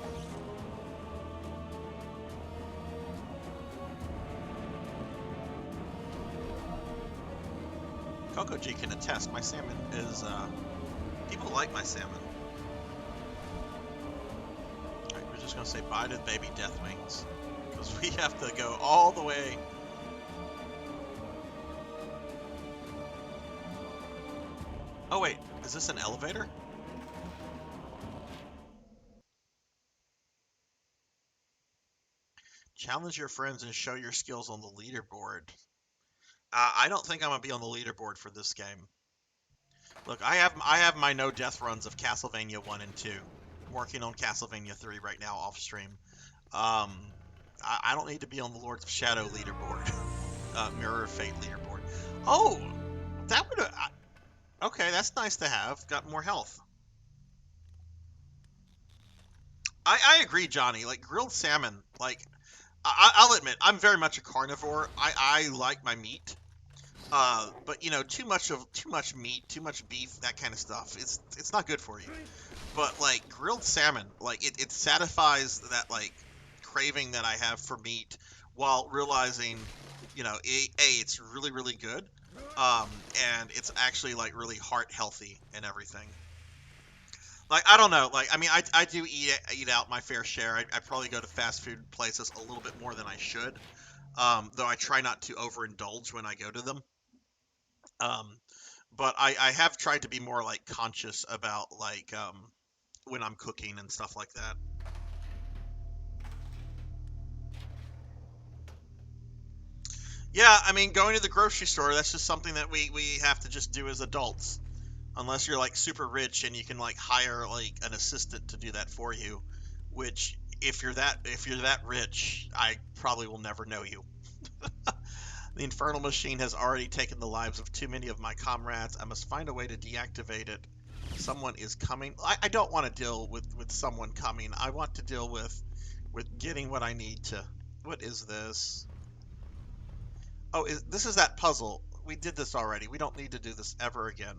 Coco G can attest, my salmon is, people like my salmon. Alright, we're just gonna say bye to baby death wings, because we have to go all the way. Oh wait, is this an elevator? Challenge your friends and show your skills on the leaderboard. I don't think I'm gonna be on the leaderboard for this game. Look, I have my no death runs of Castlevania 1 and 2. I'm working on Castlevania 3 right now off stream. I don't need to be on the Lords of Shadow leaderboard. Mirror of Fate leaderboard. Oh, that would Okay, that's nice to have. Got more health. I agree, Johnny. Like grilled salmon. Like I'll admit, I'm very much a carnivore. I like my meat. But you know, too much meat, too much beef, that kind of stuff. It's not good for you. But like grilled salmon, like it satisfies that like craving that I have for meat while realizing, you know, it's really really good. And it's actually like really heart healthy and everything. Like I don't know, like I mean I do eat out my fair share. I probably go to fast food places a little bit more than I should. Though I try not to overindulge when I go to them. Um, but I have tried to be more like conscious about like when I'm cooking and stuff like that. Yeah, I mean going to the grocery store, that's just something that we have to just do as adults. Unless you're like super rich and you can like hire like an assistant to do that for you, which if you're that rich, I probably will never know you. The infernal machine has already taken the lives of too many of my comrades. I must find a way to deactivate it. Someone is coming. I don't want to deal with someone coming. I want to deal with getting what I need to. What is this? Oh, this is that puzzle. We did this already. We don't need to do this ever again.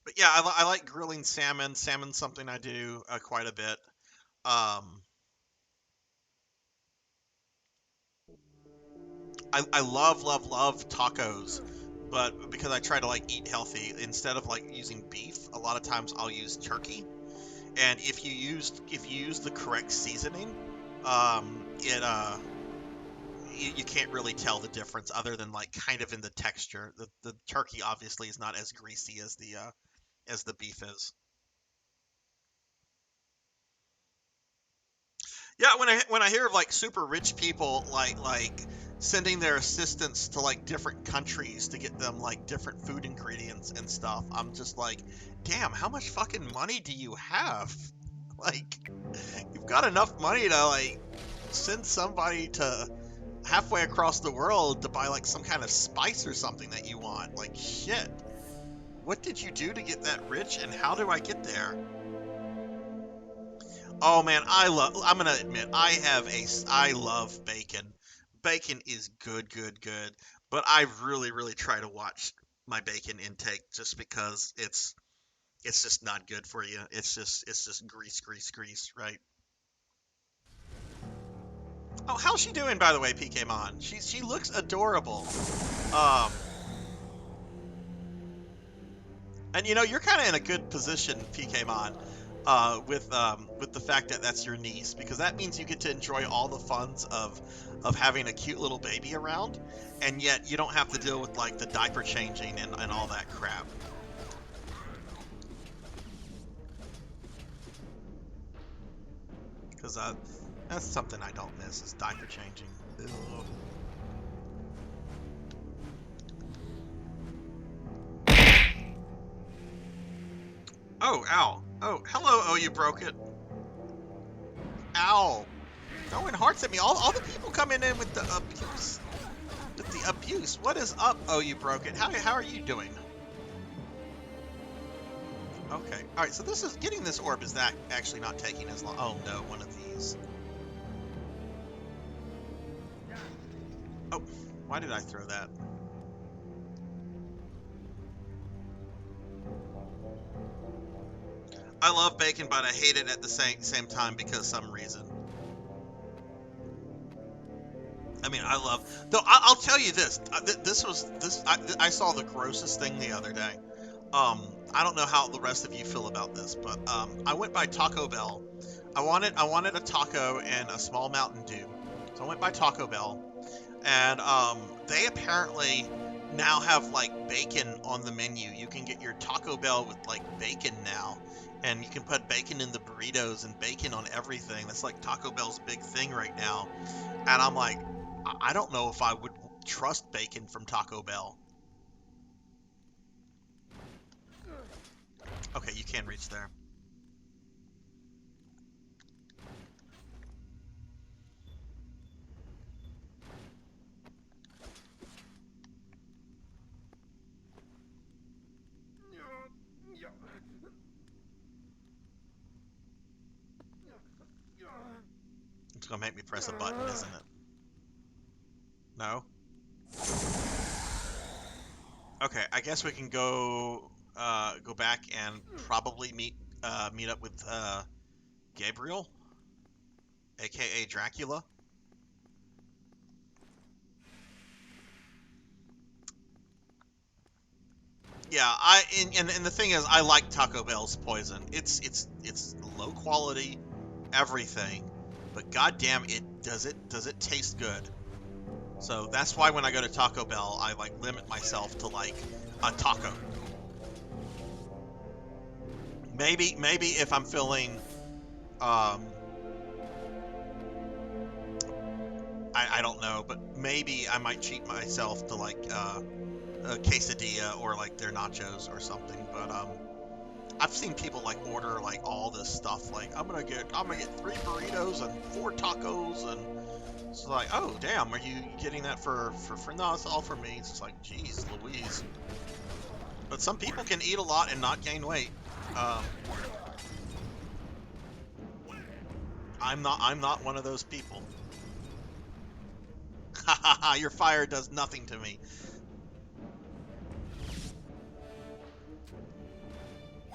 But yeah, I like grilling salmon. Salmon's something I do quite a bit. Um, I love tacos, but because I try to like eat healthy, instead of like using beef, a lot of times I'll use turkey. And if you use the correct seasoning, it you can't really tell the difference other than like kind of in the texture. The turkey obviously is not as greasy as the beef is. Yeah, when I hear of like super rich people like sending their assistants to like different countries to get them like different food ingredients and stuff, I'm just like, damn, how much fucking money do you have? Like, you've got enough money to like send somebody to halfway across the world to buy like some kind of spice or something that you want. Like, shit. What did you do to get that rich and how do I get there? Oh man, I'm gonna admit, I love bacon. Bacon is good, good, good. But I really, really try to watch my bacon intake just because it's just not good for you. It's just grease, grease, grease, right? Oh, how's she doing by the way, PK Mon? She looks adorable. Um, and you know, you're kind of in a good position, PK Mon, with the fact that that's your niece, because that means you get to enjoy all the funs of having a cute little baby around, and yet you don't have to deal with like the diaper changing and all that crap. Because that's something I don't miss is diaper changing. Ugh. Oh, ow. Oh, hello, oh, you broke it. Ow. Throwing hearts at me. All the people coming in with the abuse. With the abuse. What is up? Oh, you broke it. How are you doing? Okay. Alright, so this is getting this orb is that actually not taking as long. Oh no, one of these. Oh, why did I throw that? I love bacon, but I hate it at the same time because some reason. I mean, I love. Though I'll tell you this. I saw the grossest thing the other day. I don't know how the rest of you feel about this, but I went by Taco Bell. I wanted a taco and a small Mountain Dew, so I went by Taco Bell, and they apparently now have like bacon on the menu. You can get your Taco Bell with like bacon now, and you can put bacon in the burritos and bacon on everything. That's like Taco Bell's big thing right now. And I'm like, I don't know if I would trust bacon from Taco Bell. Okay, you can reach there. It's gonna make me press a button, isn't it? No? Okay, I guess we can go back and probably meet up with Gabriel, aka Dracula. Yeah, and the thing is, I like Taco Bell's poison. It's low quality, everything, but goddamn, does it taste good. So that's why when I go to Taco Bell, I like limit myself to like a taco. Maybe if I'm feeling, I don't know, but maybe I might treat myself to like a quesadilla or like their nachos or something. But I've seen people like order like all this stuff. Like I'm gonna get 3 burritos and 4 tacos, and it's like, oh damn, are you getting that for no? It's all for me. It's just like, geez, Louise. But some people can eat a lot and not gain weight. I'm not one of those people. Ha ha ha! Your fire does nothing to me.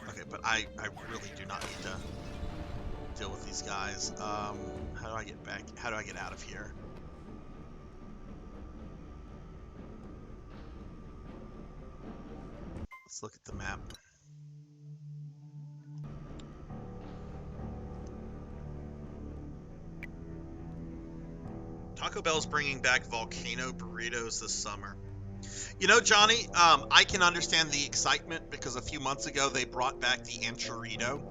Okay, but I really do not need to deal with these guys. How do I get back? How do I get out of here? Let's look at the map. Taco Bell's bringing back volcano burritos this summer. You know, Johnny, I can understand the excitement because a few months ago they brought back the Anchorito,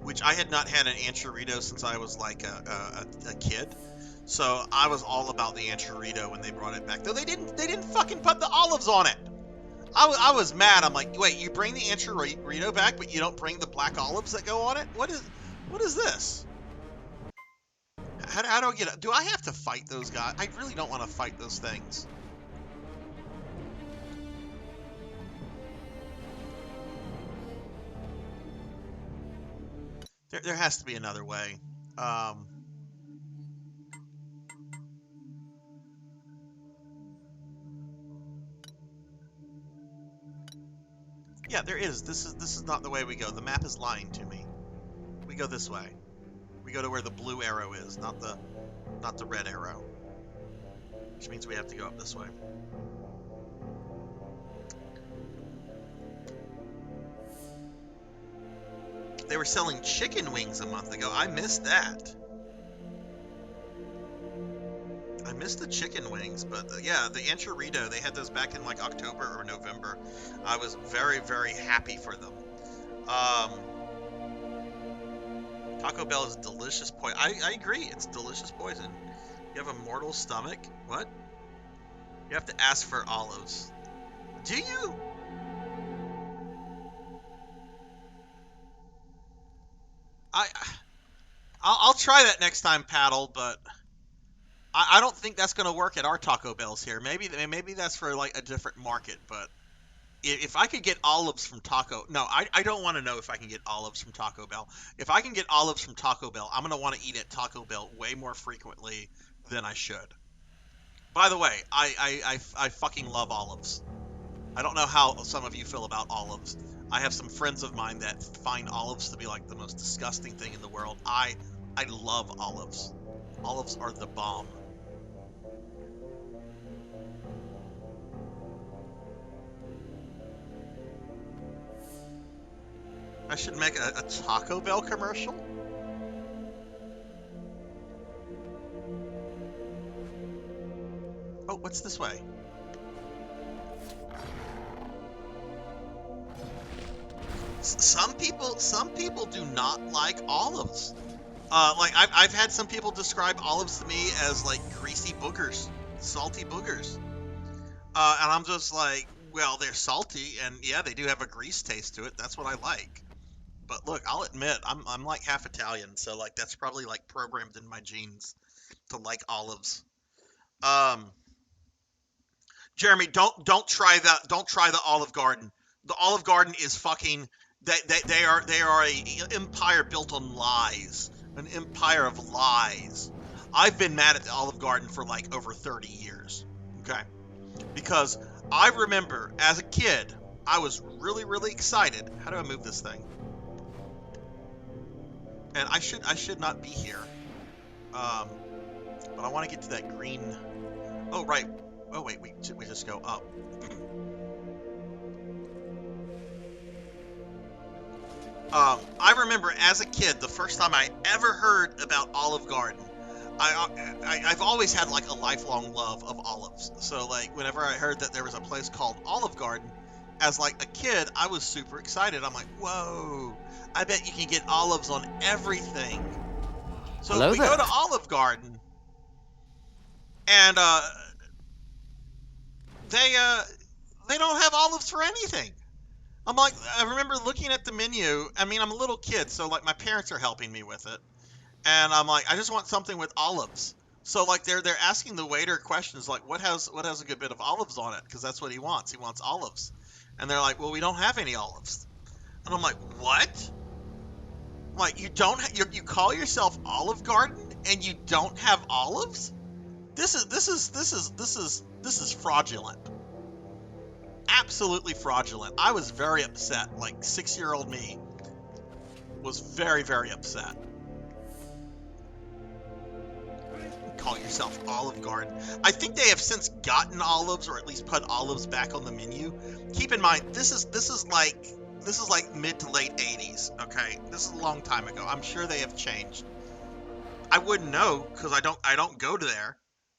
which I had not had an Anchorito since I was like a kid. So I was all about the Anchorito when they brought it back. Though they didn't fucking put the olives on it. I was mad. I'm like, wait, you bring the Anchorito back, but you don't bring the black olives that go on it? What is this? How do I get? Do I have to fight those guys? I really don't want to fight those things. There has to be another way. Yeah, there is. This is not the way we go. The map is lying to me. We go this way. We go to where the blue arrow is, not the red arrow. Which means we have to go up this way. They were selling chicken wings a month ago. I missed that. I missed the chicken wings, but yeah, the Anchorito, they had those back in like October or November. I was very, very happy for them. Taco Bell is delicious poison. I agree, it's delicious poison. You have a mortal stomach? What? You have to ask for olives. Do you? I'll try that next time, Paddle, but I don't think that's going to work at our Taco Bells here. Maybe that's for like a different market, but if I could get olives from I don't want to know if I can get olives from Taco Bell. If I can get olives from Taco Bell, I'm going to want to eat at Taco Bell way more frequently than I should. By the way, I fucking love olives. I don't know how some of you feel about olives. I have some friends of mine that find olives to be like the most disgusting thing in the world. I love olives. Olives are the bomb. I should make a Taco Bell commercial? Oh, what's this way? Some people do not like olives. Like I've had some people describe olives to me as like greasy boogers, salty boogers. And I'm just like, well, they're salty, and yeah, they do have a grease taste to it. That's what I like. But look, I'll admit, I'm like half Italian, so like that's probably like programmed in my genes to like olives. Jeremy, don't try the Olive Garden. The Olive Garden is fucking. They are a empire built on lies. An empire of lies. I've been mad at the Olive Garden for like over 30 years. Okay? Because I remember as a kid, I was really, really excited. How do I move this thing? And I should not be here. But I want to get to that green. Oh right. Oh wait, we just go up. I remember as a kid, the first time I ever heard about Olive Garden, I've always had like a lifelong love of olives. So like whenever I heard that there was a place called Olive Garden, as like a kid, I was super excited. I'm like, whoa, I bet you can get olives on everything. So Hello we there. go to Olive Garden, and they don't have olives for anything. I'm like, I remember looking at the menu. I mean, I'm a little kid, so like my parents are helping me with it. And I'm like, I just want something with olives. So like they're asking the waiter questions like, what has a good bit of olives on it? Because that's what he wants. He wants olives. And they're like, well, we don't have any olives. And I'm like, what? Like you don't you call yourself Olive Garden and you don't have olives? This is fraudulent. Absolutely fraudulent. I was very upset. Like 6-year-old me was very, very upset. Call yourself Olive Garden. I think they have since gotten olives, or at least put olives back on the menu. Keep in mind, this is like mid to late 80s. Okay, this is a long time ago. I'm sure they have changed. I wouldn't know because I don't go to there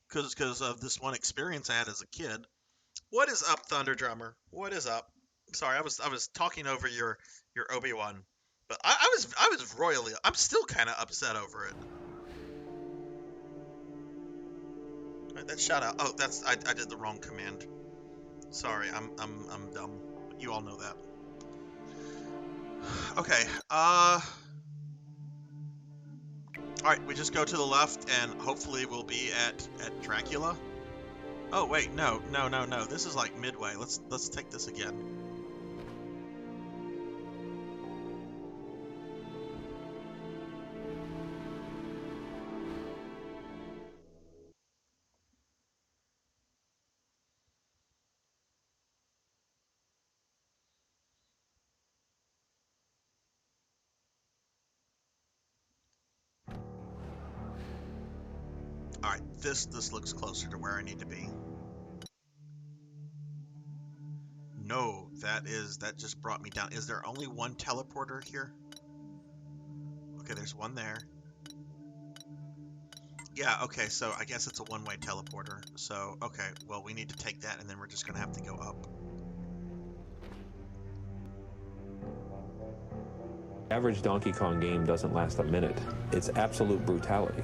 because of this one experience I had as a kid. What is up, Thunder Drummer? What is up? Sorry, I was talking over your Obi-Wan, but I was royally. I'm still kind of upset over it. That shout out. Oh, that's I did the wrong command. Sorry, I'm dumb. You all know that. Okay. All right, we just go to the left, and hopefully we'll be at Dracula. Oh wait, no. This is like midway. Let's take this again. All right, this looks closer to where I need to be. No, that just brought me down. Is there only one teleporter here? Okay, there's one there. Yeah, okay, so I guess it's a one-way teleporter. So, okay, well, we need to take that, and then we're just gonna have to go up. The average Donkey Kong game doesn't last a minute. It's absolute brutality.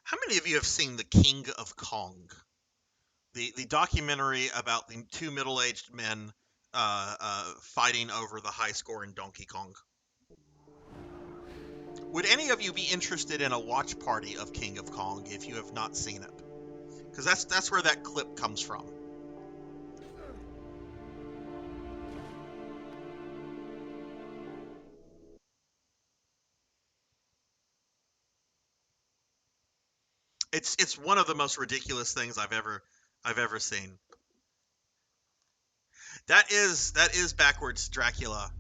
How many of you have seen The King of Kong? The documentary about the two middle-aged men fighting over the high score in Donkey Kong. Would any of you be interested in a watch party of King of Kong if you have not seen it? Because that's where that clip comes from. It's one of the most ridiculous things I've ever seen. That is backwards Dracula,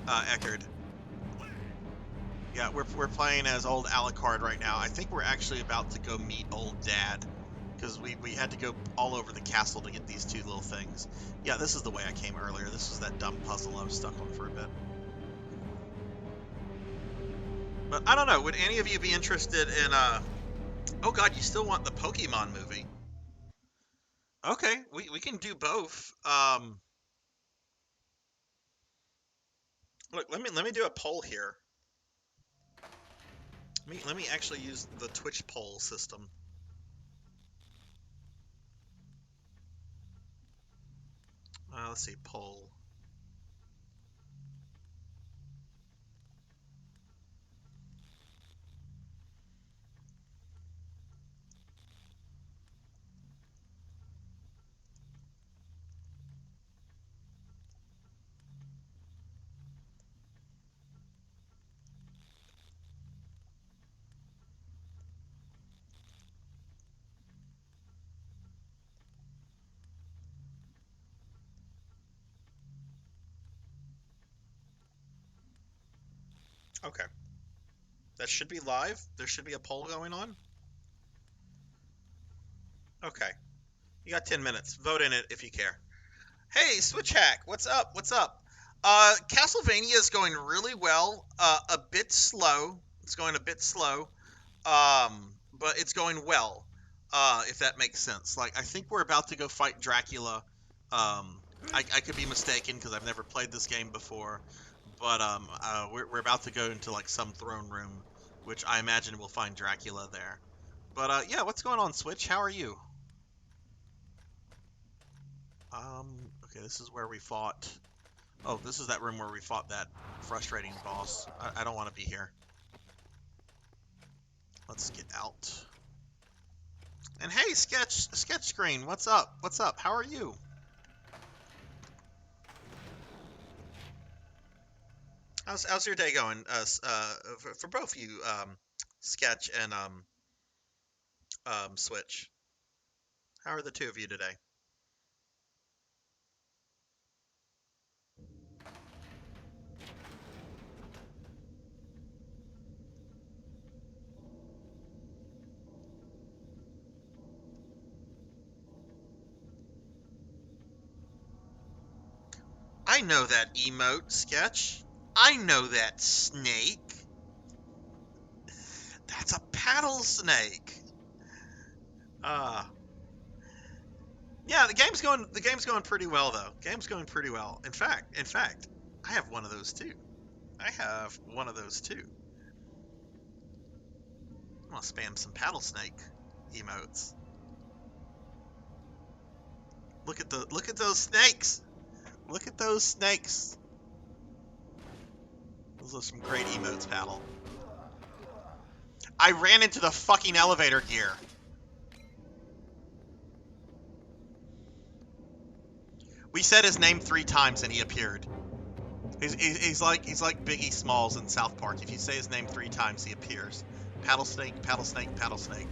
Eckerd. Yeah, we're playing as old Alucard right now. I think we're actually about to go meet old Dad, because we had to go all over the castle to get these two little things. Yeah, this is the way I came earlier. This was that dumb puzzle I was stuck on for a bit. But I don't know. Would any of you be interested in Oh God, you still want the Pokemon movie? Okay, we can do both. Look, let me do a poll here. Let me actually use the Twitch poll system. Let's see, poll. Okay. That should be live. There should be a poll going on. Okay. You got 10 minutes. Vote in it if you care. Hey, Switch Hack, what's up? What's up? Castlevania is going really well. A bit slow. It's going a bit slow. But it's going well. If that makes sense. Like, I think we're about to go fight Dracula. I could be mistaken because I've never played this game before. But we're about to go into like some throne room, which I imagine we'll find Dracula there. But yeah, what's going on, Switch? How are you? Okay, this is where we fought. Oh, this is that room where we fought that frustrating boss. I don't want to be here. Let's get out. And hey, Sketch Screen, what's up? What's up? How are you? How's your day going? For both of you, Sketch and Switch. How are the two of you today? I know that emote, Sketch. I know that snake. That's a paddle snake. Yeah, the game's going pretty well though. Game's going pretty well. In fact, I have one of those too. I'm gonna spam some paddle snake emotes. Look at those snakes. Look at those snakes. Those are some great emotes, paddle. I ran into the fucking elevator gear. We said his name 3 times and he appeared. He's like Biggie Smalls in South Park. If you say his name 3 times, he appears. Paddle snake, paddle snake, paddle snake.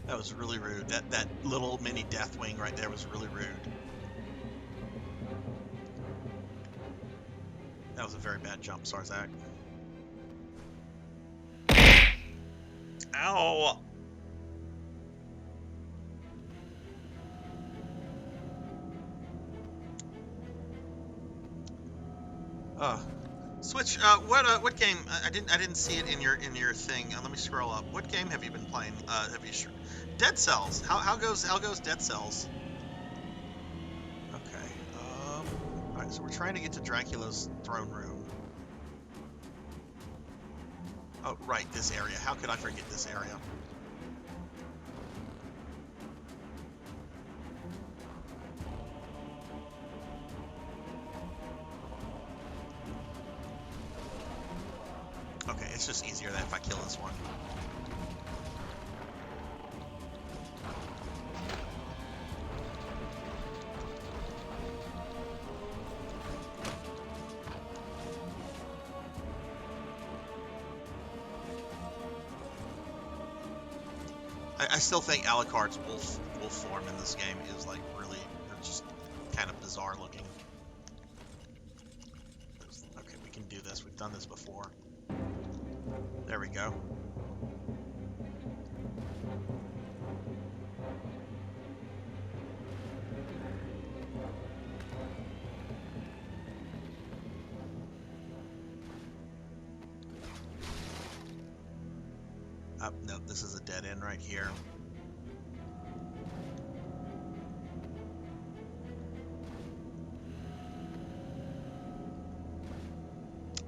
That was really rude. That little mini Deathwing right there was really rude. That was a very bad jump, Sarzac. Ow! Switch. What game? I didn't see it in your thing. Let me scroll up. What game have you been playing? Dead Cells. How goes Dead Cells? Okay. All right. So we're trying to get to Dracula's throne room. Oh, right. This area. How could I forget this area? Okay, it's just easier that if I kill this one. I still think Alucard's wolf form in this game is like really just kind of bizarre looking. Okay, we can do this. We've done this before. There we go. Nope, this is a dead end right here.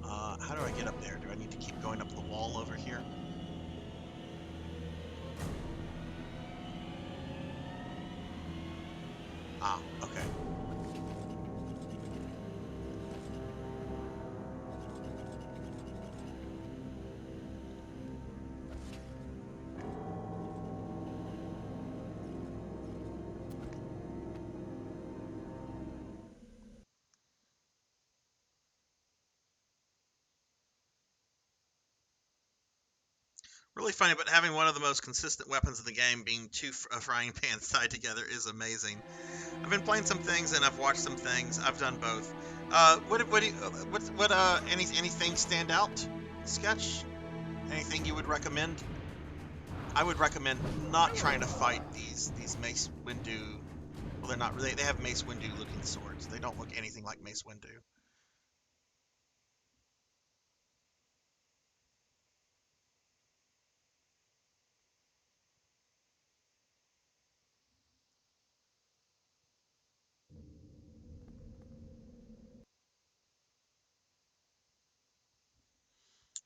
How do I get up there? Do I need to keep going up the wall over here? Ah, okay. Really funny, but having one of the most consistent weapons in the game being 2 frying pans tied together is amazing. I've been playing some things and I've watched some things. I've done both. Anything stand out? Sketch? Anything you would recommend? I would recommend not trying to fight these Mace Windu. Well, they're not really. They have Mace Windu looking swords. They don't look anything like Mace Windu.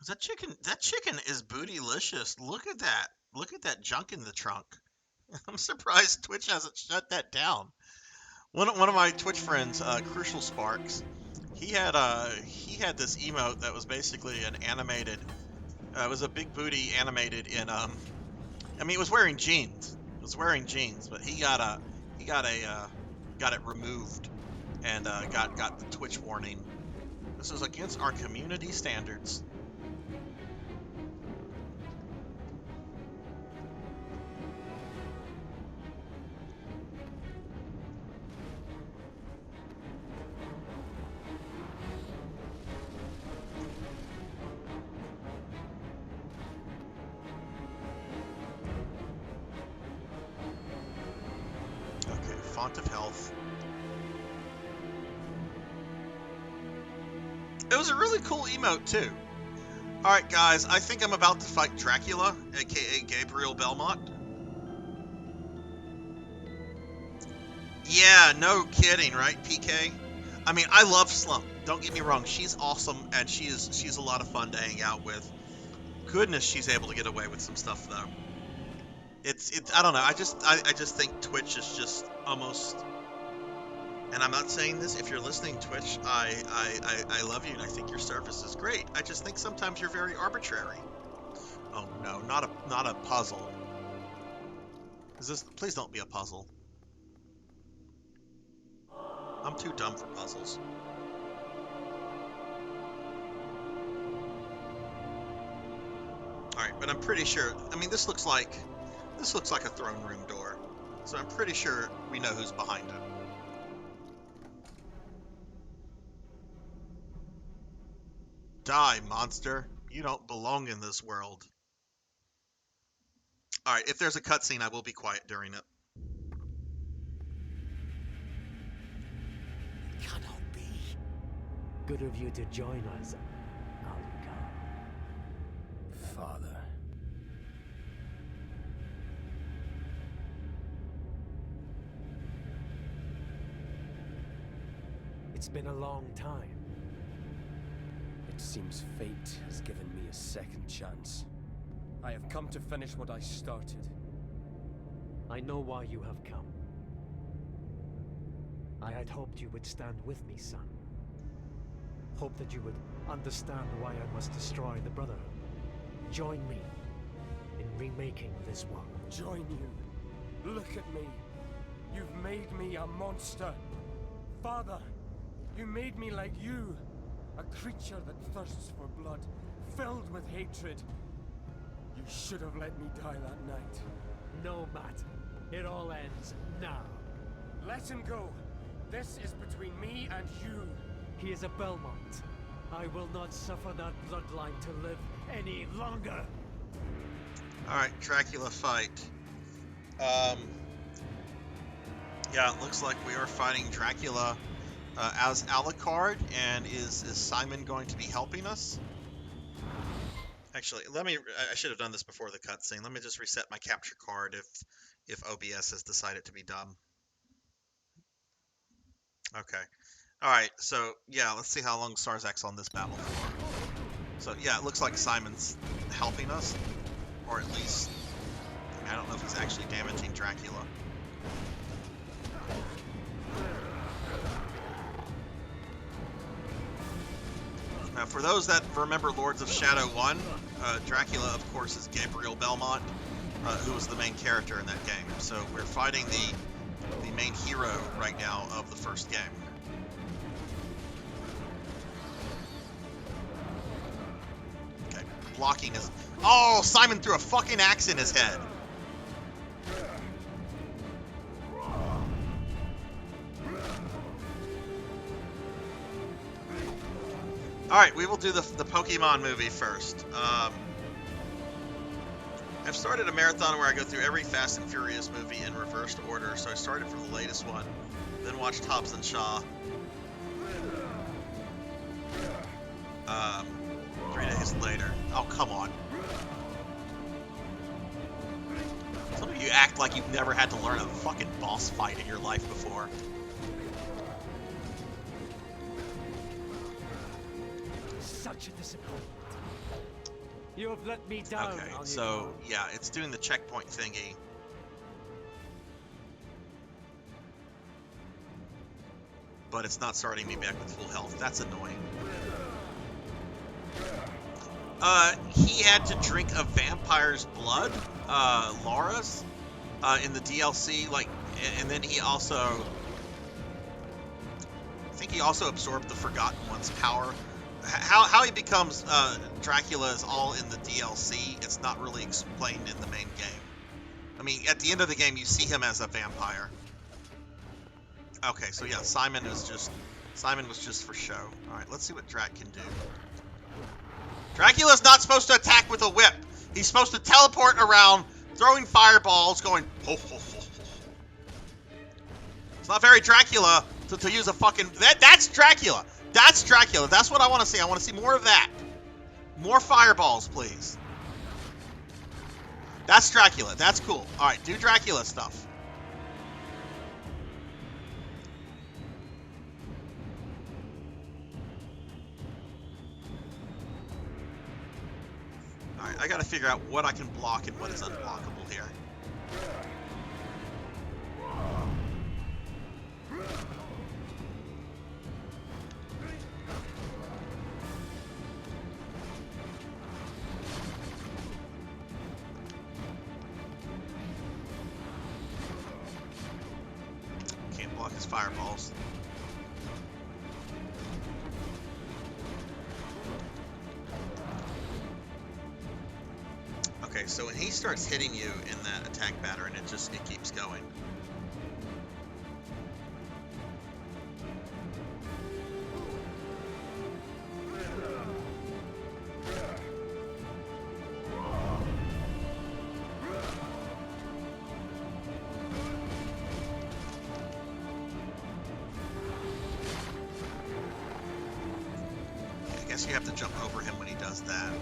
That chicken is bootylicious. Look at that. Look at that junk in the trunk. I'm surprised Twitch hasn't shut that down. One of my Twitch friends, Crucial Sparks, he had this emote that was basically an animated. It was a big booty animated in I mean, it was wearing jeans. It was wearing jeans, but he got it removed and got the Twitch warning. This is against our community standards. Font of Health. It was a really cool emote too. Alright guys, I think I'm about to fight Dracula, aka Gabriel Belmont. Yeah, no kidding, right, PK? I mean, I love Slump. Don't get me wrong, she's awesome and she's a lot of fun to hang out with. Goodness, she's able to get away with some stuff though. It's I don't know. I just think Twitch is just almost, and I'm not saying this. If you're listening, Twitch, I love you and I think your service is great. I just think sometimes you're very arbitrary. Oh no, not a puzzle. Is this? Please don't be a puzzle. I'm too dumb for puzzles. All right, but I'm pretty sure. I mean, this looks like a throne room door, so I'm pretty sure we know who's behind it. Die, monster. You don't belong in this world. Alright, if there's a cutscene, I will be quiet during it. It cannot be. Good of you to join us, Alucard. Father. It's been a long time. It seems fate has given me a second chance. I have come to finish what I started. I know why you have come. I had hoped you would stand with me, son. Hope that you would understand why I must destroy the Brotherhood. Join me in remaking this world. Join you? Look at me. You've made me a monster. Father, you made me like you. A creature that thirsts for blood, filled with hatred. You should have let me die that night. No matter. It all ends now. Let him go. This is between me and you. He is a Belmont. I will not suffer that bloodline to live any longer. Alright, Dracula fight. Yeah, it looks like we are fighting Dracula as Alucard, and is Simon going to be helping us? Actually, I should have done this before the cutscene. Let me just reset my capture card if OBS has decided to be dumb. Okay. Alright, so yeah, let's see how long Sarzac's on this battle for. So yeah, it looks like Simon's helping us, or at least, I don't know if he's actually damaging Dracula. Now, for those that remember Lords of Shadow 1, Dracula, of course, is Gabriel Belmont, who was the main character in that game. So we're fighting the main hero right now of the first game. Okay, blocking is... Oh, Simon threw a fucking axe in his head. Alright, we will do the Pokemon movie first. I've started a marathon where I go through every Fast and Furious movie in reversed order, so I started from the latest one, then watched Hobbs and Shaw. 3 days later. Oh, come on. Some of you act like you've never had to learn a fucking boss fight in your life before. Such a disappointment. You have let me down. Okay, so yeah, it's doing the checkpoint thingy. But it's not starting me back with full health. That's annoying. He had to drink a vampire's blood, Laura's, in the DLC, like, and then he also, I think he also absorbed the Forgotten One's power. How he becomes Dracula is all in the DLC. It's not really explained in the main game. I mean, at the end of the game, you see him as a vampire. Okay, so yeah, Simon was just for show. All right, let's see what Drac can do. Dracula's not supposed to attack with a whip. He's supposed to teleport around, throwing fireballs, going ho ho ho ho. It's not very Dracula to use a fucking that's Dracula. That's Dracula. That's what I want to see. I want to see more of that. More fireballs, please. That's Dracula. That's cool. All right, do Dracula stuff. All right, I got to figure out what I can block and what is unblockable here. Can't block his fireballs. Okay, so when he starts hitting you in that attack pattern, it keeps going. I guess you have to jump over him when he does that.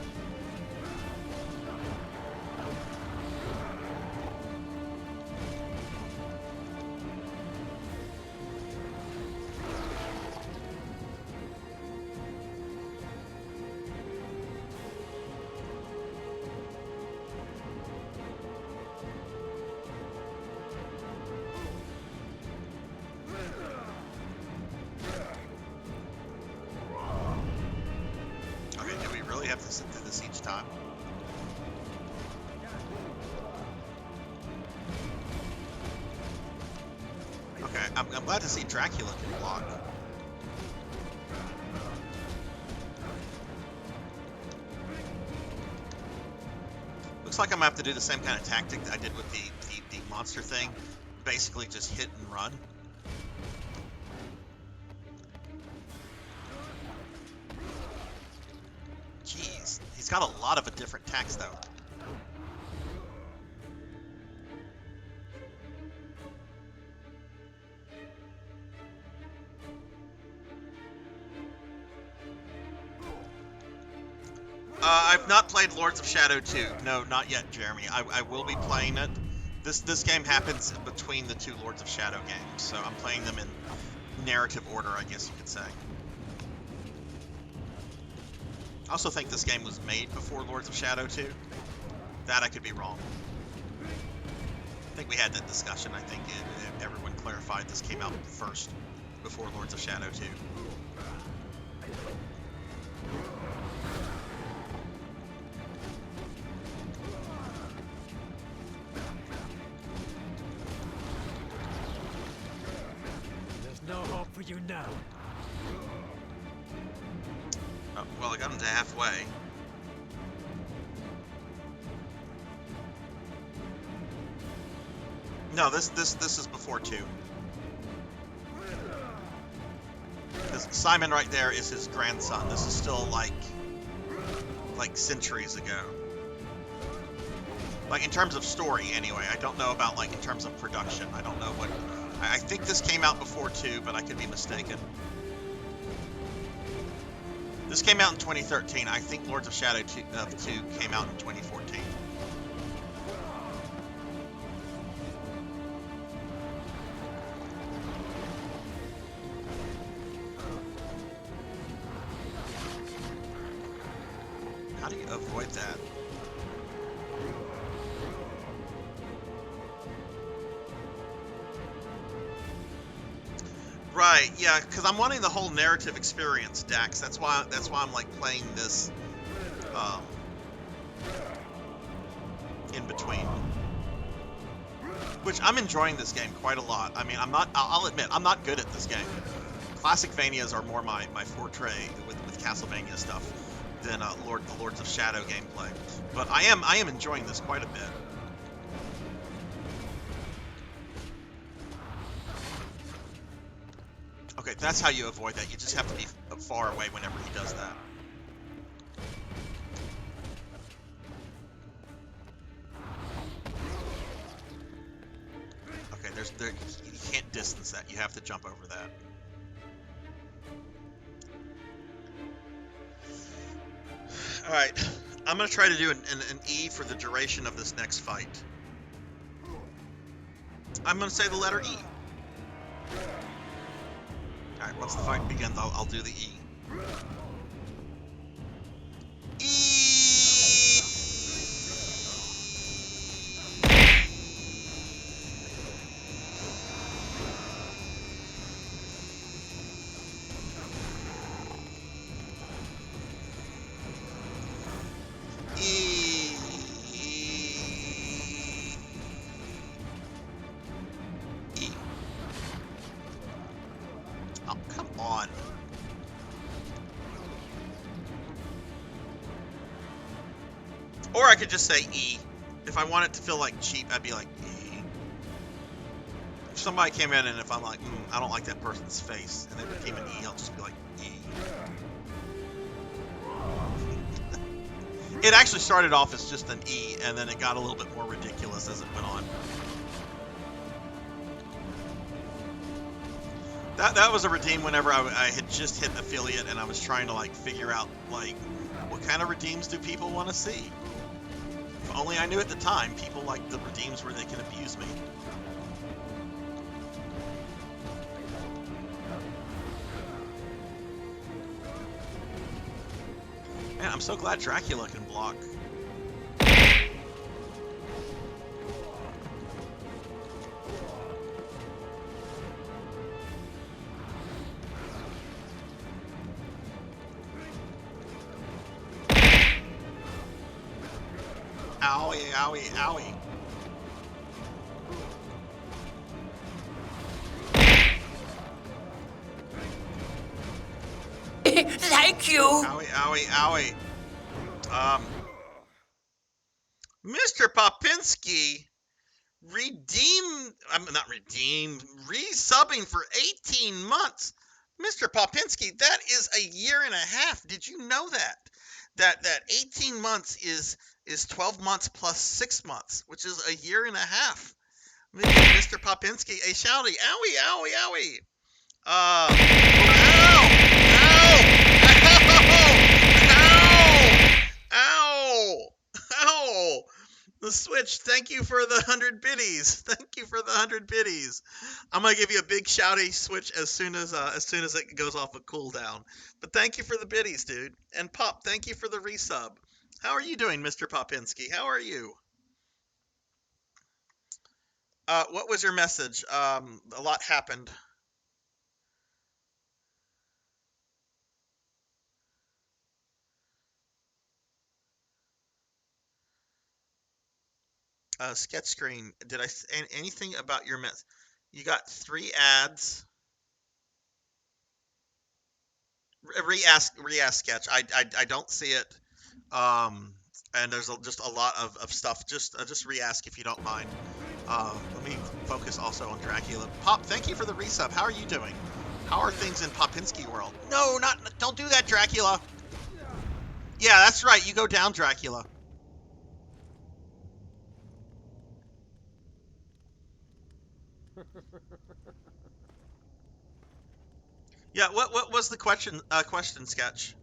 Have to sit through this each time. Okay, I'm glad to see Dracula can block. Looks like I'm gonna have to do the same kind of tactic that I did with the monster thing. Basically just hit and run. Jeez, he's got a lot of different attacks though. I've not played Lords of Shadow 2. No, not yet, Jeremy. I will be playing it. This game happens between the two Lords of Shadow games, so I'm playing them in narrative order, I guess you could say. I also think this game was made before Lords of Shadow 2. That I could be wrong. I think we had that discussion. I think everyone clarified this came out first, before Lords of Shadow 2. There's no hope for you now. Oh, well, I got him to halfway. No, this is before 2. Because Simon right there is his grandson. This is still like centuries ago. Like in terms of story, anyway. I don't know about like in terms of production. I don't know what. I think this came out before 2, but I could be mistaken. This came out in 2013. I think Lords of Shadow 2 came out in 2014. How do you avoid that? Right, yeah, because I'm wanting the whole narrative experience, Dax. That's why I'm like playing this in between. Which I'm enjoying this game quite a lot. I mean, I'll admit, I'm not good at this game. Classic Vanias are more my forte with Castlevania stuff than the Lords of Shadow gameplay. But I am enjoying this quite a bit. Okay, that's how you avoid that. You just have to be far away whenever he does that. Okay, you can't distance that. You have to jump over that. Alright, I'm going to try to do an E for the duration of this next fight. I'm going to say the letter E. Alright, once the fight begins, I'll do the E. Oh, come on. Or I could just say E. If I want it to feel like cheap, I'd be like E. If somebody came in and if I'm like, I don't like that person's face, and they redeem an E, I'll just be like, E. It actually started off as just an E, and then it got a little bit more ridiculous as it went on. That was a redeem whenever I had just hit affiliate and I was trying to like figure out like what kind of redeems do people want to see. If only I knew at the time people like the redeems where they can abuse me. Man, I'm so glad Dracula can block. Owie, owie, owie. Thank you. Owie, owie, owie. Mr. Popinski resubbing for 18 months. Mr. Popinski, that is a year and a half. Did you know that? That 18 months is 12 months plus 6 months, which is a year and a half. Mr. Popinski, a shouty, owie, owie, owie. Ow! Ow! The Switch, thank you for the 100 biddies. Thank you for the 100 biddies. I'm gonna give you a big shouty Switch as soon as it goes off a cooldown. But thank you for the biddies, dude. And Pop, thank you for the resub. How are you doing, Mr. Popinski? How are you? What was your message? A lot happened. Sketch screen. Did I say anything about your mess? You got 3 ads. Re-ask sketch. I don't see it. And there's just a lot of stuff. Just re-ask if you don't mind. Let me focus also on Dracula. Pop, thank you for the resub. How are you doing? How are things in Popinski world? No, don't do that, Dracula. Yeah, that's right. You go down, Dracula. Yeah, what was the question sketch?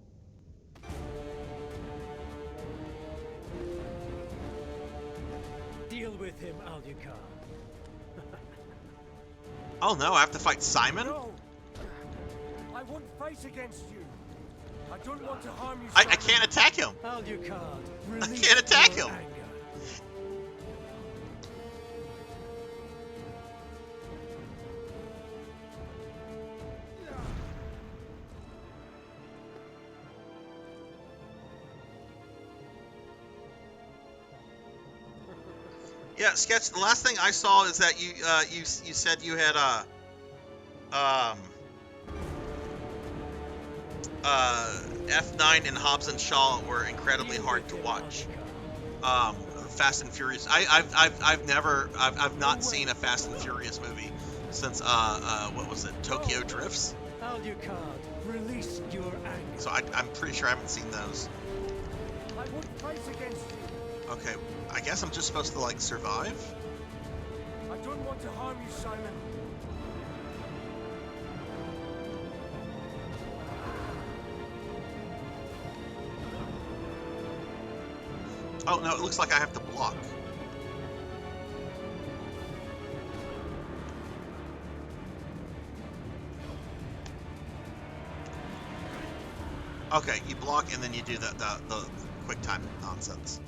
Deal with him, Alucard. Oh no, I have to fight Simon? No! I won't fight against you. I don't want to harm you, I Simon. can't attack him. Alucard, I can't attack him. anger. Yeah, sketch. The last thing I saw is that you said you had F9 and Hobbs and Shaw were incredibly hard to watch. Fast and Furious. I've not seen a Fast and Furious movie since what was it, Tokyo Drifts? Alucard, release your anger. So I'm pretty sure I haven't seen those. I won't fight against you. Okay, I guess I'm just supposed to like survive. I don't want to harm you, Simon. Oh no, it looks like I have to block. Okay, you block and then you do the quick time nonsense.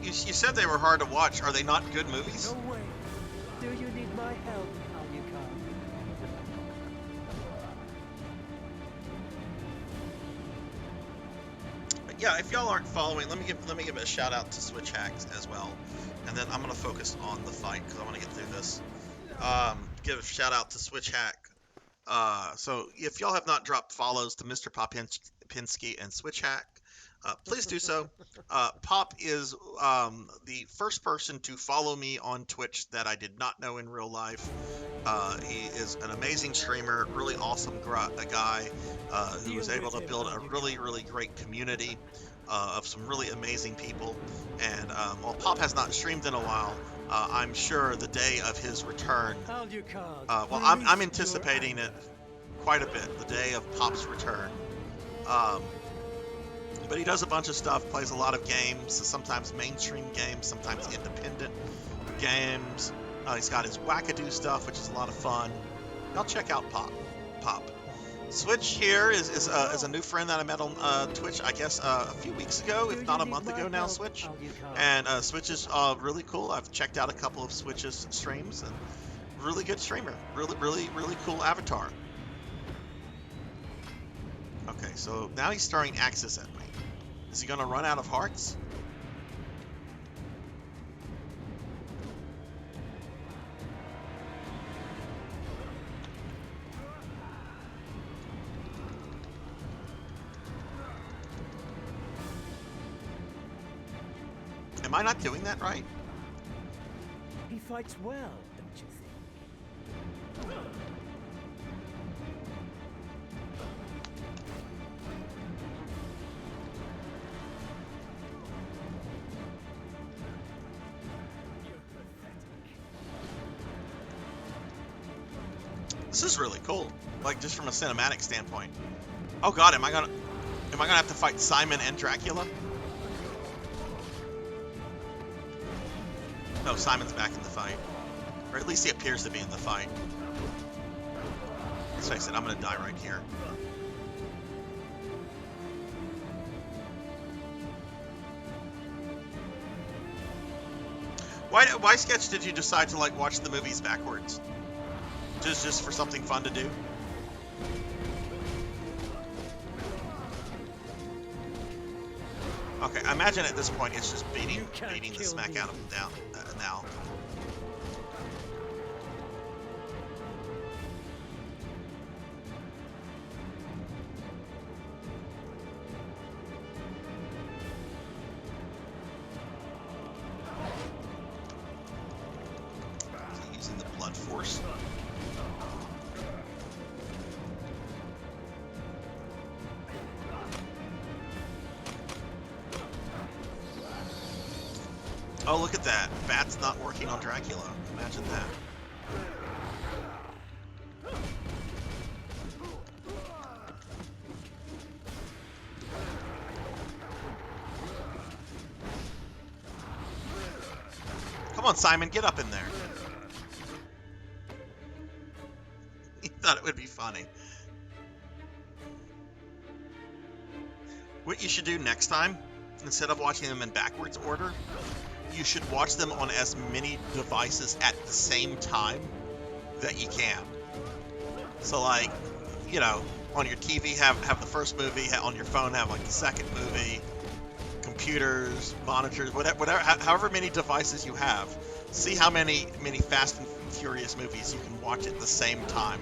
You said they were hard to watch. Are they not good movies? No way. Do you need my help, Alucard? But yeah, if y'all aren't following, let me give a shout out to Switch Hacks as well, and then I'm gonna focus on the fight because I want to get through this. Give a shout out to Switch Hack. So if y'all have not dropped follows to Mr. Popinski and Switch Hack, please do so. Pop is the first person to follow me on Twitch that I did not know in real life. He is an amazing streamer, really awesome guy who was able to build a really, really great community of some really amazing people. And while Pop has not streamed in a while, I'm sure the day of his return, well, I'm anticipating it quite a bit, the day of Pop's return. But he does a bunch of stuff, plays a lot of games, sometimes mainstream games, sometimes independent games. He's got his wackadoo stuff, which is a lot of fun. Y'all check out Pop. Switch here is a new friend that I met on Twitch, I guess a few weeks ago, if not a month ago now, Switch. And Switch is really cool. I've checked out a couple of Switch's streams, and really good streamer. Really cool avatar. Okay, so now he's throwing axes at me. Is he gonna run out of hearts? Am I not doing that right? He fights well, don't you think? This is really cool, like just from a cinematic standpoint. Oh God, am I gonna have to fight Simon and Dracula? No, Simon's back in the fight, or at least he appears to be in the fight. Let's face it, I'm gonna die right here. Why Sketch did you decide to like watch the movies backwards? Just for something fun to do? Okay, I imagine at this point it's just beating the smack out of him down now. course. Oh, look at that. Bat's not working on Dracula. Imagine that. Come on, Simon, get up in there. He thought it would be funny. What you should do next time, instead of watching them in backwards order, you should watch them on as many devices at the same time that you can. So, like, you know, on your TV have the first movie, on your phone have like the second movie, computers, monitors, whatever, however many devices you have. See how many Fast and Furious movies you can watch at the same time.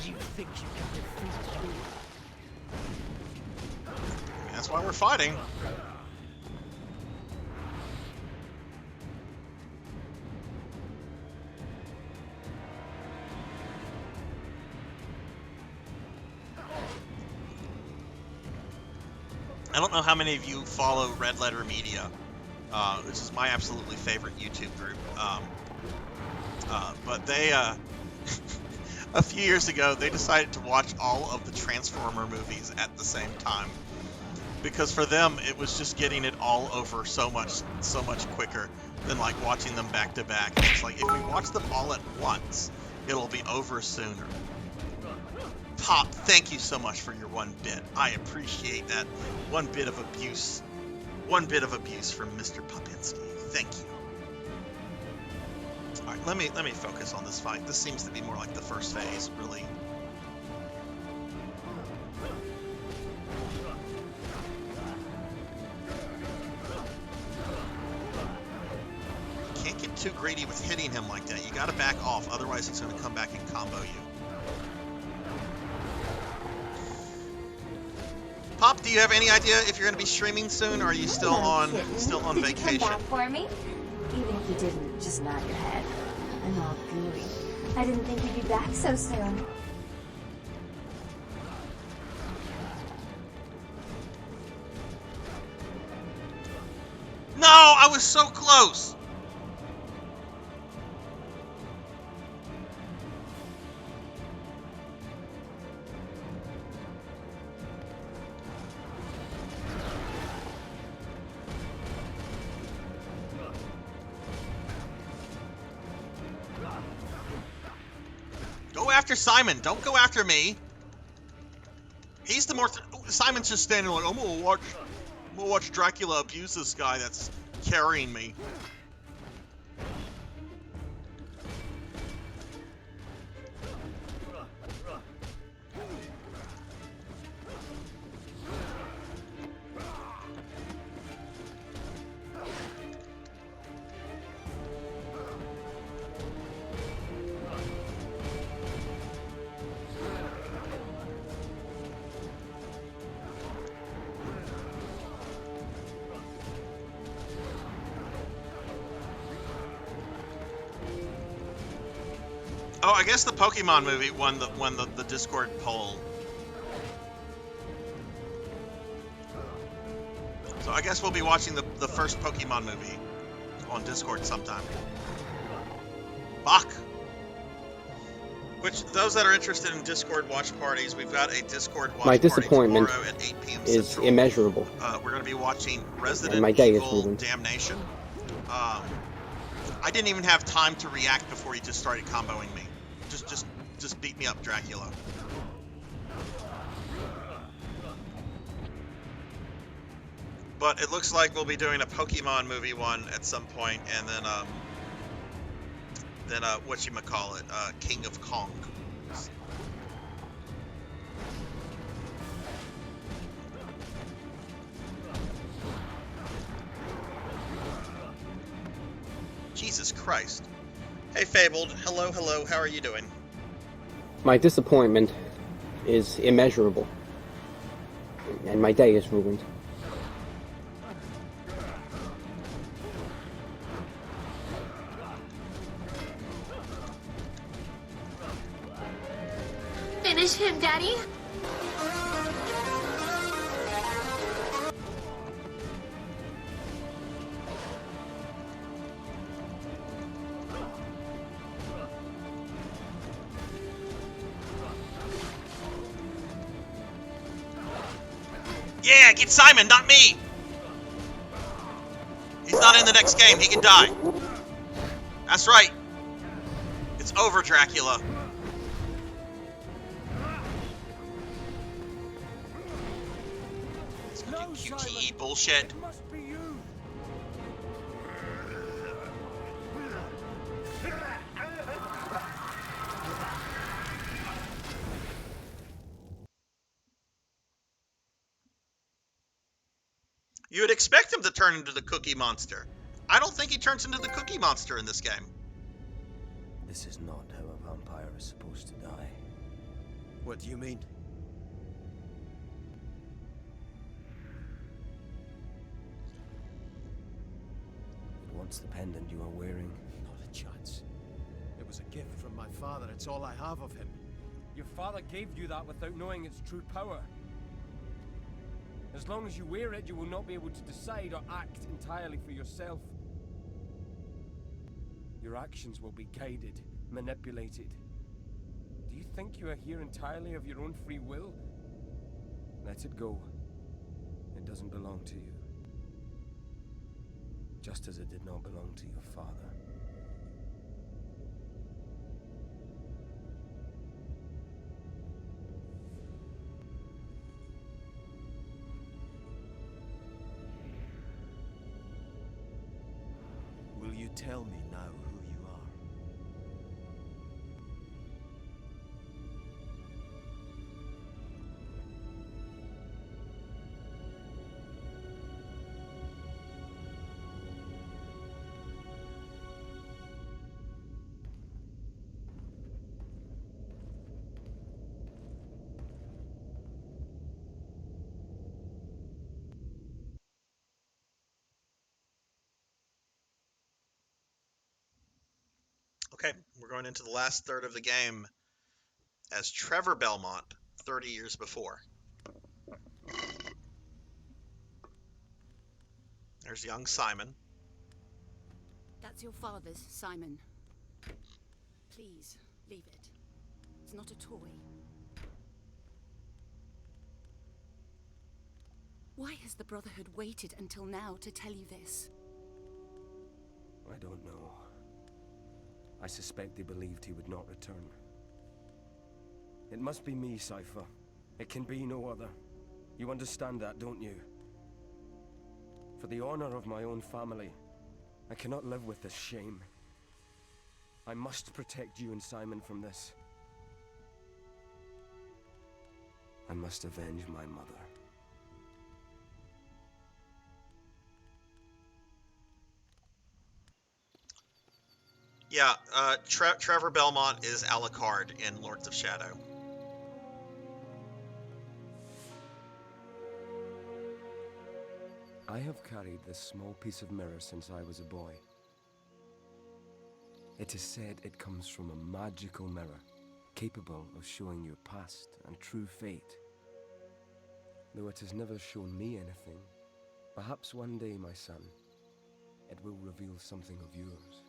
You think you can defeat me? That's why we're fighting. I don't know how many of you follow Red Letter Media, which is my absolutely favorite YouTube group. But they, a few years ago, they decided to watch all of the Transformer movies at the same time. Because for them, it was just getting it all over so much quicker than like watching them back to back. And it's like, if we watch them all at once, it'll be over sooner. Pop, thank you so much for your 1 bit. I appreciate that 1 bit of abuse. 1 bit of abuse from Mr. Popinski. Thank you. Alright, let me focus on this fight. This seems to be more like the first phase, really. Can't get too greedy with hitting him like that. You gotta back off, otherwise he's gonna come back and combo you. Pop, do you have any idea if you're going to be streaming soon, or are you still on vacation? Did you come back for me? Even if you didn't, just nod your head. I'm all gooey. I didn't think you'd be back so soon. No, I was so close. Go after Simon. Don't go after me. He's the more... Simon's just standing like, I'm gonna watch Dracula abuse this guy that's carrying me. Oh, I guess the Pokemon movie won the Discord poll. So I guess we'll be watching the first Pokemon movie on Discord sometime. Fuck. Which, those that are interested in Discord watch parties, we've got a Discord watch My party disappointment tomorrow at 8 p.m. is Central. immeasurable. We're going to be watching Resident And my day is Evil ruined. Damnation. I didn't even have time to react before he just started comboing me. Just beat me up, Dracula. But it looks like we'll be doing a Pokemon movie one at some point, and then whatchamacallit, King of Kong. Jesus Christ. Hey, Fabled. Hello, hello. How are you doing? My disappointment is immeasurable. And my day is ruined. Finish him, Daddy. Yeah, get Simon, not me! He's not in the next game, he can die. That's right. It's over, Dracula. It's fucking QTE bullshit. It must be you. You would expect him to turn into the Cookie Monster. I don't think he turns into the Cookie Monster in this game. This is not how a vampire is supposed to die. What do you mean? It wants the pendant you are wearing. Not a chance. It was a gift from my father. It's all I have of him. Your father gave you that without knowing its true power. As long as you wear it, you will not be able to decide or act entirely for yourself. Your actions will be guided, manipulated. Do you think you are here entirely of your own free will? Let it go. It doesn't belong to you. Just as it did not belong to your father. Will you tell me now who you are? Okay, we're going into the last third of the game as Trevor Belmont, 30 years before. There's young Simon. That's your father's, Simon. Please, leave it. It's not a toy. Why has the Brotherhood waited until now to tell you this? I don't know. I suspect they believed he would not return. It must be me, Cypher. It can be no other. You understand that, don't you? For the honor of my own family, I cannot live with this shame. I must protect you and Simon from this. I must avenge my mother. Yeah, Trevor Belmont is Alucard in Lords of Shadow. I have carried this small piece of mirror since I was a boy. It is said it comes from a magical mirror, capable of showing your past and true fate. Though it has never shown me anything, perhaps one day, my son, it will reveal something of yours.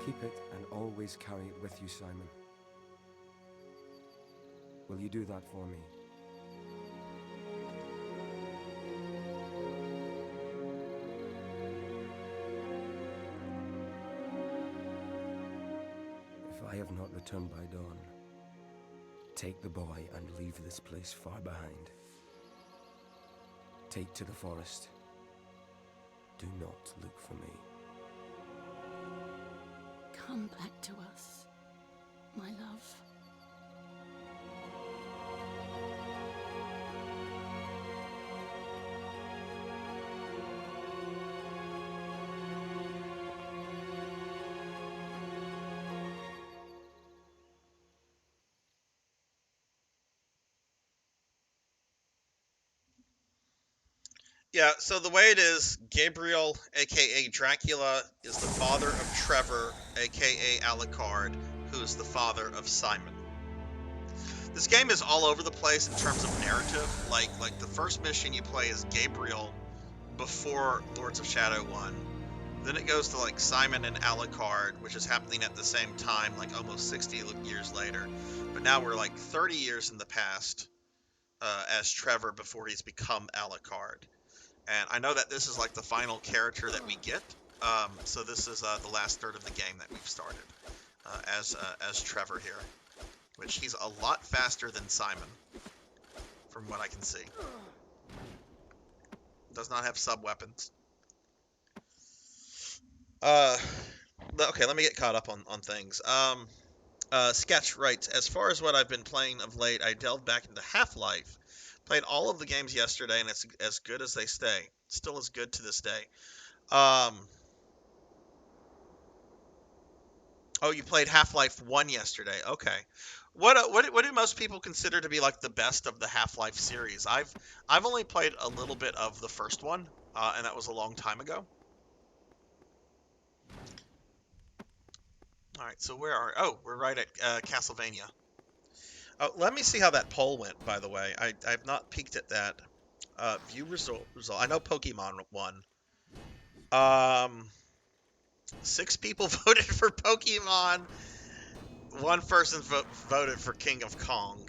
Keep it and always carry it with you, Simon. Will you do that for me? If I have not returned by dawn, take the boy and leave this place far behind. Take to the forest. Do not look for me. Come back to us, my love. Yeah, so the way it is, Gabriel, aka Dracula, is the father of Trevor, aka Alucard, who is the father of Simon. This game is all over the place in terms of narrative. Like the first mission you play is Gabriel before Lords of Shadow 1. Then it goes to like Simon and Alucard, which is happening at the same time, like almost 60 years later. But now we're like 30 years in the past as Trevor before he's become Alucard. And I know that this is like the final character that we get. So this is the last third of the game that we've started as Trevor here, which he's a lot faster than Simon, from what I can see. Does not have sub-weapons. Okay, let me get caught up on things. Sketch writes, as far as what I've been playing of late, I delved back into Half-Life. Played all of the games yesterday, and it's as good as they stay. Still as good to this day. Oh, you played Half-Life 1 yesterday. Okay. What do most people consider to be like the best of the Half-Life series? I've only played a little bit of the first one, and that was a long time ago. All right, so where are... Oh, we're right at Castlevania. Oh, let me see how that poll went, by the way. I've not peeked at that. View result. I know Pokemon won. 6 people voted for Pokemon. 1 person voted for King of Kong.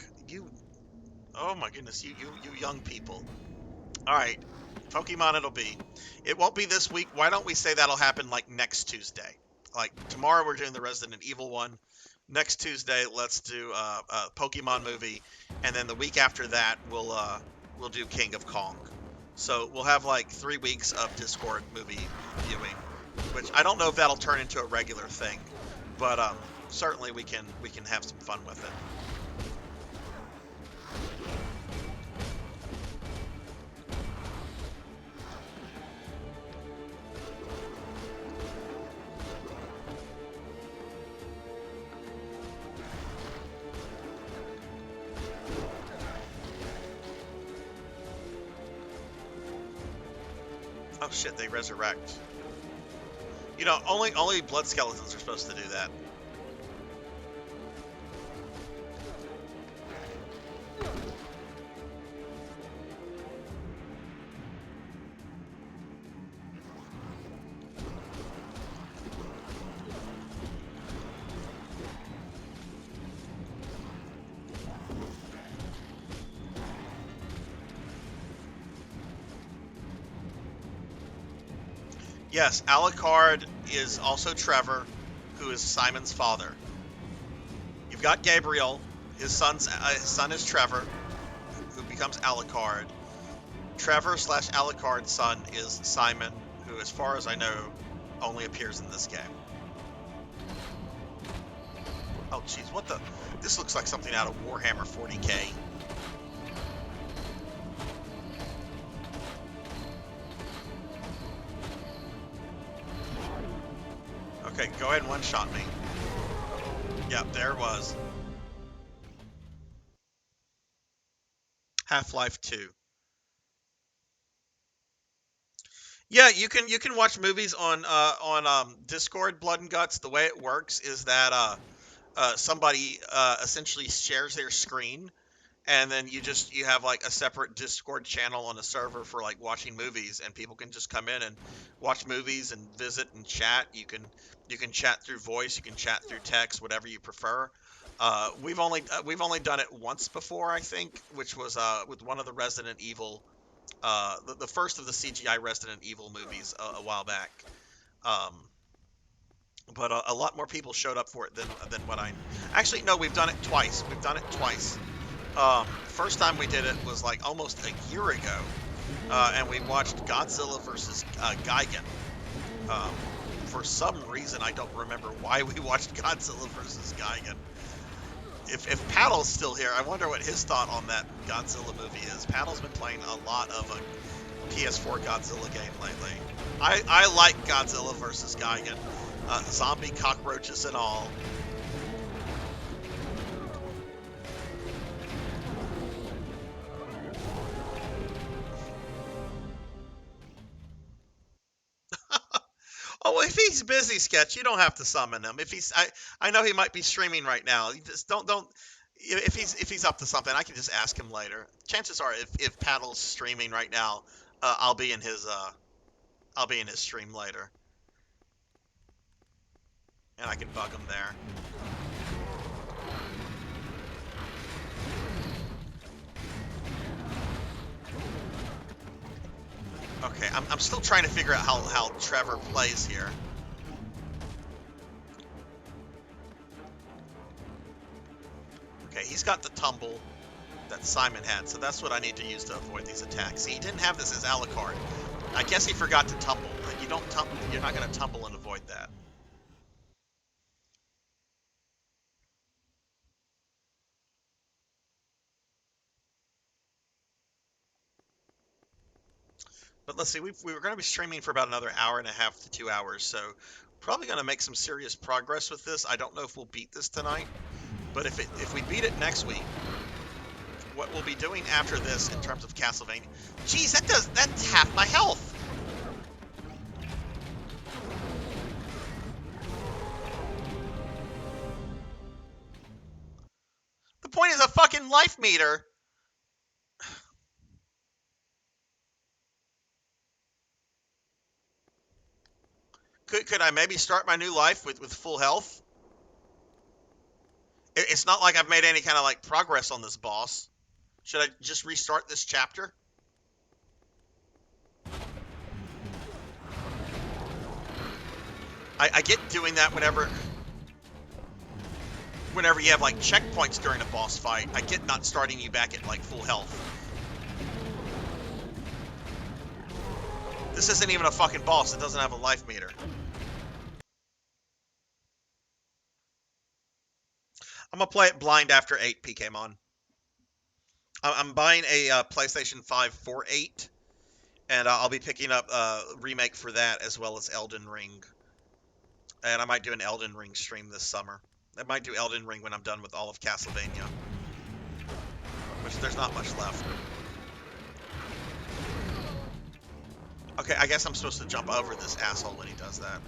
Oh my goodness, you young people. All right, Pokemon it'll be. It won't be this week. Why don't we say that'll happen like next Tuesday? Like tomorrow we're doing the Resident Evil one. Next Tuesday let's do a Pokemon movie, and then the week after that we'll do King of Kong. So we'll have like 3 weeks of Discord movie viewing, which I don't know if that'll turn into a regular thing, but certainly we can have some fun with it. Oh shit, they resurrect. You know, only blood skeletons are supposed to do that. Yes, Alucard is also Trevor, who is Simon's father. You've got Gabriel, his son is Trevor, who becomes Alucard. Trevor / Alucard's son is Simon, who, as far as I know, only appears in this game. Oh, jeez, what the? This looks like something out of Warhammer 40k. Okay, go ahead and one-shot me. Yep, there it was. Half-Life 2. Yeah, you can watch movies on Discord, Blood and Guts. The way it works is that somebody essentially shares their screen, and then you have like a separate Discord channel on a server for like watching movies, and people can just come in and watch movies and visit and chat. You can chat through voice, you can chat through text, whatever you prefer. We've only done it once before, I think, which was with one of the Resident Evil, the first of the CGI Resident Evil movies a while back. But a lot more people showed up for it than what I... Actually, no, we've done it twice. First time we did it was like almost a year ago, and we watched Godzilla vs. Gigan. For some reason, I don't remember why we watched Godzilla vs. Gigan. If Paddle's still here, I wonder what his thought on that Godzilla movie is. Paddle's been playing a lot of a PS4 Godzilla game lately. I like Godzilla vs. Gigan. Zombie cockroaches and all. if he's busy, Sketch, you don't have to summon him. If he's, I know he might be streaming right now. You just don't. If he's up to something, I can just ask him later. Chances are, if Paddle's streaming right now, I'll be in his stream later, and I can bug him there. Okay, I'm still trying to figure out how Trevor plays here. Okay, he's got the tumble that Simon had, so that's what I need to use to avoid these attacks. See, he didn't have this as Alucard. I guess he forgot to tumble. You don't tumble. You're not going to tumble and avoid that. But let's see, we were going to be streaming for about another hour and a half to 2 hours, so probably going to make some serious progress with this. I don't know if we'll beat this tonight, but if we beat it next week, what we'll be doing after this in terms of Castlevania. Geez, that's half my health. The point is a fucking life meter. Could I maybe start my new life with full health? It's not like I've made any kind of like progress on this boss. Should I just restart this chapter? I get doing that whenever you have like checkpoints during a boss fight. I get not starting you back at like full health. This isn't even a fucking boss. It doesn't have a life meter. I'm gonna play it blind after 8 PKmon. I'm buying a PlayStation 5 for 8, and I'll be picking up a remake for that as well as Elden Ring. And I might do an Elden Ring stream this summer. I might do Elden Ring when I'm done with all of Castlevania, which there's not much left. Okay, I guess I'm supposed to jump over this asshole when he does that.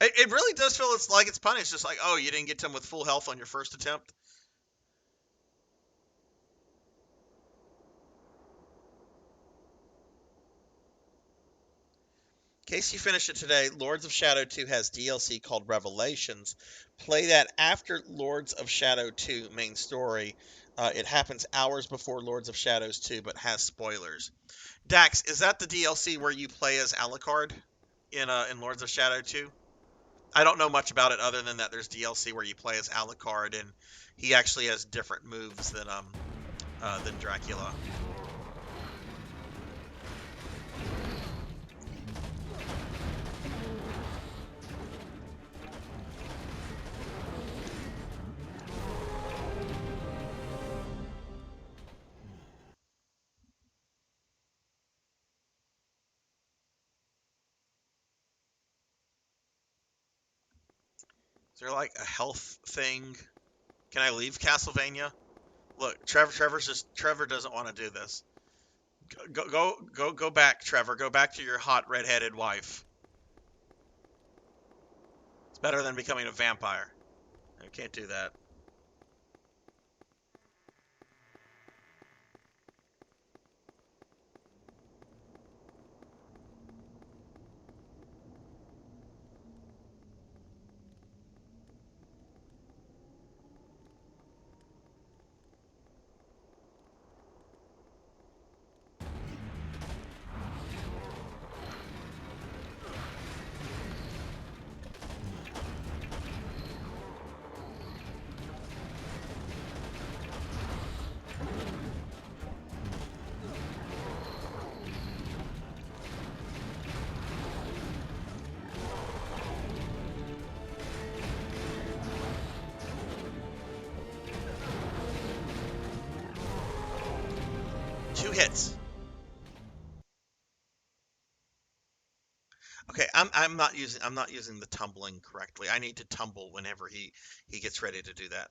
It really does feel like it's punished. Just like, oh, you didn't get to him with full health on your first attempt. In case you finish it today, Lords of Shadow 2 has DLC called Revelations. Play that after Lords of Shadow 2 main story. It happens hours before Lords of Shadows 2, but has spoilers. Dax, is that the DLC where you play as Alucard in Lords of Shadow 2? I don't know much about it other than that there's DLC where you play as Alucard and he actually has different moves than Dracula. Is there like a health thing? Can I leave Castlevania? Look, Trevor doesn't want to do this. Go back, Trevor. Go back to your hot redheaded wife. It's better than becoming a vampire. I can't do that. Hits. Okay, I'm not using the tumbling correctly. I need to tumble whenever he gets ready to do that.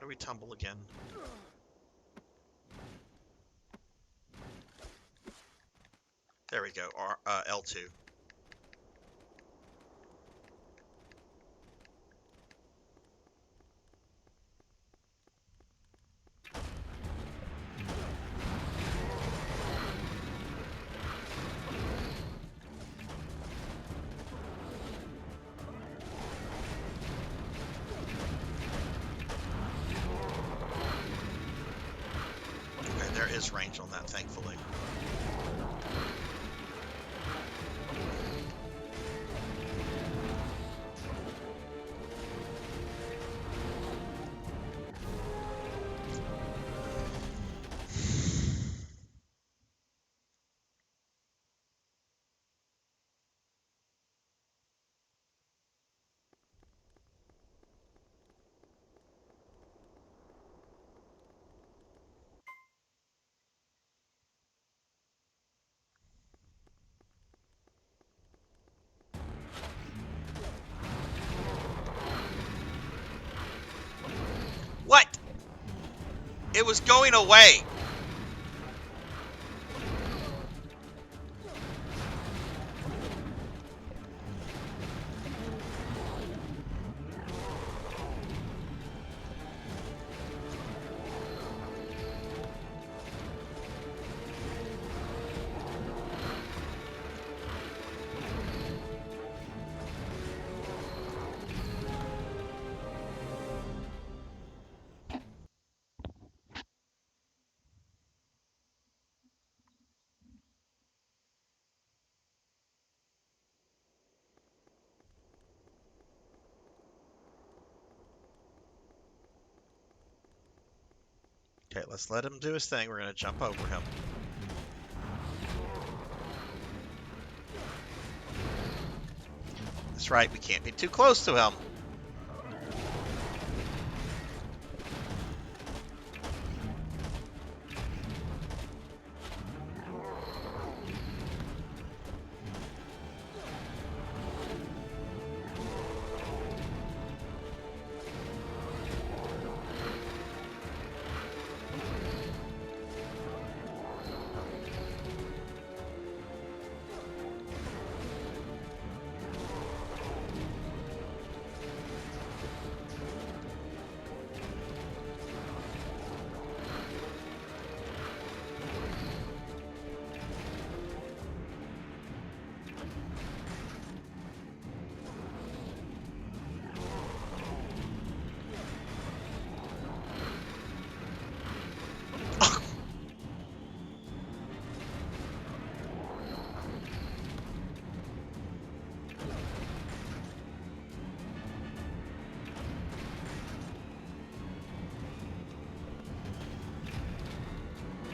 do we tumble again? There we go. L2. Okay, there is range on that, thankfully. What? It was going away. Okay, let's let him do his thing. We're gonna jump over him. That's right, we can't be too close to him.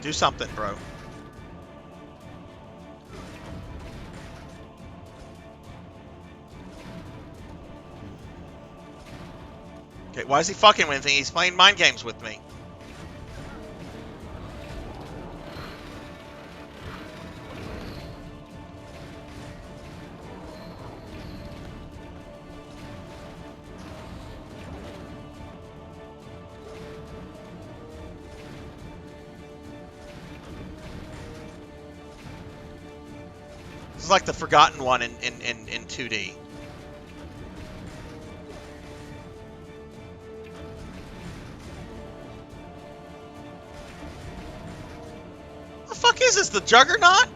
Do something, bro. Okay, why is he fucking with me? He's playing mind games with me. This is like the Forgotten One in 2D. The fuck is this? The Juggernaut?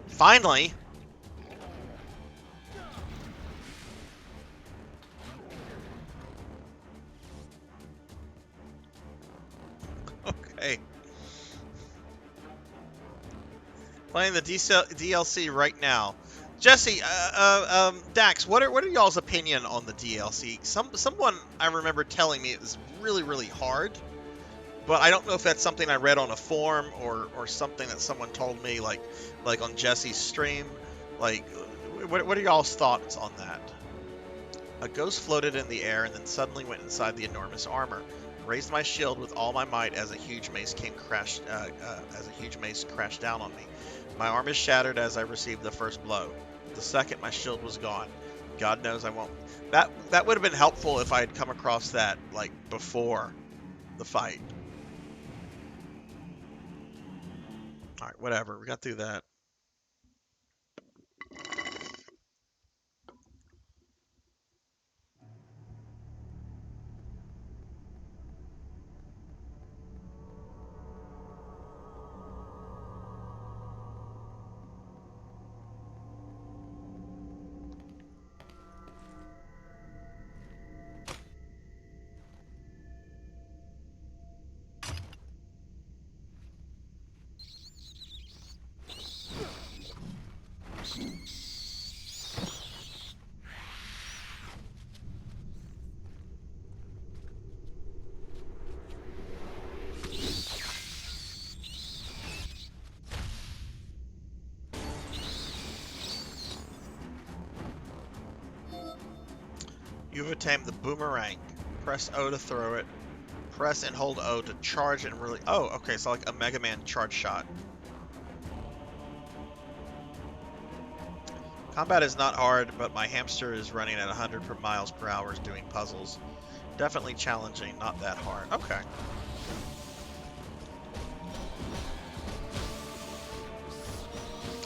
Finally. Okay. Playing the DLC right now. Jesse, Dax, what are y'all's opinion on the DLC? Someone I remember telling me it was really hard, but I don't know if that's something I read on a forum or something that someone told me like on Jesse's stream. Like, what are y'all's thoughts on that? A ghost floated in the air and then suddenly went inside the enormous armor. Raised my shield with all my might as a huge mace crashed down on me. My arm is shattered as I received the first blow. The second, my shield was gone. God knows I won't. That would have been helpful if I had come across that like before the fight. All right, whatever. We got through that. You've attained the boomerang. Press O to throw it. Press and hold O to charge and really... Oh, okay, so like a Mega Man charge shot. Combat is not hard, but my hamster is running at 100 miles per hour doing puzzles. Definitely challenging, not that hard. Okay.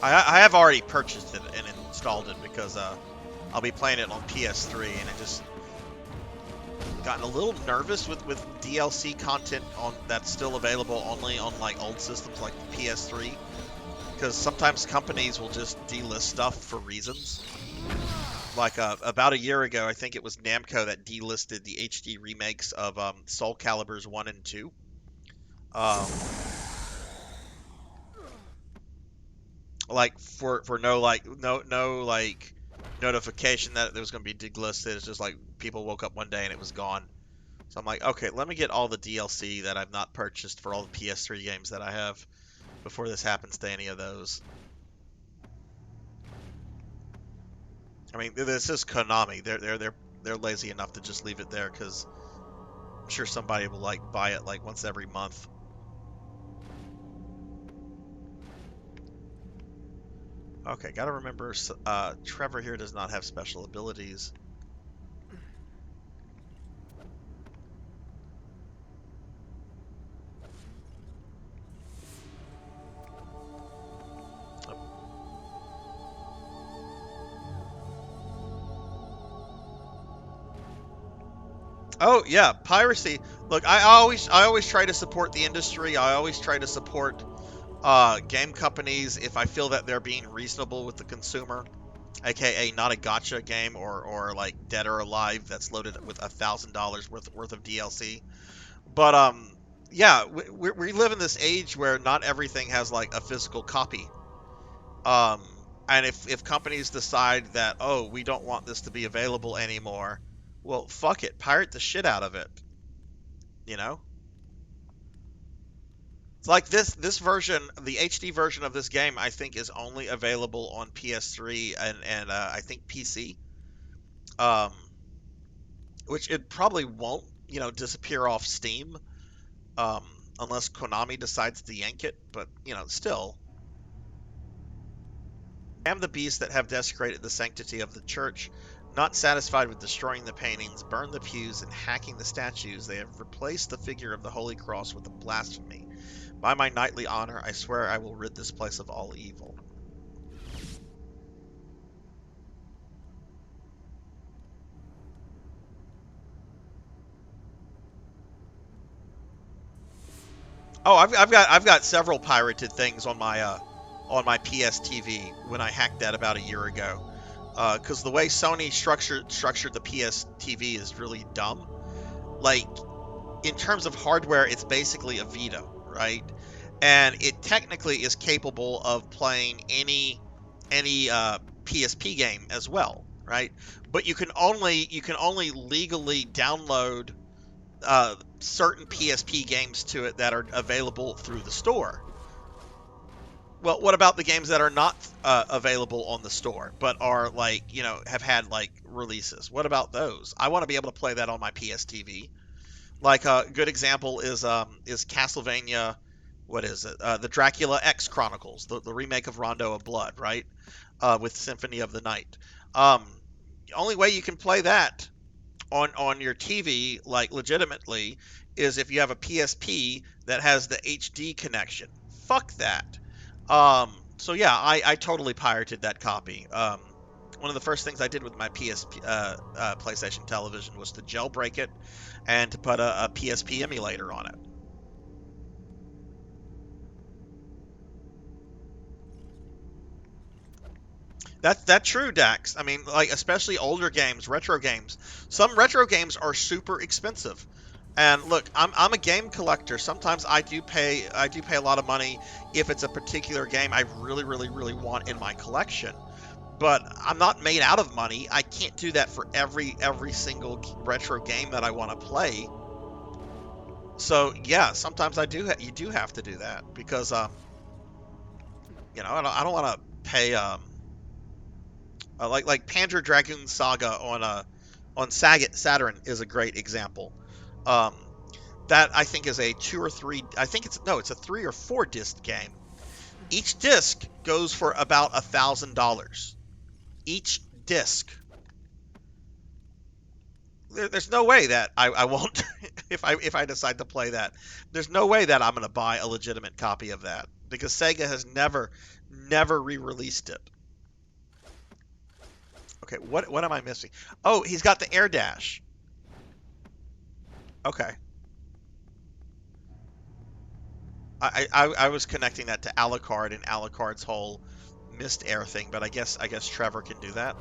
I have already purchased it and installed it because I'll be playing it on PS3, and I just gotten a little nervous with DLC content that's still available only on like old systems like the PS3, because sometimes companies will just delist stuff for reasons. Like about a year ago, I think it was Namco that delisted the HD remakes of Soul Caliburs 1 and 2. Like for no notification that it was going to be delisted. It's just like people woke up one day and it was gone. So I'm like, okay, let me get all the DLC that I've not purchased for all the PS3 games that I have before this happens to any of those. I mean, this is Konami. They're lazy enough to just leave it there because I'm sure somebody will like buy it like once every month. Okay, gotta remember, Trevor here does not have special abilities. Oh yeah, piracy. Look, I always try to support the industry. I always try to support game companies if I feel that they're being reasonable with the consumer, aka not a gotcha game or like Dead or Alive that's loaded with $1,000 worth of DLC. But yeah, we live in this age where not everything has like a physical copy. And if companies decide that, oh, we don't want this to be available anymore, well, fuck it, pirate the shit out of it. You know? It's like this version, the HD version of this game, I think is only available on PS3 and I think PC. Which it probably won't, disappear off Steam, unless Konami decides to yank it. But still. I am the beasts that have desecrated the sanctity of the church. Not satisfied with destroying the paintings, burned the pews, and hacking the statues, they have replaced the figure of the Holy Cross with a blasphemy. By my knightly honor, I swear I will rid this place of all evil. Oh, I've got several pirated things on my PS TV when I hacked that about a year ago. Because the way Sony structured the PS TV is really dumb. Like, in terms of hardware, it's basically a Vita, right? And it technically is capable of playing any PSP game as well, right? But you can only legally download certain PSP games to it that are available through the store. Well, what about the games that are not available on the store, but are have had like releases? What about those? I want to be able to play that on my PS TV. Like a good example is Castlevania. What is it? The Dracula X Chronicles, the remake of Rondo of Blood, right? With Symphony of the Night. The only way you can play that on your TV, like legitimately, is if you have a PSP that has the HD connection. Fuck that. So yeah, I totally pirated that copy. One of the first things I did with my PSP PlayStation television was to jailbreak it and to put a PSP emulator on it. That's true, Dax. I mean, like especially older games, retro games. Some retro games are super expensive. And look, I'm a game collector. Sometimes I do pay a lot of money if it's a particular game I really really really want in my collection. But I'm not made out of money. I can't do that for every single retro game that I want to play. So yeah, sometimes you do have to do that because I don't want to pay like Panzer Dragoon Saga on Saturn is a great example. Um, that I think is a two or three. I think it's a 3 or 4 disc game. Each disc goes for about $1,000. Each disc. There's no way that I won't if I decide to play that. There's no way that I'm gonna buy a legitimate copy of that because Sega has never re-released it. Okay, what am I missing? Oh, he's got the air dash. Okay. I was connecting that to Alucard and Alucard's whole missed air thing, but I guess Trevor can do that.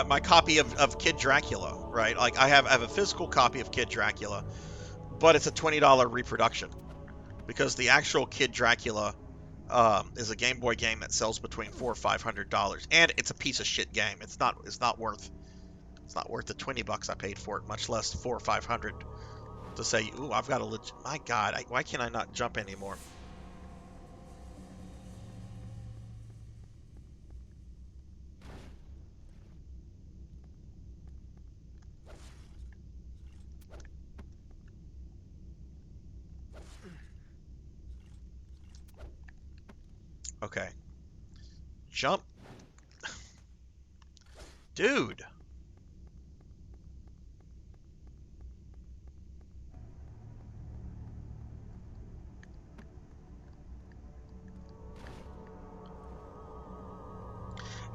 My copy of Kid Dracula, right? Like I have a physical copy of Kid Dracula, but it's a $20 reproduction because the actual Kid Dracula is a Game Boy game that sells between $400 or $500, and it's a piece of shit game. It's not worth the $20 I paid for it, much less 400 or 500 to say, ooh, I've got a legit. My God, why can I not jump anymore? Okay, jump, dude.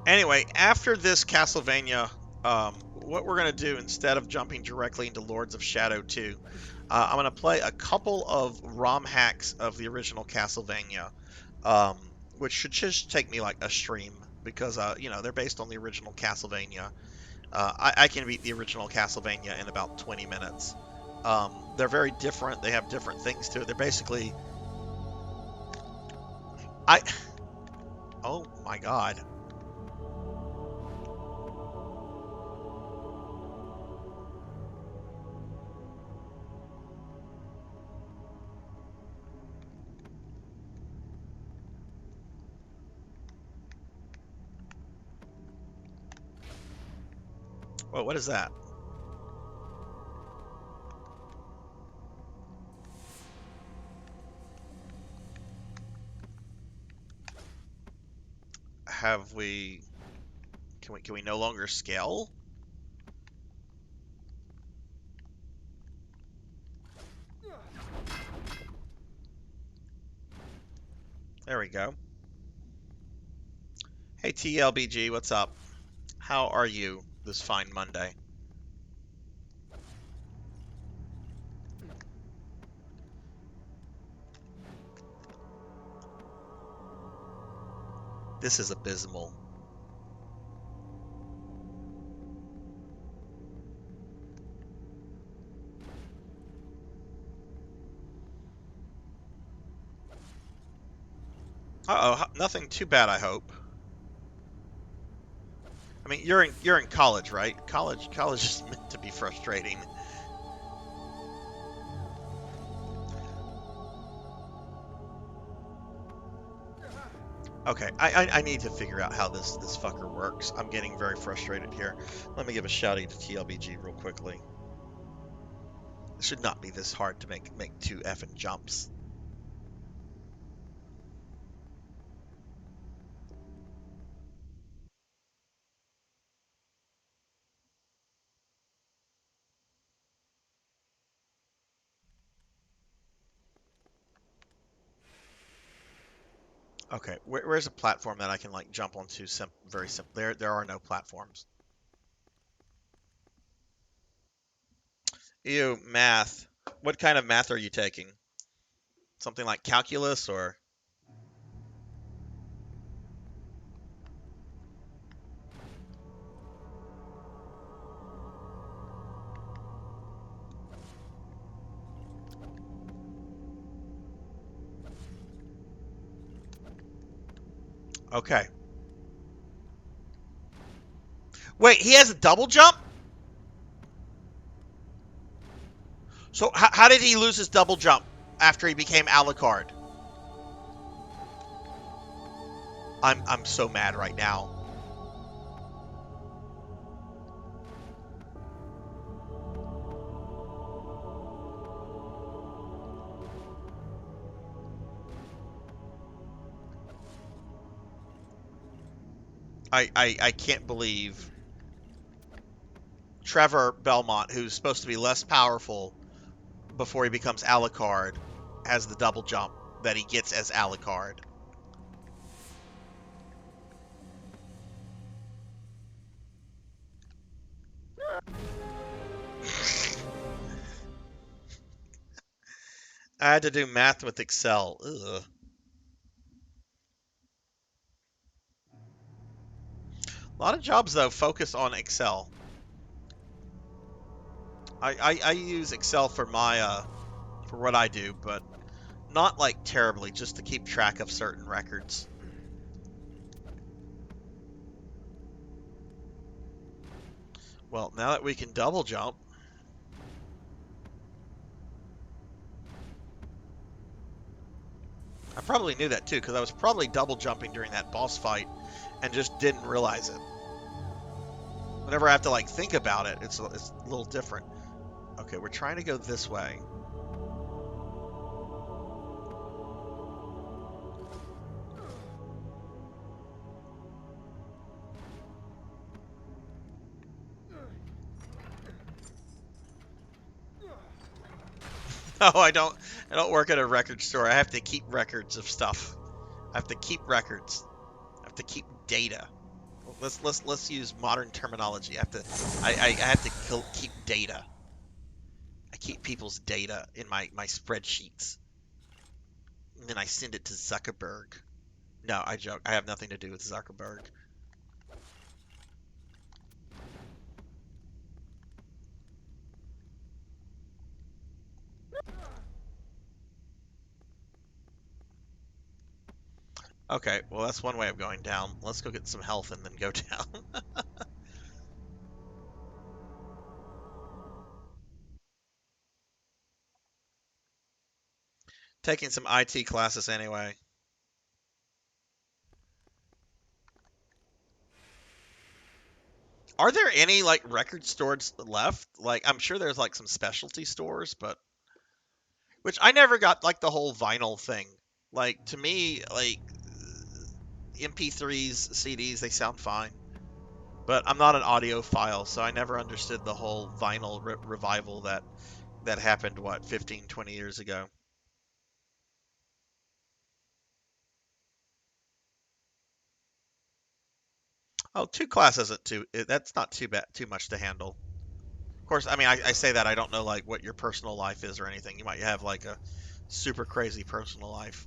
Anyway, after this Castlevania, what we're going to do instead of jumping directly into Lords of Shadow 2, I'm going to play a couple of ROM hacks of the original Castlevania, um, which should just take me like a stream because, they're based on the original Castlevania. I can beat the original Castlevania in about 20 minutes. They're very different. They have different things to it. They're basically... Oh my God. Whoa, what is that? Have we... Can we no longer scale? There we go. Hey TLBG, what's up? How are you this fine Monday? This is abysmal. Uh-oh, nothing too bad, I hope. I mean, you're in college, right? College is meant to be frustrating. Okay, I need to figure out how this fucker works. I'm getting very frustrated here. Let me give a shouty to TLBG real quickly. It should not be this hard to make 2 effing jumps. Okay, where's a platform that I can like jump onto? Very simple. There are no platforms. Ew, math. What kind of math are you taking? Something like calculus or? Okay. Wait, he has a double jump? So how did he lose his double jump after he became Alucard? I'm so mad right now. I can't believe Trevor Belmont, who's supposed to be less powerful before he becomes Alucard, has the double jump that he gets as Alucard. I had to do math with Excel. Ugh. A lot of jobs, though, focus on Excel. I use Excel for my for what I do, but not like terribly, just to keep track of certain records. Well, now that we can double jump, I probably knew that too, because I was probably double jumping during that boss fight and just didn't realize it. Whenever I have to like think about it, it's a little different. Okay, we're trying to go this way. No, I don't work at a record store. I have to keep records of stuff. I have to keep records. I have to keep data. Let's use modern terminology. I have to keep data. I keep people's data in my spreadsheets. And then I send it to Zuckerberg. No, I joke. I have nothing to do with Zuckerberg. Okay, well that's one way of going down. Let's go get some health and then go down. Taking some IT classes anyway. Are there any like record stores left? Like I'm sure there's like some specialty stores, but which I never got like the whole vinyl thing. Like to me, like MP3s, CDs, they sound fine. But I'm not an audiophile, so I never understood the whole vinyl revival that happened, what, 15, 20 years ago. Oh, 2 class isn't that's not too much to handle. Of course, I mean, I say that, I don't know, like, what your personal life is or anything. You might have, like, a super crazy personal life.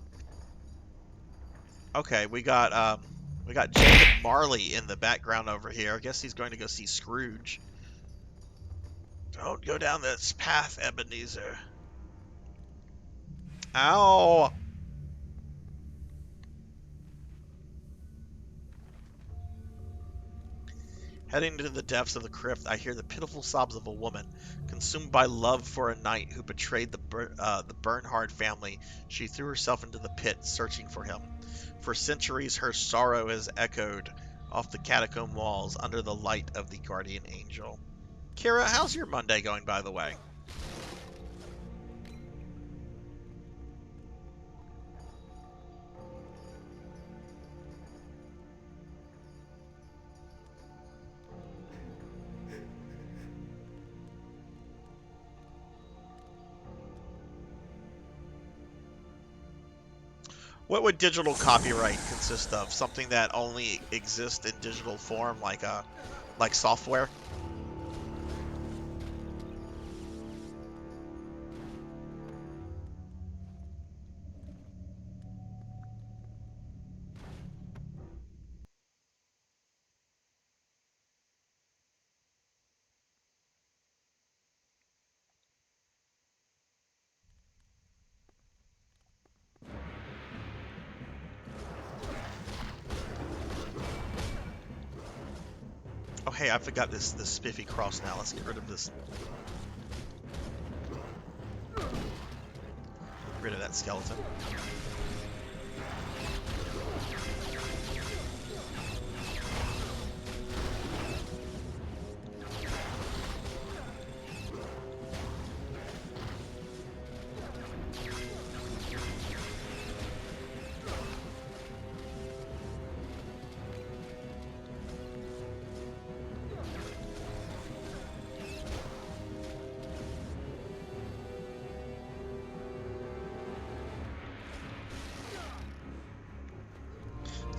Okay, we got Jacob Marley in the background over here. I guess he's going to go see Scrooge. Don't go down this path, Ebenezer. Ow! Heading to the depths of the crypt, I hear the pitiful sobs of a woman, consumed by love for a knight who betrayed the Bernhard family. She threw herself into the pit, searching for him. For centuries, her sorrow has echoed off the catacomb walls under the light of the guardian angel. Kira, how's your Monday going, by the way? What would digital copyright consist of? Something that only exists in digital form, like software? Oh, hey, I forgot this spiffy cross now. Let's get rid of this. Get rid of that skeleton.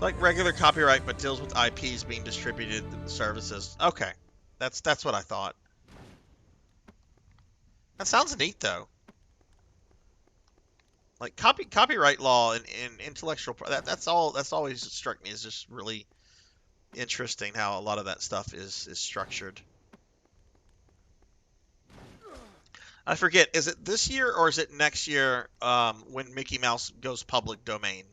Like regular copyright, but deals with IPs being distributed services. Okay, that's what I thought. That sounds neat, though. Like copyright law and intellectual that's always struck me as just really interesting how a lot of that stuff is structured. I forget, is it this year or is it next year when Mickey Mouse goes public domain?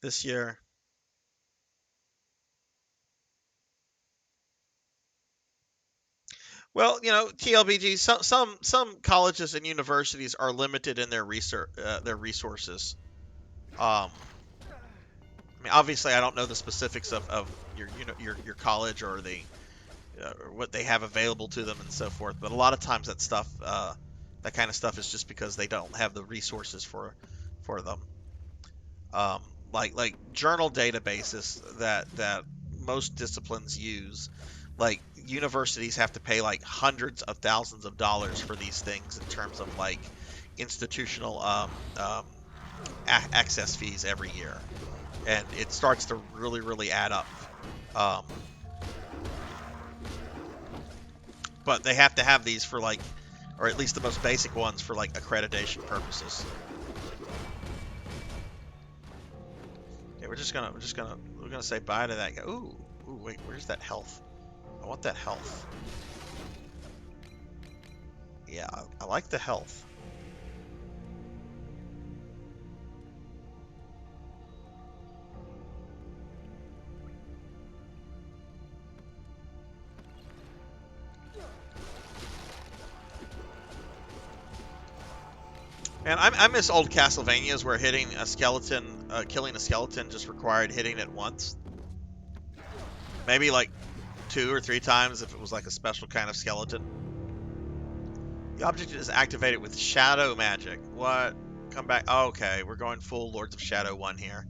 This year. Well, TLBG. Some colleges and universities are limited in their resources. I mean, obviously, I don't know the specifics of your college or or what they have available to them and so forth. But a lot of times that kind of stuff is just because they don't have the resources for them. Um, like journal databases that most disciplines use. Like universities have to pay like hundreds of thousands of dollars for these things in terms of like institutional access fees every year, and it starts to really add up. Um, but they have to have these for like, or at least the most basic ones for like accreditation purposes. Okay, we're gonna say bye to that guy. Ooh, wait, where's that health? I want that health. Yeah, I like the health. And I miss old Castlevanias where hitting a skeleton, killing a skeleton just required hitting it once. Maybe like 2 or 3 times if it was like a special kind of skeleton. The object is activated with shadow magic. What? Come back. Oh, okay, we're going full Lords of Shadow 1 here.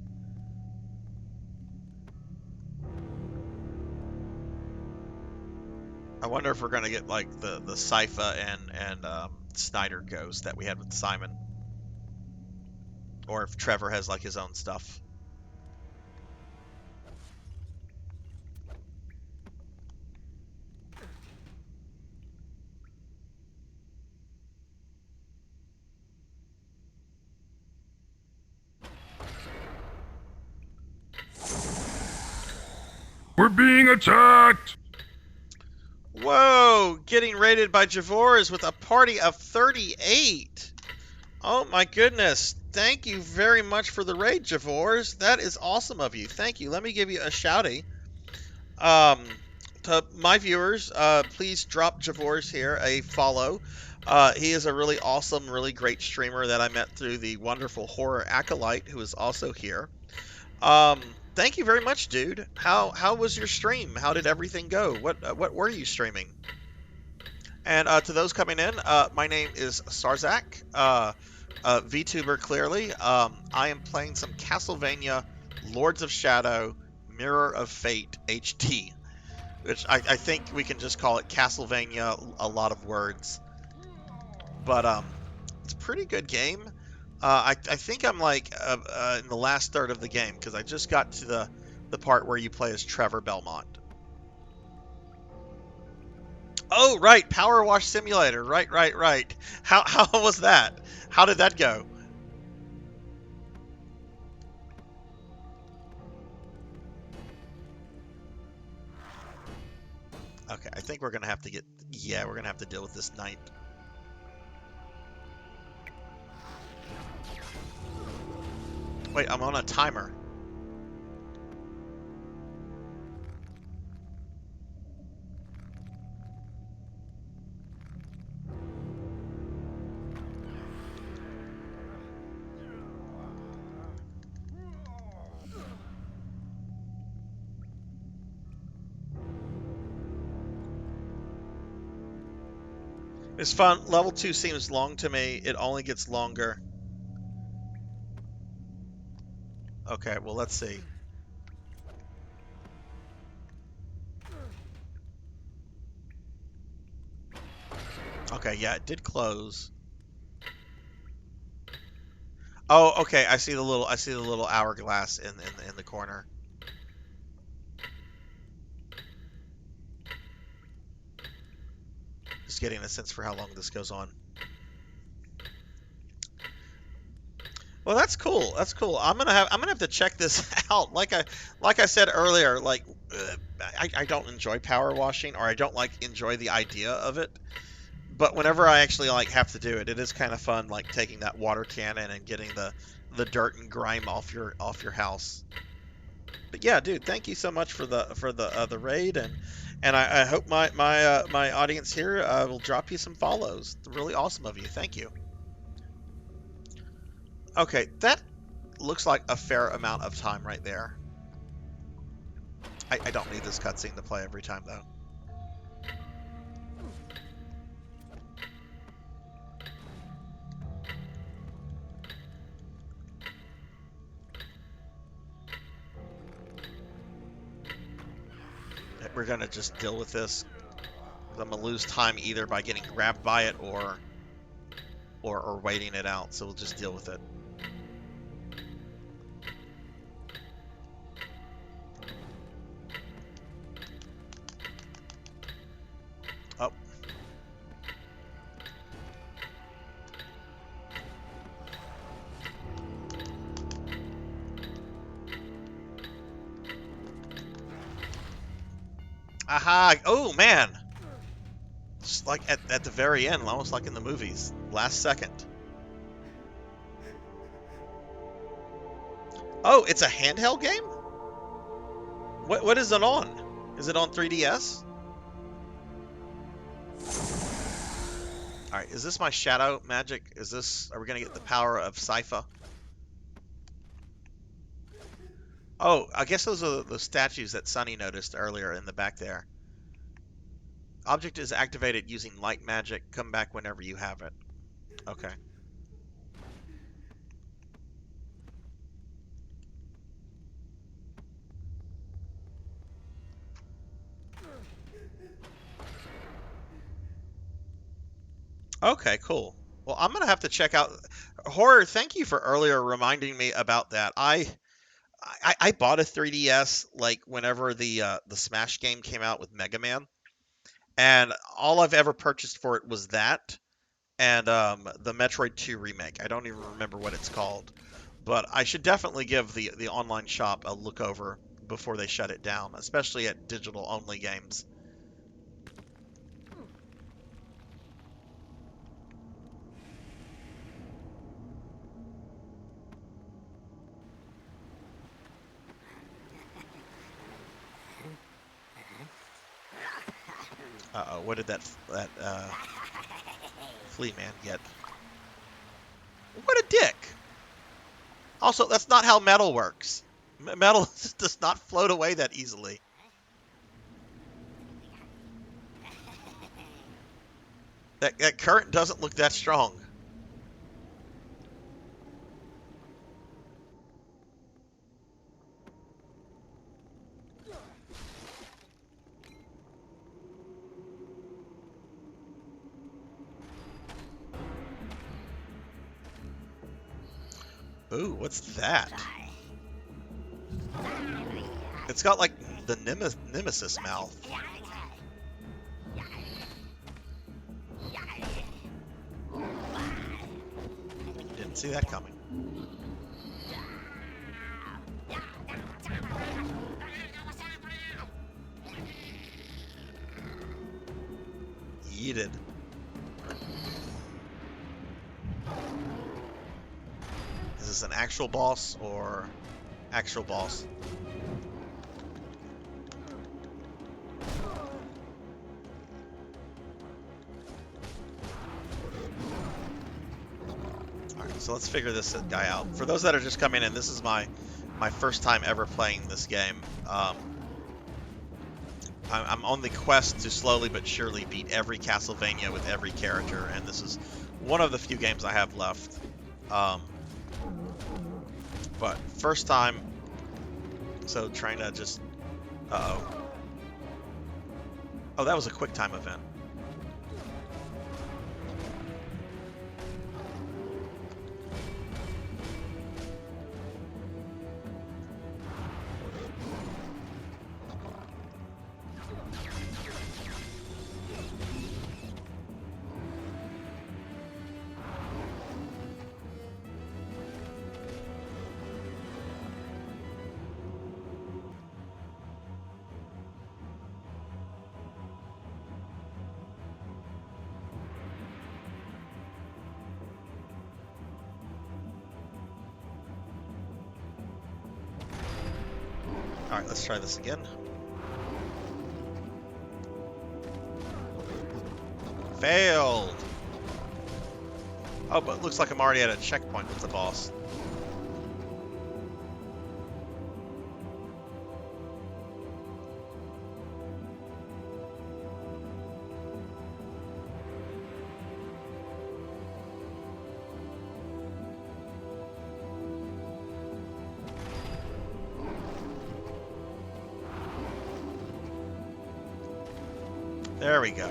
I wonder if we're gonna get like the Sypha and Snyder ghost that we had with Simon, or if Trevor has like his own stuff. We're being attacked! Whoa! Getting raided by Javors with a party of 38. Oh my goodness. Thank you very much for the raid, Javors. That is awesome of you. Thank you. Let me give you a shouty. To my viewers, please drop Javors here a follow. He is a really awesome, really great streamer that I met through the wonderful Horror Acolyte, who is also here. Thank you very much, dude. How was your stream? How did everything go? What were you streaming? And to those coming in, my name is Sarzac, VTuber clearly. I am playing some Castlevania Lords of Shadow Mirror of Fate HD, which I think we can just call it Castlevania, a lot of words. But it's a pretty good game. I think I'm like in the last third of the game because I just got to the part where you play as Trevor Belmont. Oh, right, Power Wash Simulator. Right. How was that? How did that go? Okay, I think we're gonna have to we're gonna have to deal with this knight. Wait, I'm on a timer. It's fun. Level 2 seems long to me. It only gets longer. Okay, well, let's see. Okay, yeah, it did close. Oh, okay, I see the little hourglass in the corner. Just getting a sense for how long this goes on. Well, that's cool. That's cool. I'm gonna have to check this out. Like I said earlier, like I don't enjoy power washing, or I don't enjoy the idea of it. But whenever I actually have to do it, it is kind of fun, like taking that water cannon and getting the dirt and grime off your house. But yeah, dude, thank you so much for the raid, and I hope my audience here will drop you some follows. Really awesome of you. Thank you. Okay, that looks like a fair amount of time right there. I don't need this cutscene to play every time, though. We're gonna just deal with this. I'm gonna lose time either by getting grabbed by it or waiting it out, so we'll just deal with it. Oh. Aha! Oh, man! Just like at the very end, almost like in the movies. Last second. Oh, it's a handheld game? What is it on? Is it on 3DS? Alright, is this my shadow magic? Are we gonna get the power of Sypha? Oh, I guess those are the statues that Sunny noticed earlier in the back there. Object is activated using light magic. Come back whenever you have it. Okay. Okay, cool. Well, I'm gonna have to check out Horror. Thank you for earlier reminding me about that. I bought a 3DS like whenever the Smash game came out with Mega Man, and all I've ever purchased for it was that and the Metroid 2 remake. I don't even remember what it's called, but I should definitely give the online shop a look over before they shut it down, especially at digital-only games. Uh-oh, what did that flea man get? What a dick! Also, that's not how metal works. Metal does not float away that easily. That current doesn't look that strong. Ooh, what's that? It's got like the Nemesis mouth. Didn't see that coming. Yeeted. Is this an actual boss or actual boss? Alright, so let's figure this guy out. For those that are just coming in, this is my first time ever playing this game. I'm on the quest to slowly but surely beat every Castlevania with every character, and this is one of the few games I have left. But first time, so trying to just, uh-oh. Oh, that was a quick time event. Alright, let's try this again. Failed! Oh, but it looks like I'm already at a checkpoint with the boss. There we go.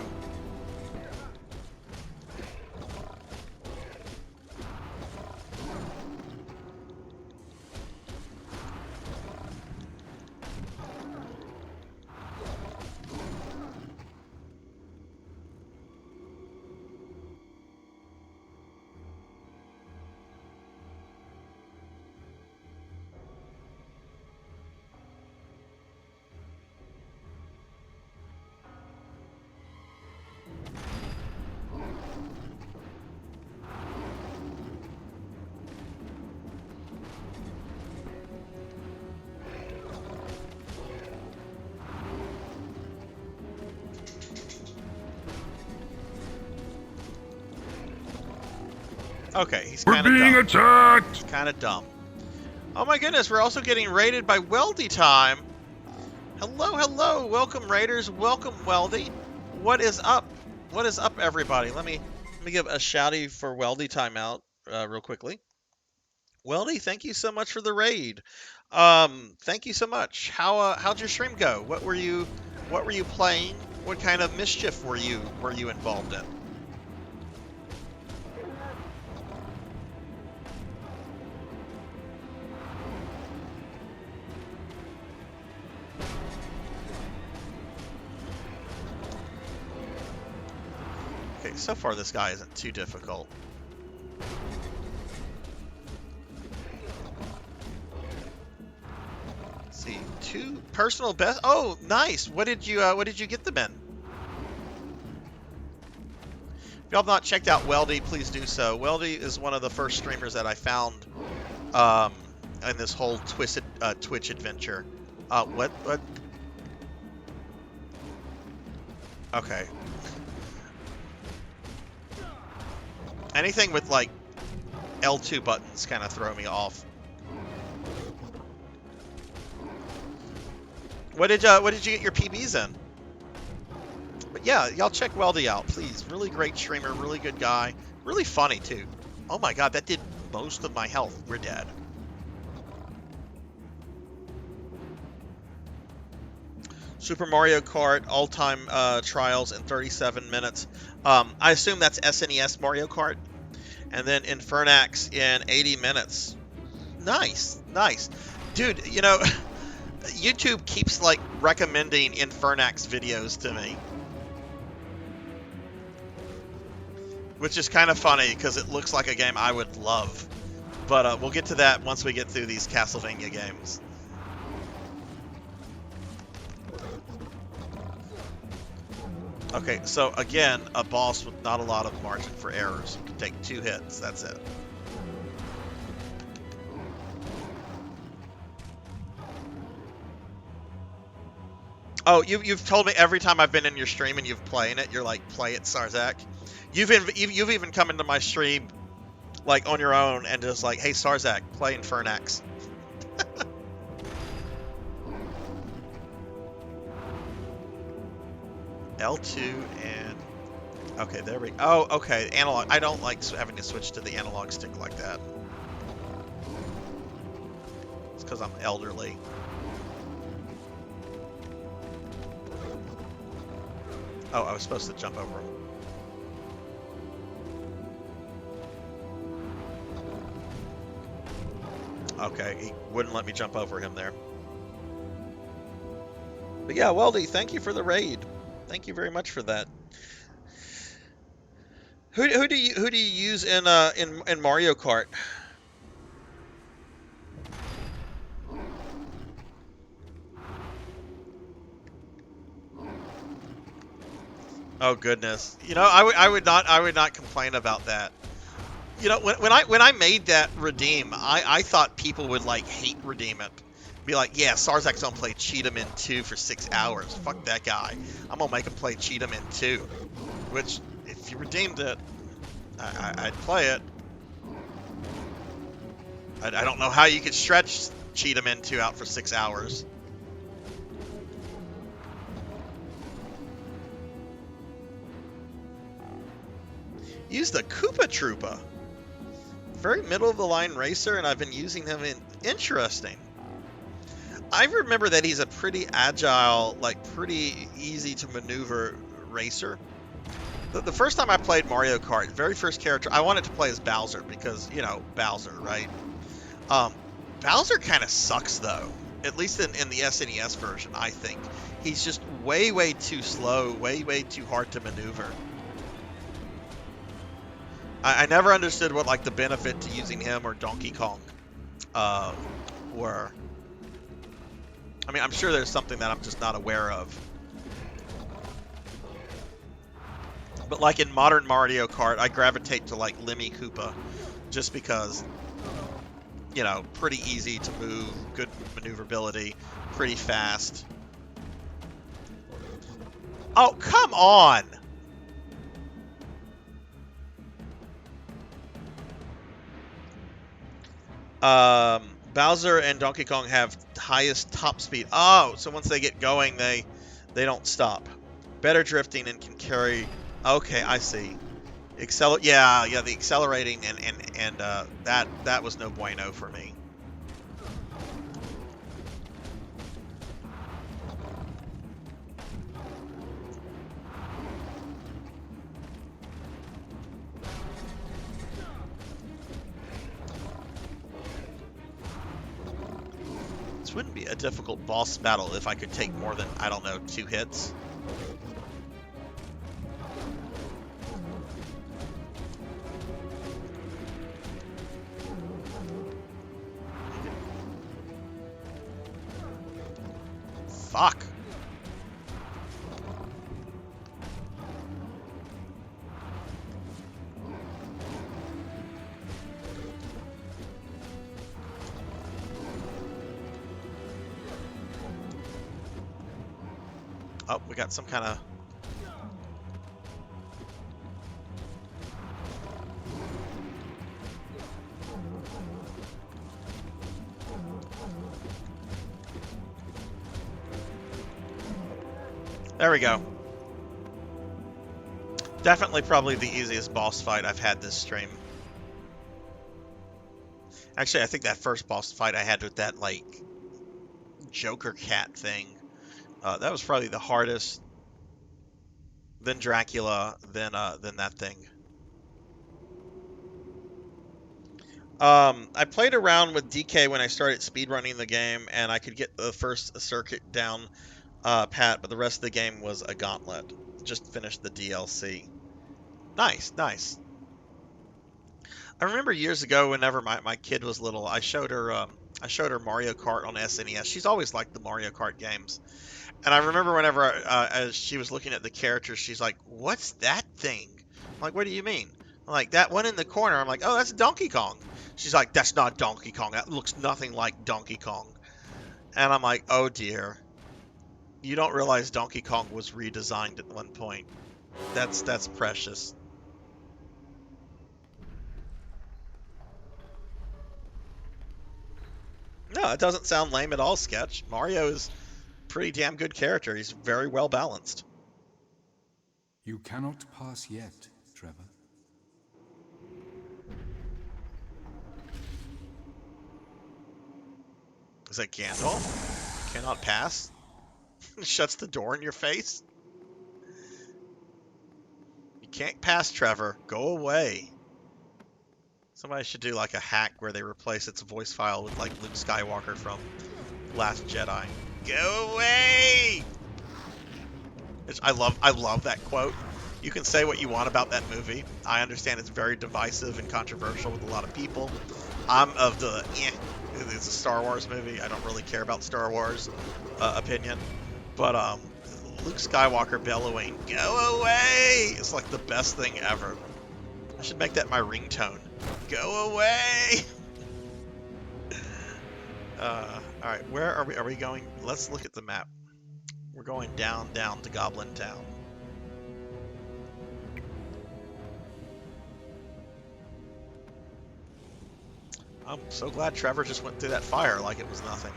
Okay, he's kind of dumb. We're being attacked! He's kind of dumb. Oh my goodness, we're also getting raided by Weldy Time. Hello, hello, welcome raiders, welcome Weldy. What is up? What is up, everybody? Let me give a shouty for Weldy Time out real quickly. Weldy, thank you so much for the raid. Thank you so much. How'd your stream go? What were you playing? What kind of mischief were you involved in? Okay, so far this guy isn't too difficult. Let's see, 2 personal best. Oh, nice. What did you get them in? If y'all have not checked out Weldy, please do so. Weldy is one of the first streamers that I found in this whole Twitch adventure. What? Okay. Anything with like L2 buttons kind of throw me off. What did you get your PBs in? But yeah, y'all check Weldy out, please. Really great streamer, really good guy, really funny too. Oh my god, that did most of my health. We're dead. Super Mario Kart all-time trials in 37 minutes. I assume that's SNES Mario Kart. And then Infernax in 80 minutes. Nice, nice. Dude, you know, YouTube keeps like recommending Infernax videos to me. Which is kind of funny because it looks like a game I would love. But we'll get to that once we get through these Castlevania games. Okay, so again, a boss with not a lot of margin for errors. You can take 2 hits, that's it. Oh, you've told me every time I've been in your stream and you've playing it, you're like, play it, Sarzac. You've even come into my stream, like, on your own and just like, hey, Sarzac, play Infernax. L2 and... Okay, there we go. Oh, okay, analog. I don't like having to switch to the analog stick like that. It's because I'm elderly. Oh, I was supposed to jump over him. Okay, he wouldn't let me jump over him there. But yeah, Weldy, thank you for the raid. Thank you very much for that. Who do you use in Mario Kart? Oh goodness. You know, I would not complain about that. You know, when I made that redeem, I thought people would like hate redeem it. Be like, yeah, Sarzac's gonna play Cheetahman 2 for 6 hours. Fuck that guy. I'm gonna make him play Cheetahman 2. Which, if you redeemed it, I'd play it. I don't know how you could stretch Cheetahman 2 out for 6 hours. Use the Koopa Troopa. Very middle of the line racer, and I've been using him in... Interesting. I remember that he's a pretty agile, like pretty easy to maneuver racer. The first time I played Mario Kart, the very first character, I wanted to play as Bowser because, you know, Bowser, right? Bowser kind of sucks though, at least in the SNES version, I think. He's just way too slow, way too hard to maneuver. I never understood what like the benefit to using him or Donkey Kong were. I mean, I'm sure there's something that I'm just not aware of. But like in modern Mario Kart, I gravitate to like Lemmy Koopa just because, you know, pretty easy to move, good maneuverability, pretty fast. Oh, come on! Bowser and Donkey Kong have highest top speed. Oh, so once they get going, they don't stop. Better drifting and can carry. Okay, I see. Yeah, the accelerating and that was no bueno for me. This wouldn't be a difficult boss battle if I could take more than, I don't know, 2 hits. Fuck. Oh, we got some kind of... There we go. Definitely probably the easiest boss fight I've had this stream. Actually, I think that first boss fight I had with that, like, Joker cat thing, that was probably the hardest. Then Dracula, then that thing. I played around with DK when I started speedrunning the game, and I could get the first circuit down pat, but the rest of the game was a gauntlet. Just finished the DLC. Nice, nice. I remember years ago, whenever my kid was little, I showed her Mario Kart on SNES. She's always liked the Mario Kart games. And I remember whenever, as she was looking at the characters, she's like, "What's that thing?" I'm like, "What do you mean?" I'm like, "That one in the corner." I'm like, "Oh, that's Donkey Kong." She's like, "That's not Donkey Kong. That looks nothing like Donkey Kong." And I'm like, "Oh dear. You don't realize Donkey Kong was redesigned at one point. That's precious." No, it doesn't sound lame at all, Sketch. Mario is a pretty damn good character. He's very well balanced. You cannot pass yet, Trevor. Is that Gandalf? Cannot pass? Shuts the door in your face? You can't pass, Trevor. Go away. Somebody should do like a hack where they replace its voice file with like Luke Skywalker from Last Jedi. Go away! I love that quote. You can say what you want about that movie. I understand it's very divisive and controversial with a lot of people. I'm of the it's a Star Wars movie. I don't really care about Star Wars opinion. But Luke Skywalker bellowing, "Go away!" It's like the best thing ever. I should make that my ringtone. Go away! Alright, where are we? Are we going? Let's look at the map. We're going down to Goblin Town. I'm so glad Trevor just went through that fire like it was nothing.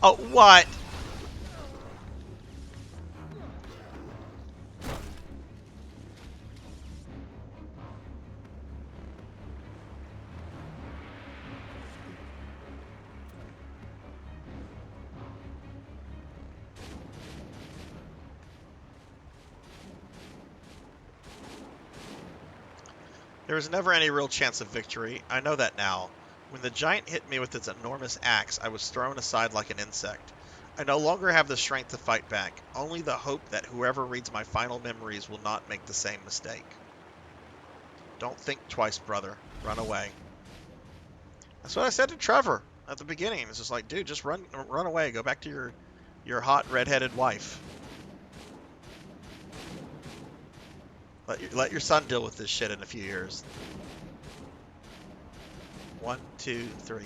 Oh, what? There was never any real chance of victory. I know that now. When the giant hit me with its enormous axe, I was thrown aside like an insect. I no longer have the strength to fight back, only the hope that whoever reads my final memories will not make the same mistake. Don't think twice, brother. Run away. That's what I said to Trevor at the beginning. It's just like, dude, just run away. Go back to your hot redheaded wife. Let your son deal with this shit in a few years. 1, 2, 3.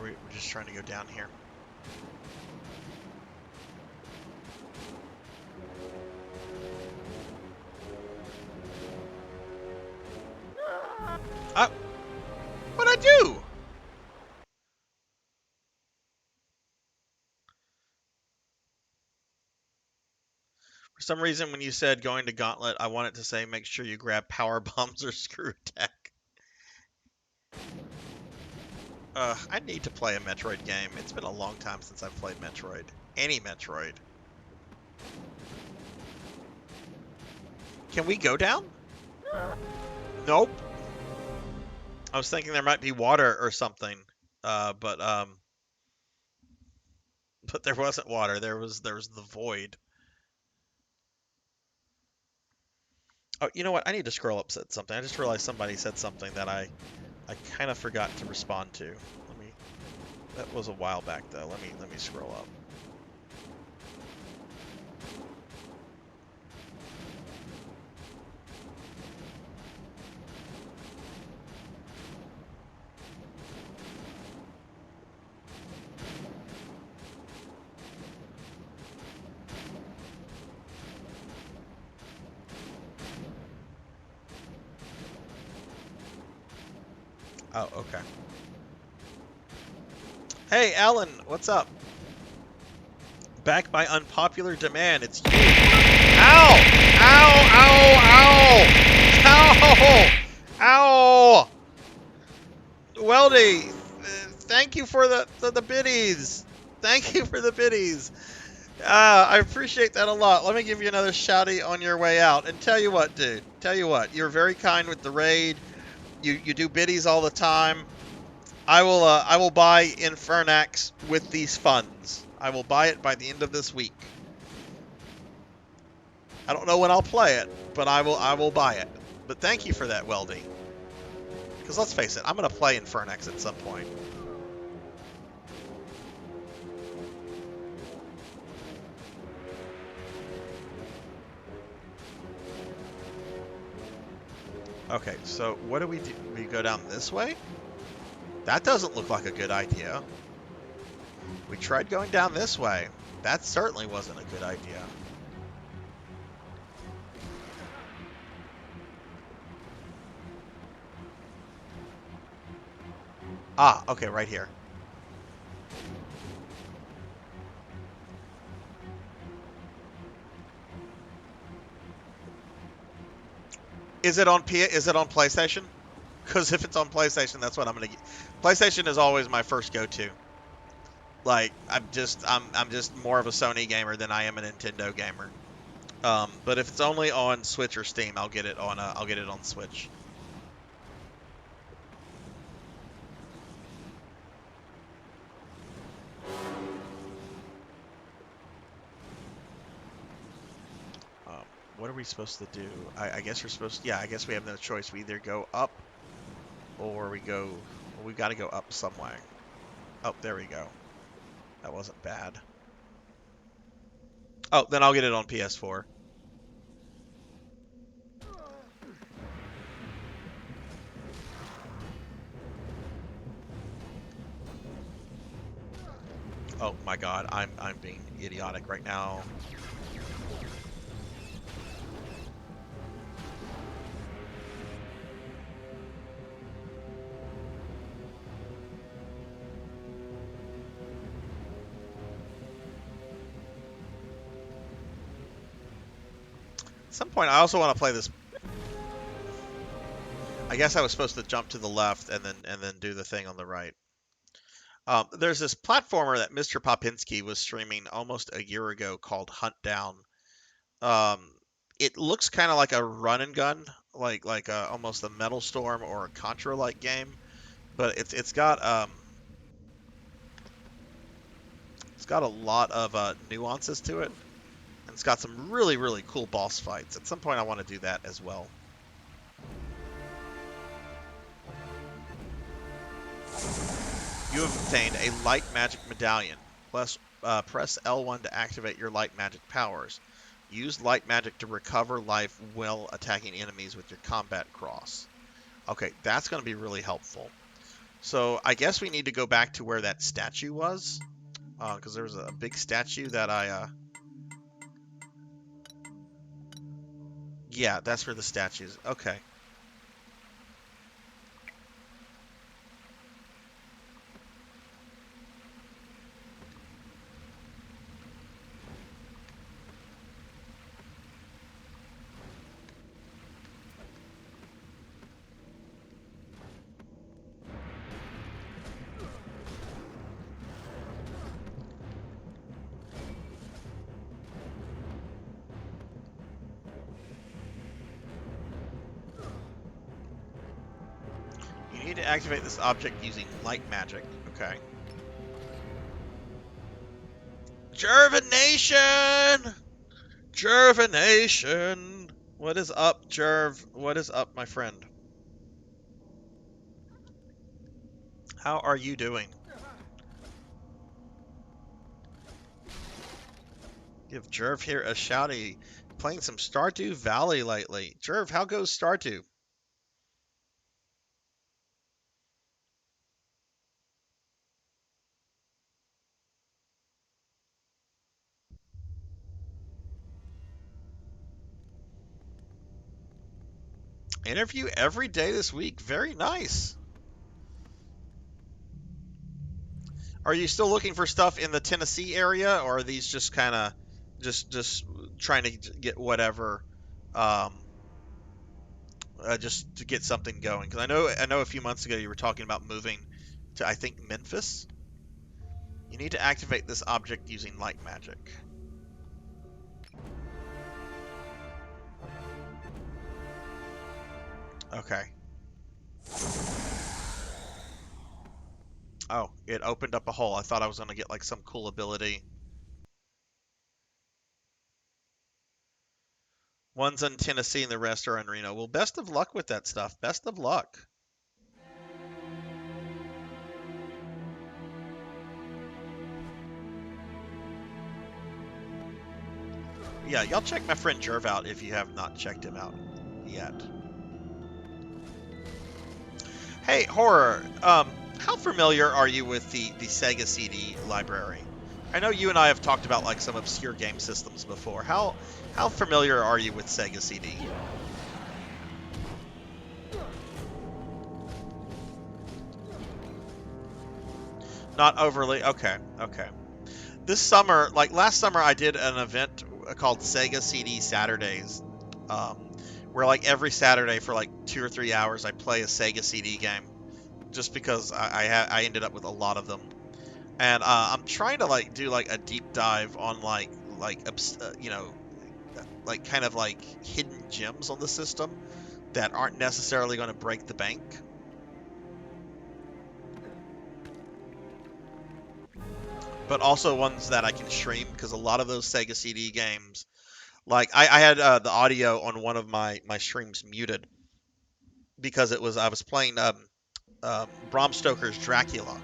We're just trying to go down here. What'd I do? For some reason, when you said going to Gauntlet, I wanted to say make sure you grab power bombs or screw attack. I need to play a Metroid game. It's been a long time since I've played Metroid. Any Metroid. Can we go down? Nope. I was thinking there might be water or something, but there wasn't water. There was the void. Oh, you know what? I need to scroll up said something. I just realized somebody said something that I kind of forgot to respond to. That was a while back though. Let me scroll up. Oh, okay. Hey, Alan, what's up? Back by unpopular demand, it's you. Ow! Ow! Ow! Ow! Ow! Ow! Weldy, thank you for the biddies. Thank you for the biddies. I appreciate that a lot. Let me give you another shouty on your way out. And tell you what, dude. Tell you what, you're very kind with the raid. You do biddies all the time. I will buy Infernax with these funds. I will buy it by the end of this week. I don't know when I'll play it, but I will buy it. But thank you for that, Weldy. Because let's face it, I'm gonna play Infernax at some point. Okay, so what do? We go down this way? That doesn't look like a good idea. We tried going down this way. That certainly wasn't a good idea. Ah, okay, right here. Is it on PlayStation? Because if it's on PlayStation, that's what I'm gonna get. PlayStation is always my first go-to. Like, I'm just more of a Sony gamer than I am a Nintendo gamer. But if it's only on Switch or Steam, I'll get it on Switch. What are we supposed to do? I guess we're supposed to, yeah, I guess we have no choice. We either go up or we go, well, we got to go up some way. Oh, there we go. That wasn't bad. Oh, then I'll get it on PS4. Oh my god, I'm being idiotic right now. At some point, I also want to play this. I guess I was supposed to jump to the left and then do the thing on the right. There's this platformer that Mr. Popinski was streaming almost a year ago called Hunt Down. It looks kind of like a run and gun, like almost a Metal Storm or a Contra-like game, but it's got a lot of nuances to it. And it's got some really, really cool boss fights. At some point, I want to do that as well. You have obtained a light magic medallion. Press L1 to activate your light magic powers. Use light magic to recover life while attacking enemies with your combat cross. Okay, that's going to be really helpful. So I guess we need to go back to where that statue was. Because there was a big statue that I... Yeah, that's where the statue is. Okay. need to activate this object using light magic. Okay. Jervination! Jervination! What is up, Jerv? What is up, my friend? How are you doing? Give Jerv here a shouty. Playing some Stardew Valley lately. Jerv, how goes Stardew? Interview every day this week. Very nice. Are you still looking for stuff in the Tennessee area, or are these just kind of just trying to get whatever, just to get something going? Because I know a few months ago you were talking about moving to, I think, Memphis. You need to activate this object using light magic. Okay. Oh, it opened up a hole. I thought I was going to get like some cool ability. One's in Tennessee and the rest are in Reno. Well, best of luck with that stuff. Best of luck. Yeah, y'all check my friend Jerv out if you have not checked him out yet. Hey, Horror, how familiar are you with the Sega CD library? I know you and I have talked about like some obscure game systems before. How familiar are you with Sega CD? Not overly. Okay, okay. This summer, like last summer, I did an event called Sega CD Saturdays, where like every Saturday for like 2 or 3 hours, I play a Sega CD game, just because I ended up with a lot of them, and I'm trying to like do like a deep dive on you know, like kind of like hidden gems on the system that aren't necessarily going to break the bank. But also ones that I can stream, because a lot of those Sega CD games, like I had the audio on one of my streams muted because I was playing Bram Stoker's Dracula,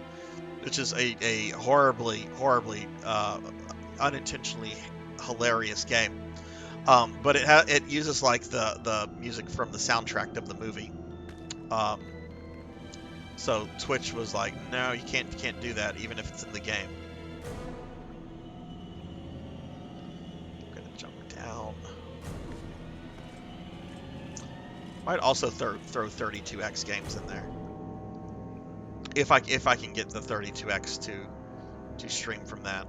which is a horribly unintentionally hilarious game. But it uses like the music from the soundtrack of the movie. So Twitch was like, no, you can't do that even if it's in the game. Down. Might also throw 32x games in there if I can get the 32x to stream from that,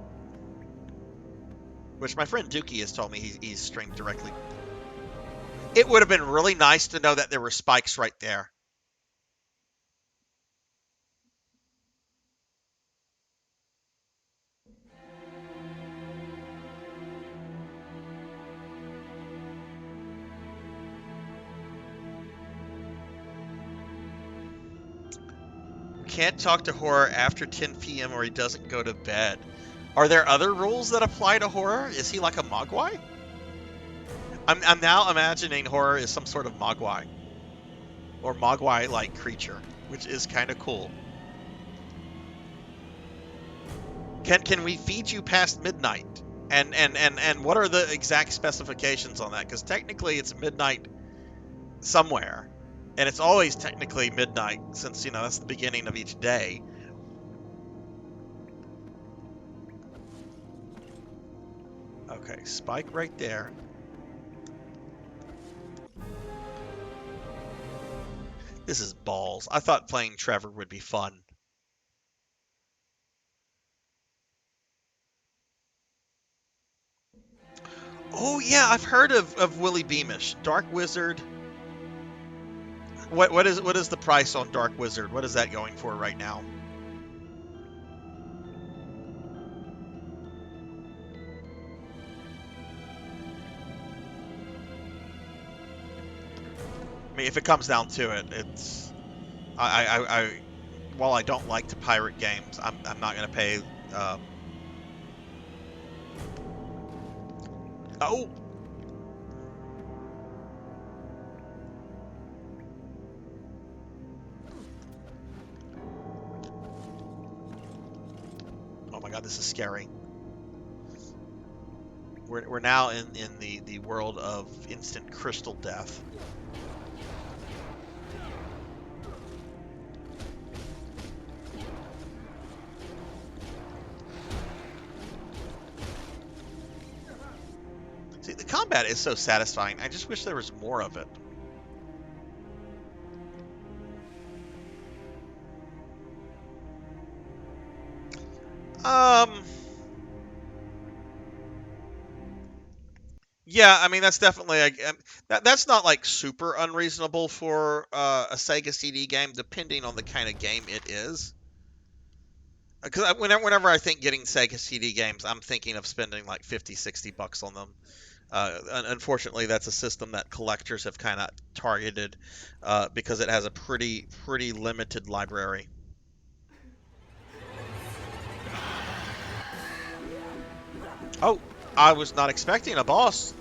which my friend Dookie has told me he's streamed directly. It would have been really nice to know that there were spikes right there. Can't talk to Horror after 10 p.m. or he doesn't go to bed. Are there other rules that apply to Horror? Is he like a Mogwai? I'm now imagining Horror is some sort of Mogwai. Or Mogwai-like creature, which is kind of cool. Can we feed you past midnight? And what are the exact specifications on that? Because technically it's midnight somewhere. And it's always technically midnight, since, you know, that's the beginning of each day. Okay, spike right there. This is balls. I thought playing Trevor would be fun. Oh yeah, I've heard of Willy Beamish. Dark Wizard. What is the price on Dark Wizard? What is that going for right now? I mean, if it comes down to it, While I don't like to pirate games, I'm not gonna pay. Oh. Oh my God, this is scary. We're now in the world of instant crystal death. See, the combat is so satisfying. I just wish there was more of it. Yeah, I mean that's definitely that's not like super unreasonable for a Sega CD game, depending on the kind of game it is. Because whenever I think getting Sega CD games, I'm thinking of spending like $50-$60 on them. Unfortunately, that's a system that collectors have kind of targeted because it has a pretty limited library. Oh, I was not expecting a boss.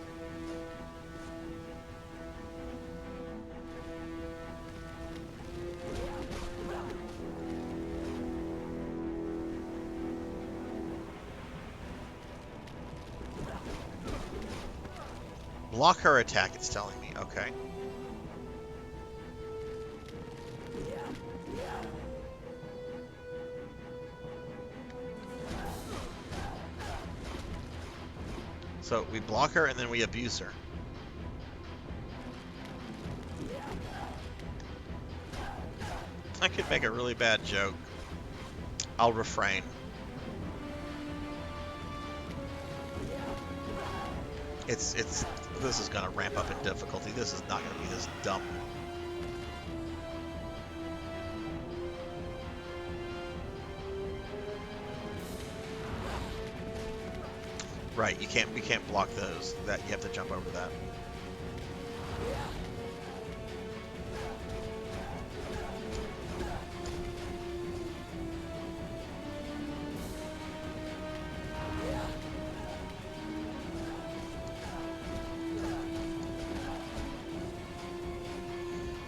Block her attack, it's telling me. Okay. So we block her and then we abuse her. I could make a really bad joke. I'll refrain. This is gonna ramp up in difficulty. This is not gonna be this dumb. Right, we can't block those. That you have to jump over that.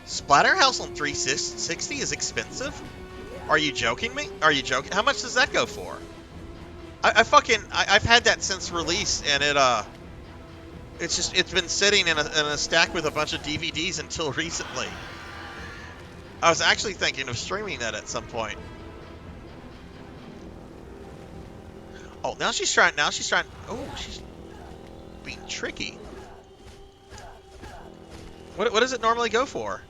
Splatterhouse on 360 is expensive? Are you joking me? Are you joking? How much does that go for? I've had that since release, and it's been sitting in a stack with a bunch of DVDs until recently. I was actually thinking of streaming that at some point. Oh, now she's trying. Oh, she's being tricky. What does it normally go for?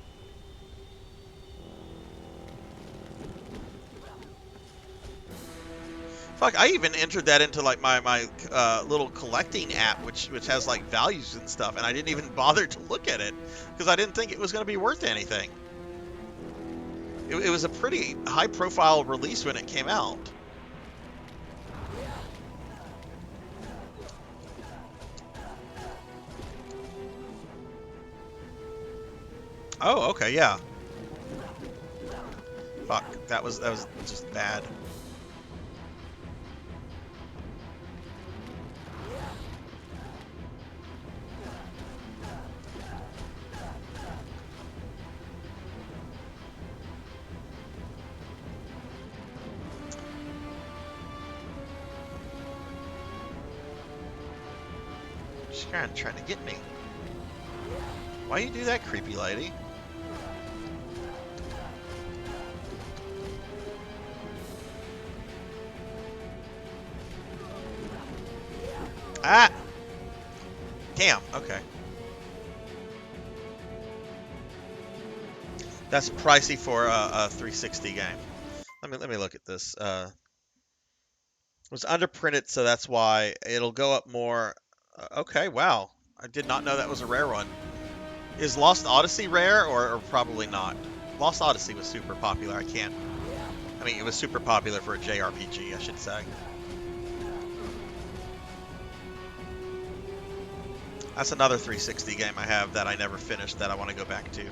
Fuck, I even entered that into like my little collecting app, which has like values and stuff, and I didn't even bother to look at it because I didn't think it was going to be worth anything. It was a pretty high-profile release when it came out. Oh, okay, yeah. Fuck, that was just bad. She's kind of trying to get me. Why you do that, creepy lady? Ah! Damn, okay. That's pricey for a 360 game. Let me look at this. It was underprinted, so that's why it'll go up more. Okay, wow. I did not know that was a rare one. Is Lost Odyssey rare or probably not? Lost Odyssey was super popular. I mean, it was super popular for a JRPG, I should say. That's another 360 game I have that I never finished that I want to go back to.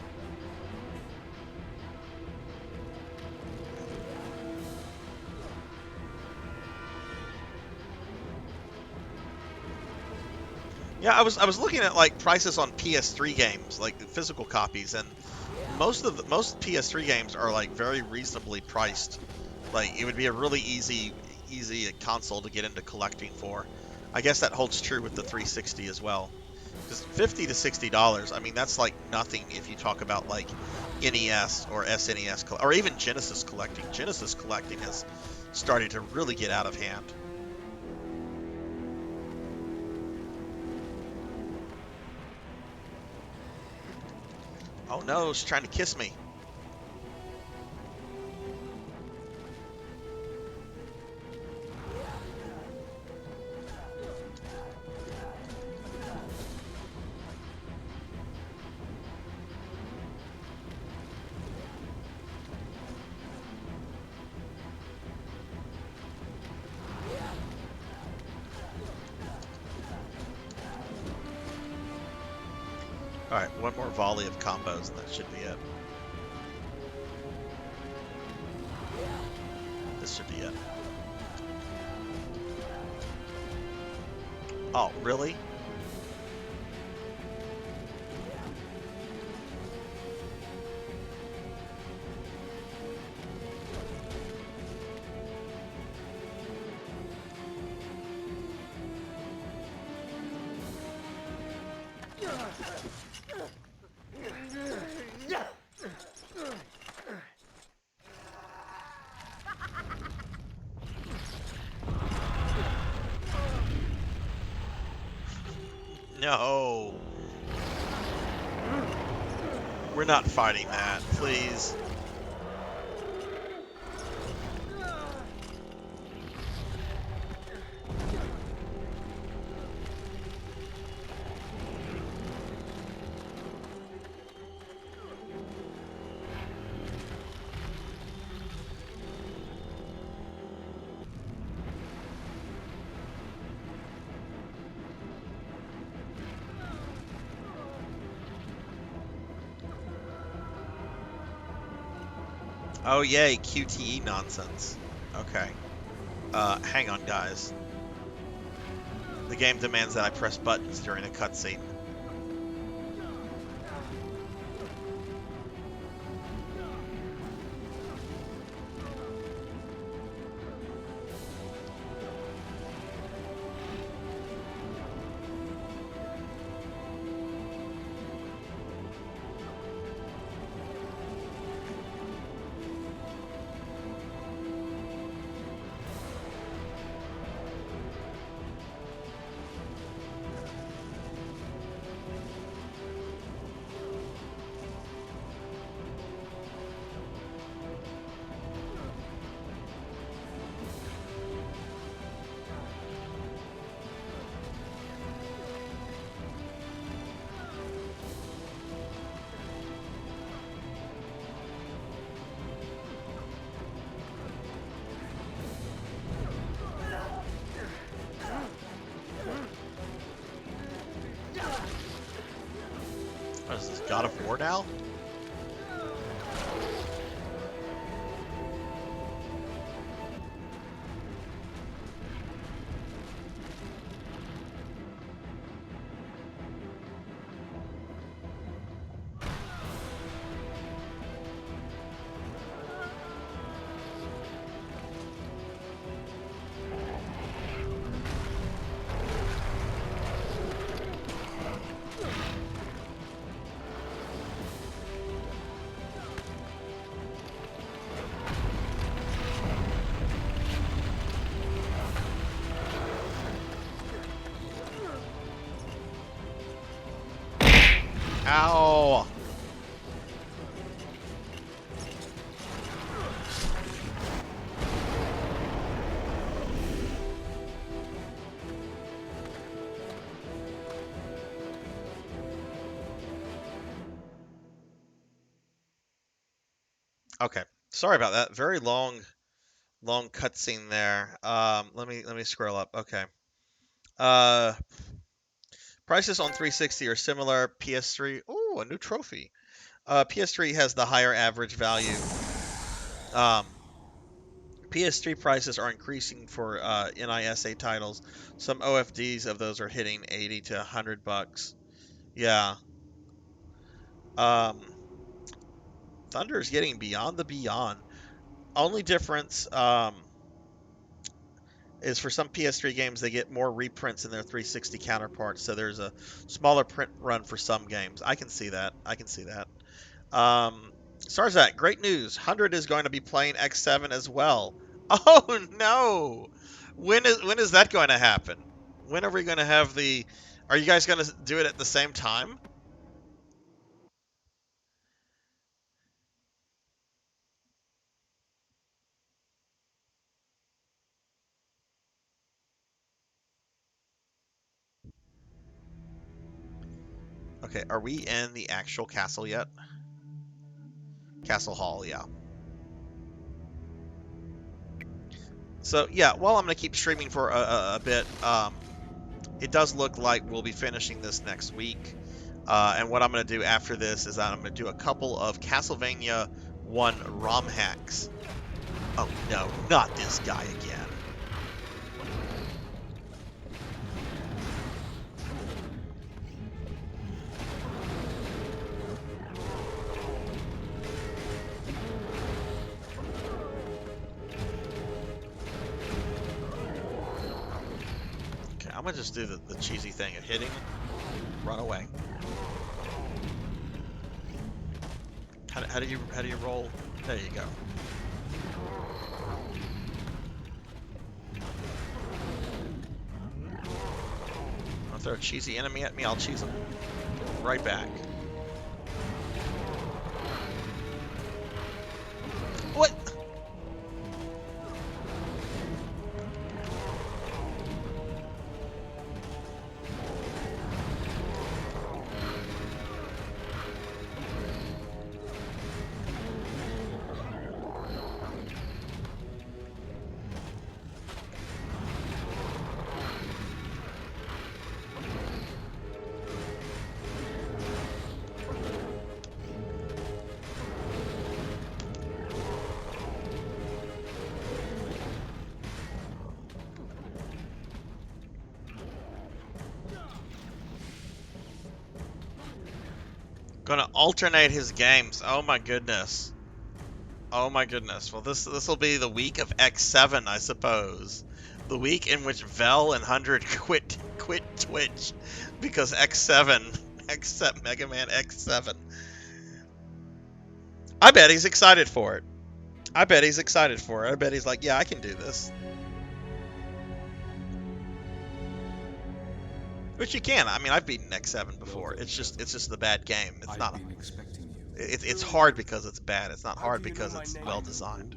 Yeah, I was looking at like prices on PS3 games, like physical copies, and most PS3 games are like very reasonably priced. Like it would be a really easy console to get into collecting for. I guess that holds true with the 360 as well. Because $50 to $60, I mean that's like nothing if you talk about like NES or SNES or even Genesis collecting. Genesis collecting has started to really get out of hand. Oh no, she's trying to kiss me. Alright, one more volley of combos and that should be it. This should be it. Oh, really? No. We're not fighting that, please. Oh yay, QTE nonsense. Okay. Hang on guys. The game demands that I press buttons during a cutscene. What is this, God of War now? Ow! Okay, sorry about that. Very long cutscene there. Let me scroll up. Okay. Uh, Prices on 360 are similar. PS3, oh, a new trophy. PS3 has the higher average value. Um, PS3 prices are increasing for NISA titles. Some OFDs of those are hitting 80 to 100 bucks. Yeah. Thunder's getting Beyond the Beyond. Only difference is for some PS3 games they get more reprints in their 360 counterparts, so there's a smaller print run for some games. I can see that. I can see that. Sarzac, great news. 100 is going to be playing X7 as well. Oh no! When is that going to happen? When are we going to have the? Are you guys going to do it at the same time? Okay, are we in the actual castle yet? Castle Hall, yeah. So yeah, while I'm going to keep streaming for a bit, it does look like we'll be finishing this next week. And what I'm going to do after this is that I'm going to do a couple of Castlevania 1 ROM hacks. Oh no, not this guy again. Okay, I'm going to just do the cheesy thing of hitting, run away. How do you roll? There you go. If they're a cheesy enemy at me, I'll cheese them. Right back. What? Gonna alternate his games. Oh my goodness. Oh my goodness. Well, this will be the week of X7, I suppose. The week in which Vel and 100 quit Twitch because X7, Mega Man X7. I bet he's excited for it. I bet he's excited for it. I bet he's like, yeah, I can do this. Which you can. I mean, I've beaten X7 before. It's just the bad game. It's not. It's hard because it's bad. It's not hard because it's well designed.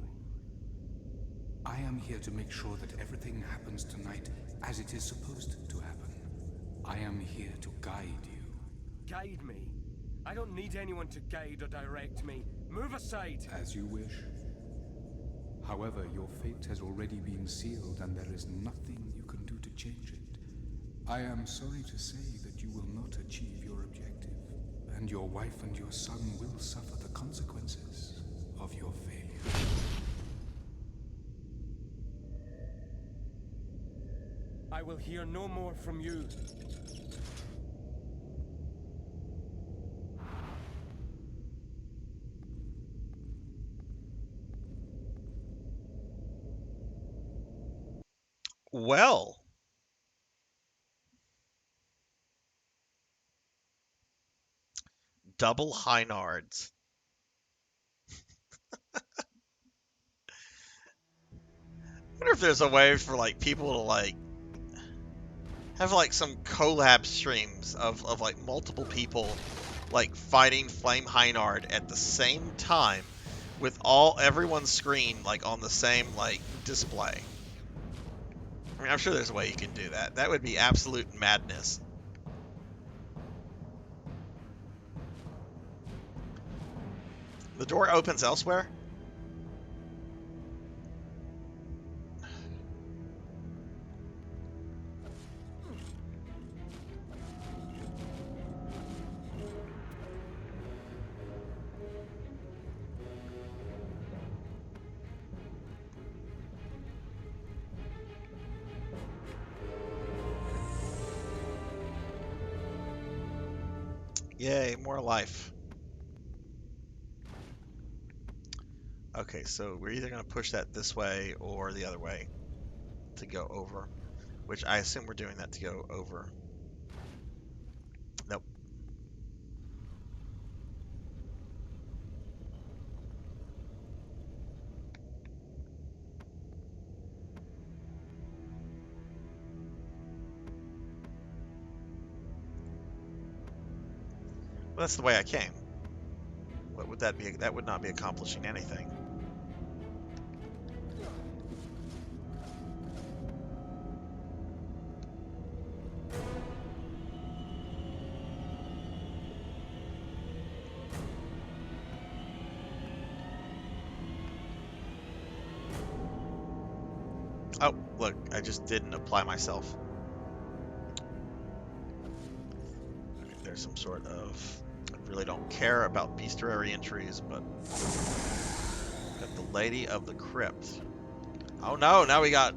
I am here to make sure that everything happens tonight as it is supposed to happen. I am here to guide you. Guide me? I don't need anyone to guide or direct me. Move aside. As you wish. However, your fate has already been sealed and there is nothing you can do to change it. I am sorry to say that you will not achieve your objective, and your wife and your son will suffer the consequences of your failure. I will hear no more from you. Well. Double Heinards. I wonder if there's a way for like people to like have like some collab streams of like multiple people like fighting Flame Heinard at the same time with everyone's screen like on the same like display. I mean, I'm sure there's a way you can do that. That would be absolute madness. The door opens elsewhere? Yay, more life. Okay, so we're either going to push that this way or the other way to go over, which I assume we're doing that to go over. Nope. Well, that's the way I came. What would that be? That would not be accomplishing anything. Oh, look, I just didn't apply myself. Okay, there's some sort of... I really don't care about bestiary entries, but... Got the Lady of the Crypt. Oh no, now we have...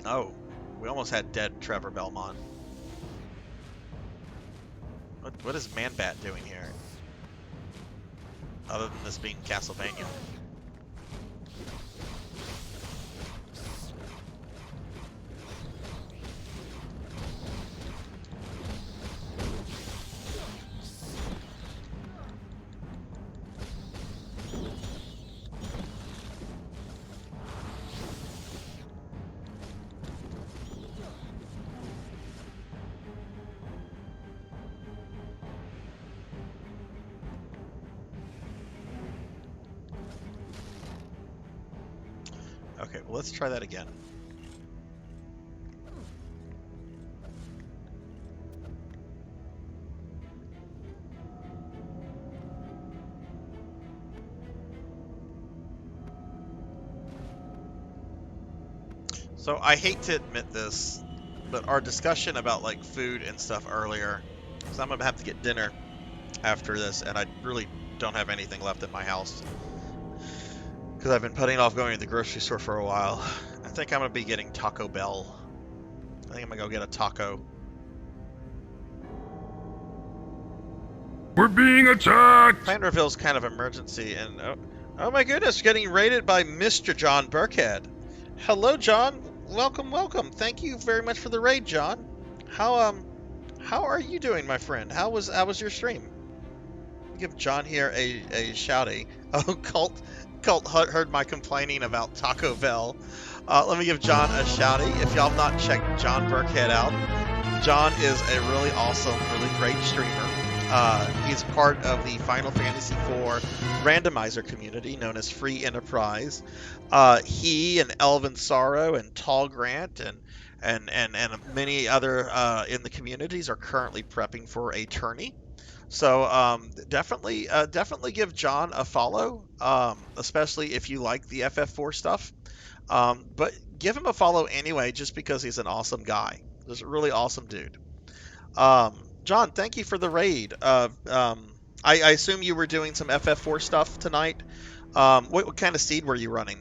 Oh, we almost had dead Trevor Belmont. What is Man-Bat doing here? Other than this being Castlevania. Okay, well, let's try that again. So I hate to admit this, but our discussion about like food and stuff earlier, because I'm gonna have to get dinner after this, and I really don't have anything left in my house because I've been putting off going to the grocery store for a while. I think I'm gonna be getting Taco Bell. I think I'm gonna go get a taco. We're being attacked! Plan reveals kind of emergency, and oh my goodness, getting raided by Mr. John Burkhead. Hello, John. Welcome, welcome. Thank you very much for the raid, John. How are you doing, my friend? How was your stream? Give John here a shouty. Oh, Cult heard my complaining about Taco Bell. Let me give John a shouty. If y'all have not checked John Burkhead out, John is a really awesome, really great streamer. He's part of the Final Fantasy IV randomizer community known as Free Enterprise. He and Elvin Sorrow and Tall Grant and many other in the communities are currently prepping for a tourney. So definitely give John a follow, especially if you like the FF4 stuff. But give him a follow anyway, just because he's an awesome guy. He's a really awesome dude. John, thank you for the raid. I assume you were doing some FF4 stuff tonight. What kind of seed were you running?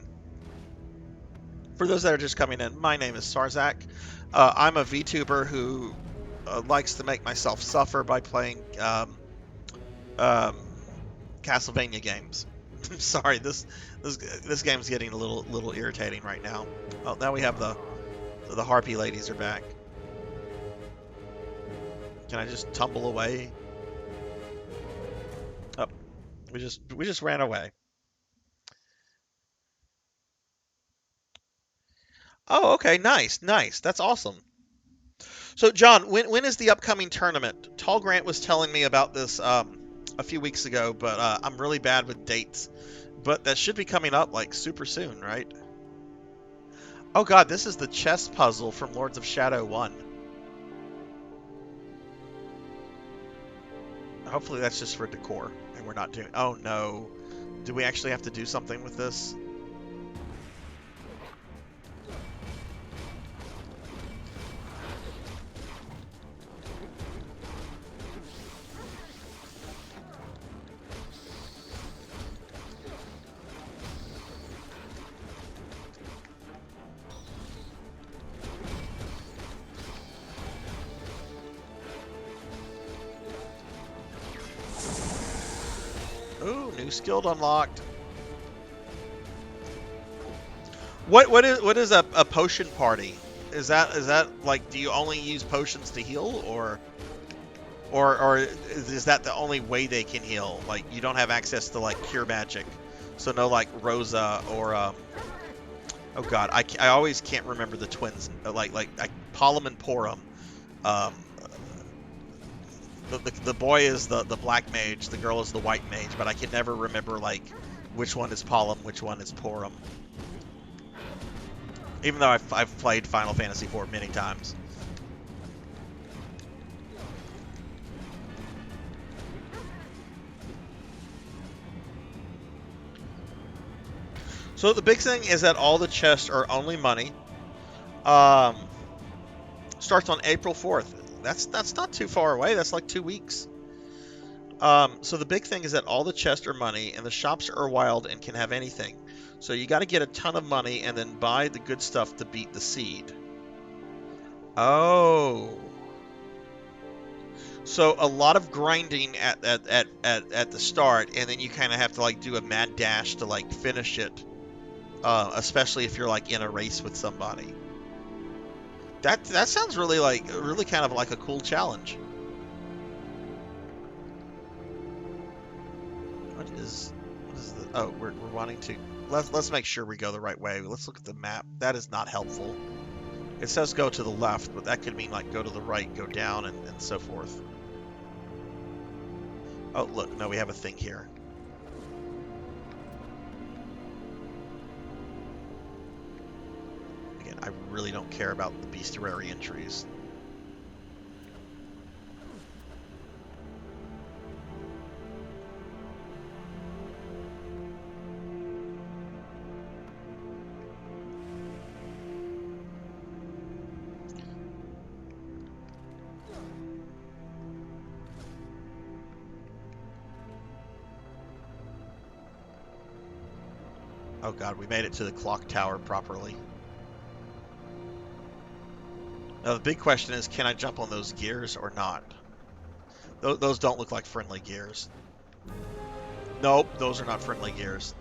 For those that are just coming in, my name is Sarzac. I'm a VTuber who likes to make myself suffer by playing Castlevania games. I'm sorry, this game's getting a little irritating right now. Oh, now we have the harpy ladies are back. Can I just tumble away? Oh, we just ran away. Oh, okay, nice. That's awesome. So, John, when is the upcoming tournament? Tall Grant was telling me about this a few weeks ago, but I'm really bad with dates. But that should be coming up like super soon, right? Oh God, this is the chess puzzle from Lords of Shadow 1. Hopefully that's just for decor, and we're not doing... Oh no. Do we actually have to do something with this? new skill unlocked. What is a potion party? Is that like, do you only use potions to heal, or is that the only way they can heal? Like, you don't have access to like cure magic, so no like Rosa or oh god, I always can't remember the twins, like Polum and Porum. The boy is the black mage, the girl is the white mage, but I can never remember like which one is Polum, which one is Porum. Even though I've played Final Fantasy IV many times. So the big thing is that all the chests are only money. Starts on April 4th. That's not too far away. That's like 2 weeks. So the big thing is that all the chests are money, and the shops are wild and can have anything. So you got to get a ton of money and then buy the good stuff to beat the seed. Oh. So a lot of grinding at the start, and then you kind of have to like do a mad dash to like finish it. Especially if you're like in a race with somebody. That sounds really kind of like a cool challenge. What is the? Oh, we're wanting to. Let's make sure we go the right way. Let's look at the map. That is not helpful. It says go to the left, but that could mean like go to the right, go down, and so forth. Oh look, no, we have a thing here. Again, I really don't care about the bestiary entries. Oh god, we made it to the clock tower properly. Now the big question is, can I jump on those gears or not? Those don't look like friendly gears. Nope, those are not friendly gears.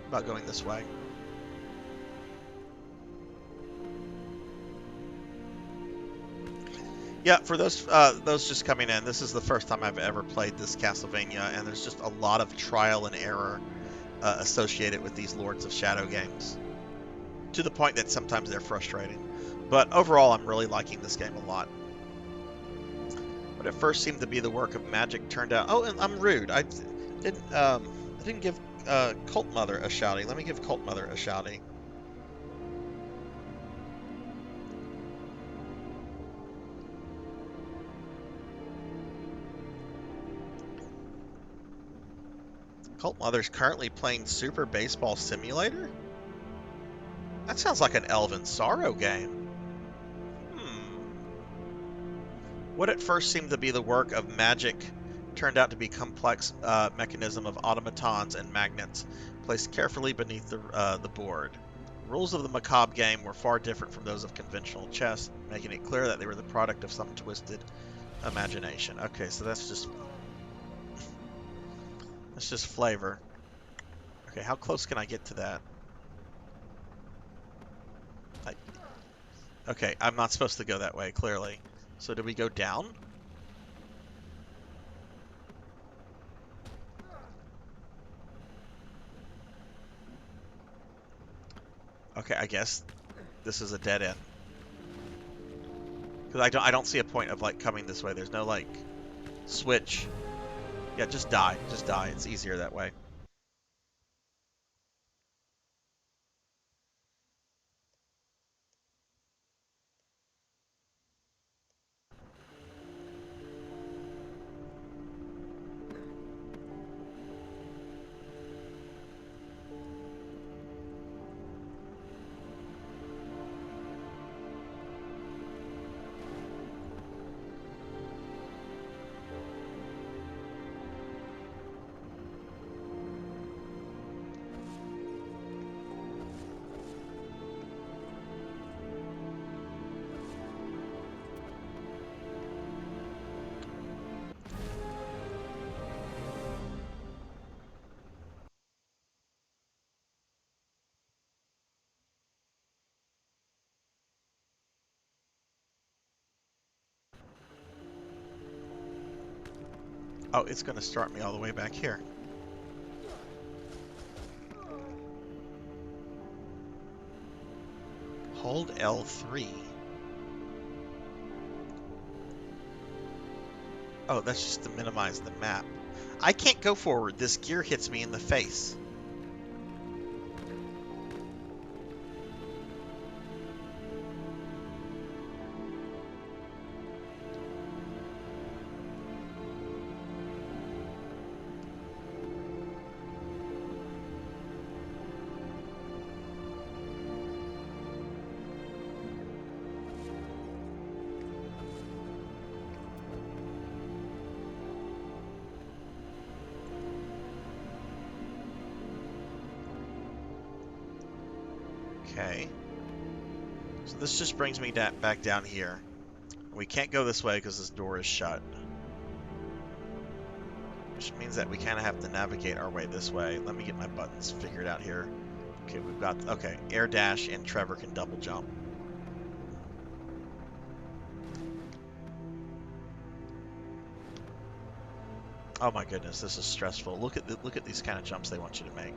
About going this way. Yeah, for those just coming in, this is the first time I've ever played this Castlevania, and there's just a lot of trial and error associated with these Lords of Shadow games, to the point that sometimes they're frustrating. But overall, I'm really liking this game a lot. What at first seemed to be the work of magic turned out... Oh, and I'm rude. I didn't give Cult Mother a shouting. Let me give Cult Mother a shouting. Cult Mother's currently playing Super Baseball Simulator? That sounds like an Elven Sorrow game. What at first seemed to be the work of magic turned out to be complex mechanism of automatons and magnets placed carefully beneath the board. The rules of the macabre game were far different from those of conventional chess, making it clear that they were the product of some twisted imagination. Okay, so that's just flavor. Okay, how close can I get to that? Okay, I'm not supposed to go that way, clearly. So do we go down? Okay, I guess this is a dead end. Because I don't see a point of like coming this way. There's no like switch. Yeah, just die. Just die. It's easier that way. Oh, it's going to start me all the way back here. Hold L3. Oh, that's just to minimize the map. I can't go forward. This gear hits me in the face. Okay. So this just brings me back down here. We can't go this way because this door is shut. Which means that we kind of have to navigate our way this way. Let me get my buttons figured out here. Okay, we've got... Okay, air dash and Trevor can double jump. Oh my goodness, this is stressful. Look at these kind of jumps they want you to make.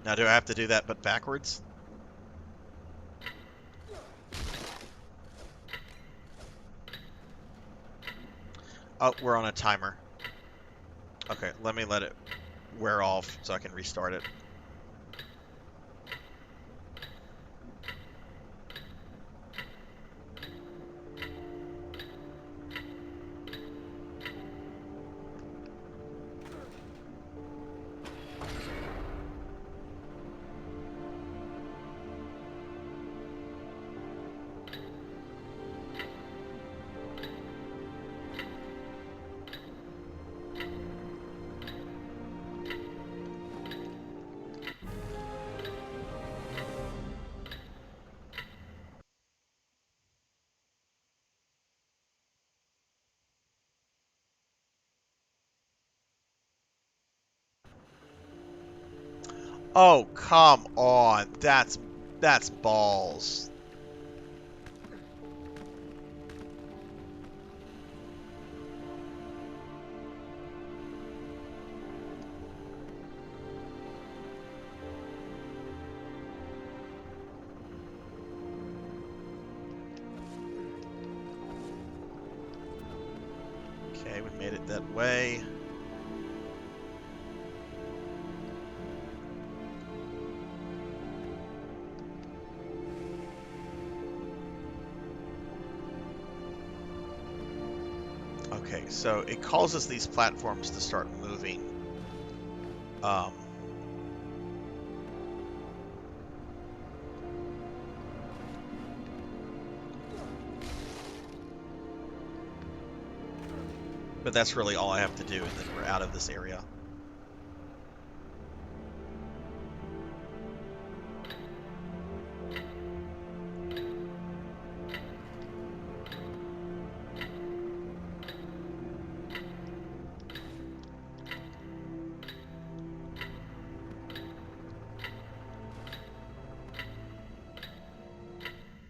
Now, do I have to do that but backwards? Oh, we're on a timer. Okay, let me let it wear off so I can restart it. Oh, come on. That's balls. Okay, we made it that way. Okay, so it causes these platforms to start moving. But that's really all I have to do, and then we're out of this area.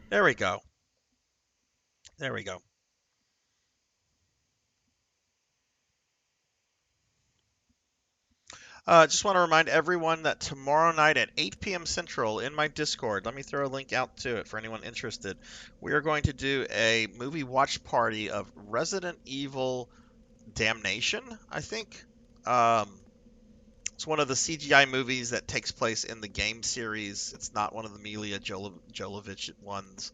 There we go. There we go. Just want to remind everyone that tomorrow night at 8 p.m. Central in my Discord, let me throw a link out to it for anyone interested, we are going to do a movie watch party of Resident Evil Damnation, I think. It's one of the CGI movies that takes place in the game series. It's not one of the Milla Jovovich ones.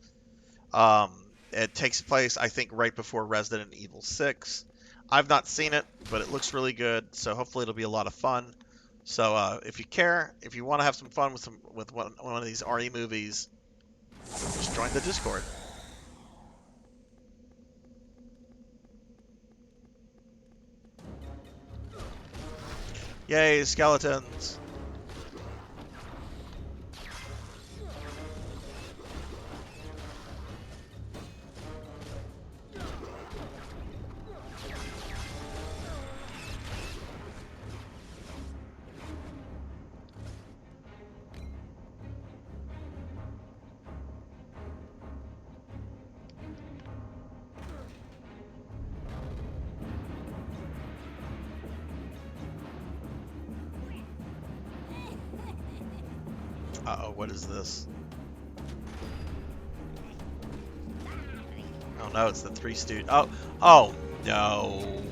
It takes place, I think, right before Resident Evil 6. I've not seen it, but it looks really good, so hopefully it'll be a lot of fun. So if you care, if you want to have some fun with one of these RE movies, just join the Discord. Yay, skeletons! Uh-oh, what is this? Oh no, it's the Three Stooges. Oh no.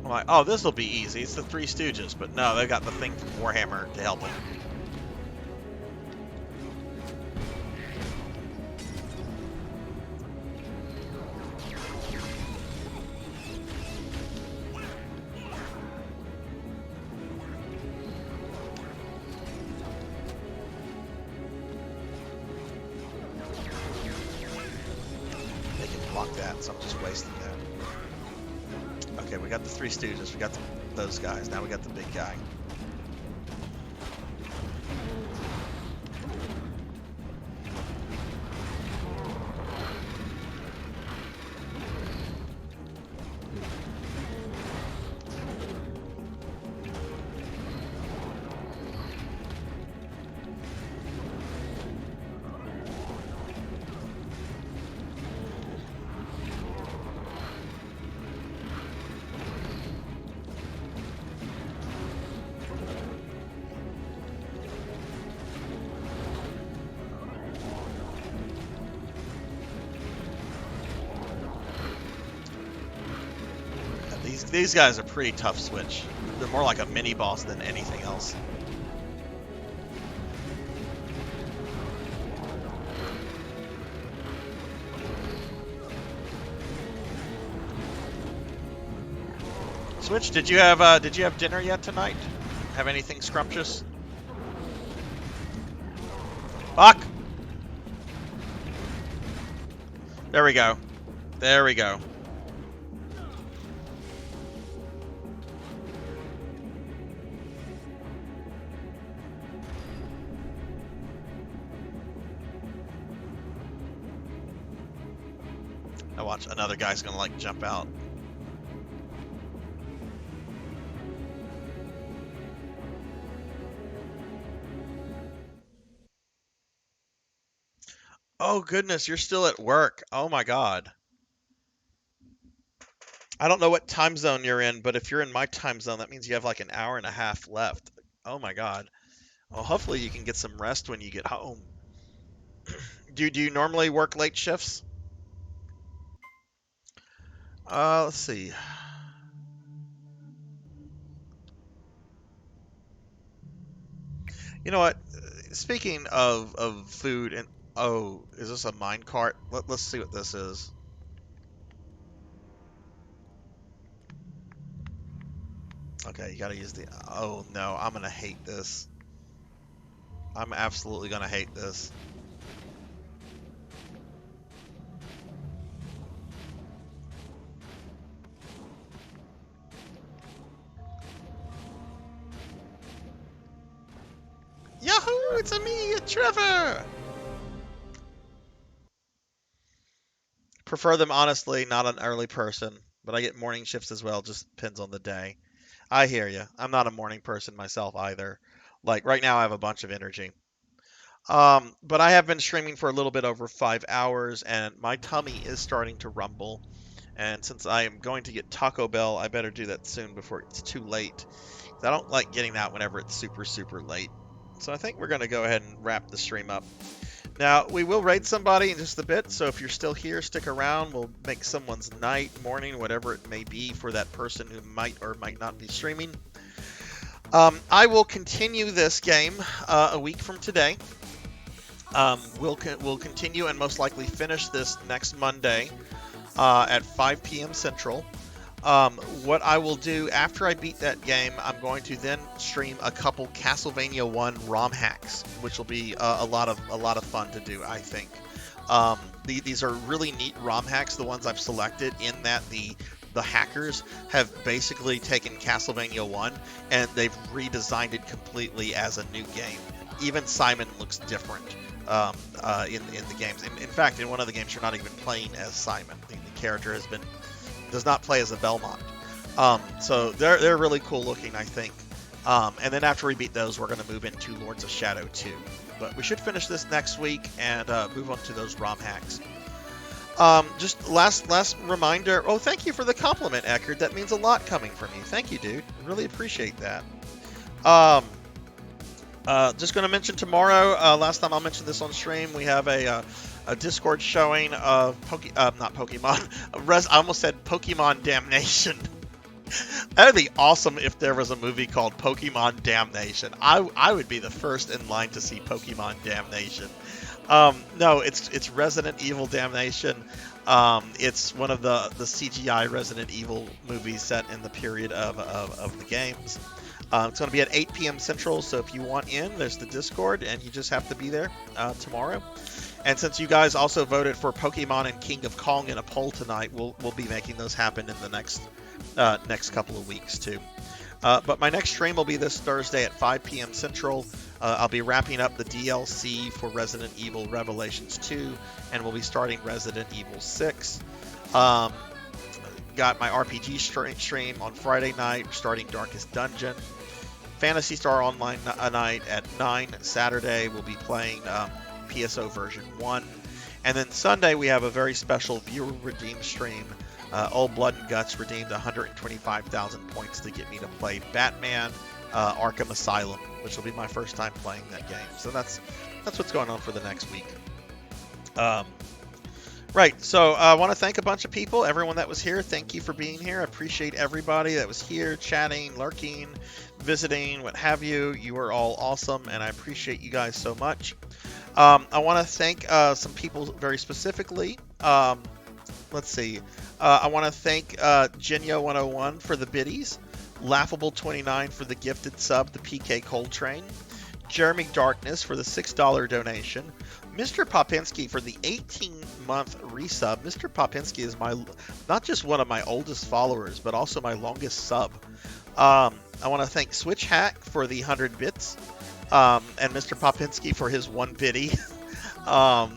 I'm like, oh, this will be easy. It's the Three Stooges, but no, they got the thing from Warhammer to help them. They can block that, so I'm just wasting that. Okay, we got the Three Stooges, we got those guys, now we got the big guy. These guys are pretty tough switch. They're more like a mini boss than anything else. Switch, did you have dinner yet tonight? Have anything scrumptious? Fuck! There we go. There we go. Now watch, another guy's gonna like jump out. Oh goodness, you're still at work. Oh my god. I don't know what time zone you're in, but if you're in my time zone, that means you have like an hour and a half left. Oh my god. Well, hopefully you can get some rest when you get home. Do you normally work late shifts? Let's see. You know what? Speaking of food and oh, is this a mine cart? Let's see what this is. Okay, you gotta use the. Oh no, I'm gonna hate this. I'm absolutely gonna hate this. Yahoo! It's me, Trevor! Prefer them honestly, not an early person, but I get morning shifts as well, just depends on the day. I hear you. I'm not a morning person myself either. Like right now I have a bunch of energy. But I have been streaming for a little bit over 5 hours and my tummy is starting to rumble. And since I am going to get Taco Bell, I better do that soon before it's too late. I don't like getting that whenever it's super, super late. So I think we're going to go ahead and wrap the stream up. Now, we will raid somebody in just a bit, so if you're still here, stick around. We'll make someone's night, morning, whatever it may be for that person who might or might not be streaming. I will continue this game a week from today. We'll continue and most likely finish this next Monday at 5 p.m. Central. What I will do after I beat that game, I'm going to then stream a couple Castlevania 1 ROM hacks, which will be a lot of fun to do, I think. These are really neat ROM hacks, the ones I've selected, in that the hackers have basically taken Castlevania 1 and they've redesigned it completely as a new game. Even Simon looks different in the games. In fact, in one of the games, you're not even playing as Simon. The character does not play as a Belmont. So they're really cool looking, I think. And then after we beat those, we're going to move into Lords of Shadow 2. But we should finish this next week and move on to those ROM hacks. Just last reminder. Oh, thank you for the compliment, Eckerd. That means a lot coming from you. Thank you, dude. Really appreciate that. Just going to mention tomorrow. Last time I mentioned this on stream, we have a Discord showing of not Pokemon. I almost said Pokemon Damnation. That would be awesome if there was a movie called Pokemon Damnation. I would be the first in line to see Pokemon Damnation. No, it's Resident Evil Damnation. It's one of the CGI Resident Evil movies set in the period of the games. It's going to be at 8 p.m. Central, so if you want in, there's the Discord, and you just have to be there tomorrow. And since you guys also voted for Pokemon and King of Kong in a poll tonight, we'll be making those happen in the next couple of weeks too. But my next stream will be this Thursday at 5 p.m. Central. I'll be wrapping up the DLC for Resident Evil Revelations 2, and we'll be starting Resident Evil 6. Got my RPG stream on Friday night, starting Darkest Dungeon. Phantasy Star Online night at 9 Saturday. We'll be playing PSO version 1. And then Sunday we have a very special viewer redeem stream. Old Blood and Guts redeemed 125,000 points to get me to play Batman Arkham Asylum, which will be my first time playing that game. So that's what's going on for the next week. Right, so I want to thank a bunch of people, everyone that was here. Thank you for being here. I appreciate everybody that was here, chatting, lurking, visiting, what have you. You are all awesome, and I appreciate you guys so much. I want to thank some people very specifically. Let's see. I want to thank Jinyo101 for the biddies, Laughable29 for the gifted sub, the PK Coltrane, Jeremy Darkness for the $6 donation, Mr. Popinski for the 18-month resub. Mr. Popinski is not just one of my oldest followers, but also my longest sub. I want to thank Switch Hack for the 100 bits, and Mr. Popinski for his 1 biddy. I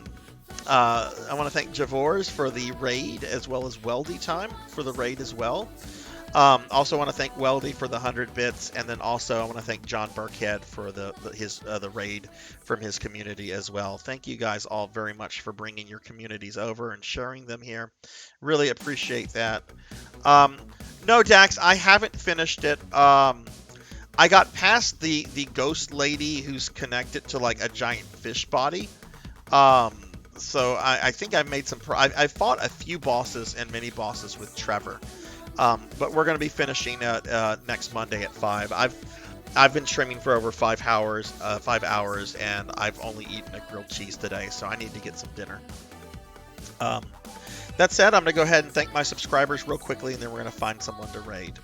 want to thank Javors for the raid, as well as Weldy Time for the raid as well. Also want to thank Weldy for the 100 bits, and then also I want to thank John Burkhead for the raid from his community as well. Thank you guys all very much for bringing your communities over and sharing them here. Really appreciate that. No, Dax, I haven't finished it. I got past the ghost lady who's connected to like a giant fish body. So I think I've made some. I fought a few bosses and mini bosses with Trevor. But we're going to be finishing next Monday at 5. I've been streaming for over 5 hours, and I've only eaten a grilled cheese today, so I need to get some dinner. That said, I'm going to go ahead and thank my subscribers real quickly, and then we're going to find someone to raid.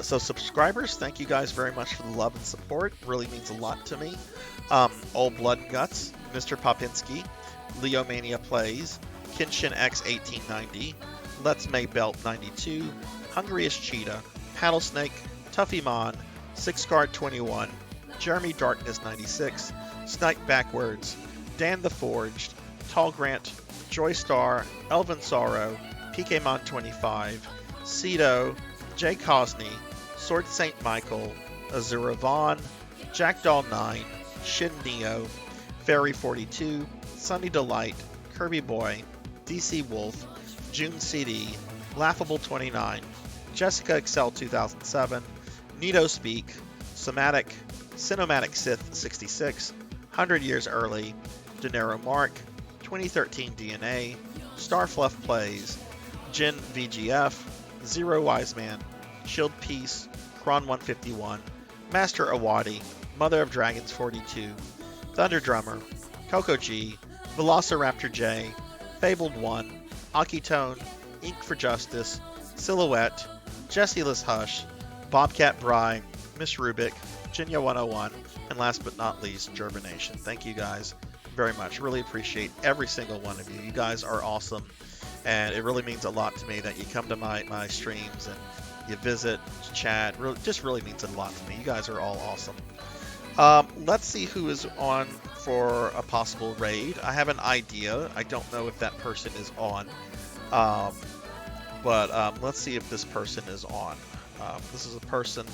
So subscribers, thank you guys very much for the love and support. It really means a lot to me. Old Blood and Guts, Mr. Popinski, Leomania Plays, Kenshin X 1890, Let's May Belt 92, Hungriest Cheetah, Paddlesnake, Tuffymon, 6Guard 21, Jeremy Darkness 96, Snipe Backwards, Dan the Forged, Tall Grant, Joystar, Elvin Sorrow, PKmon 25, Cedo, Jay Cosney, Sword Saint Michael, Azura Vaughn, Jackdaw 9, Shin Neo, Fairy 42, Sunny Delight, Kirby Boy, DC Wolf, June CD, Laughable 29, Jessica Excel 2007, Nito Speak, Somatic, Cinematic Sith 66, 100 Years Early, Dinero Mark, 2013 DNA, Starfluff Plays, Jin VGF, Zero Wise Man, Shield Peace, Kron 151, Master Awadi, Mother of Dragons 42, Thunder Drummer, Coco G, Velociraptor J, Fabled 1, Akitone, Ink for Justice, Silhouette, Jessyless Hush, Bobcat Bry, Miss Rubik, Jinya 101, and last but not least, Germination. Thank you guys very much. Really appreciate every single one of you. You guys are awesome, and it really means a lot to me that you come to my streams and you visit, chat. Just really means a lot to me. You guys are all awesome. Let's see who is on for a possible raid. I have an idea. I don't know if that person is on. But let's see if this person is on. This is a person,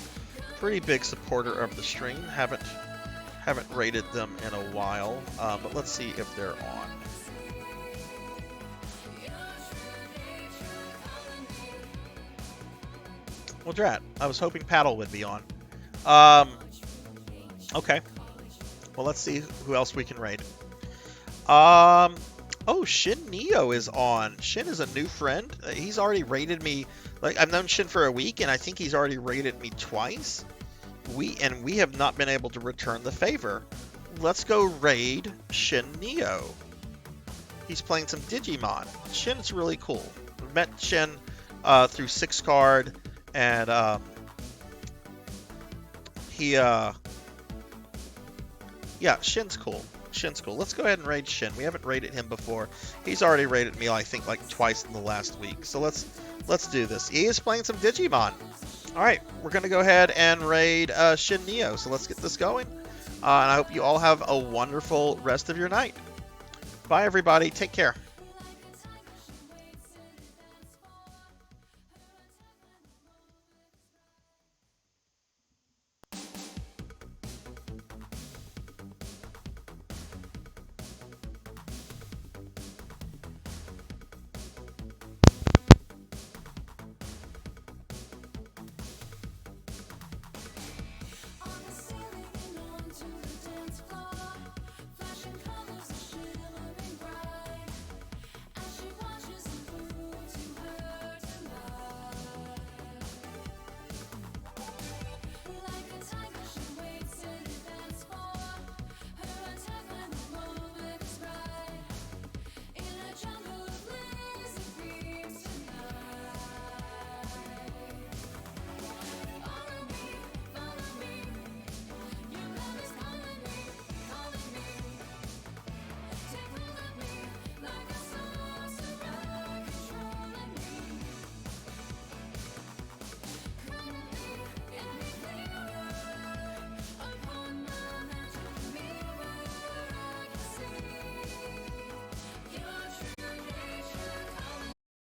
pretty big supporter of the stream. Haven't rated them in a while, but let's see if they're on. Well, drat. I was hoping Paddle would be on. Okay. Well, let's see who else we can raid. Oh, Shin Neo is on. Shin is a new friend. He's already raided me. Like, I've known Shin for a week, and I think he's already raided me twice. We have not been able to return the favor. Let's go raid Shin Neo. He's playing some Digimon. Shin's really cool. We met Shin through 6card, and yeah, Shin's cool. Shin's cool. Let's go ahead and raid Shin. We haven't raided him before. He's already raided me, I think, like twice in the last week. So let's do this. He is playing some Digimon. All right, we're gonna go ahead and raid Shin Neo. So let's get this going. And I hope you all have a wonderful rest of your night. Bye, everybody. Take care.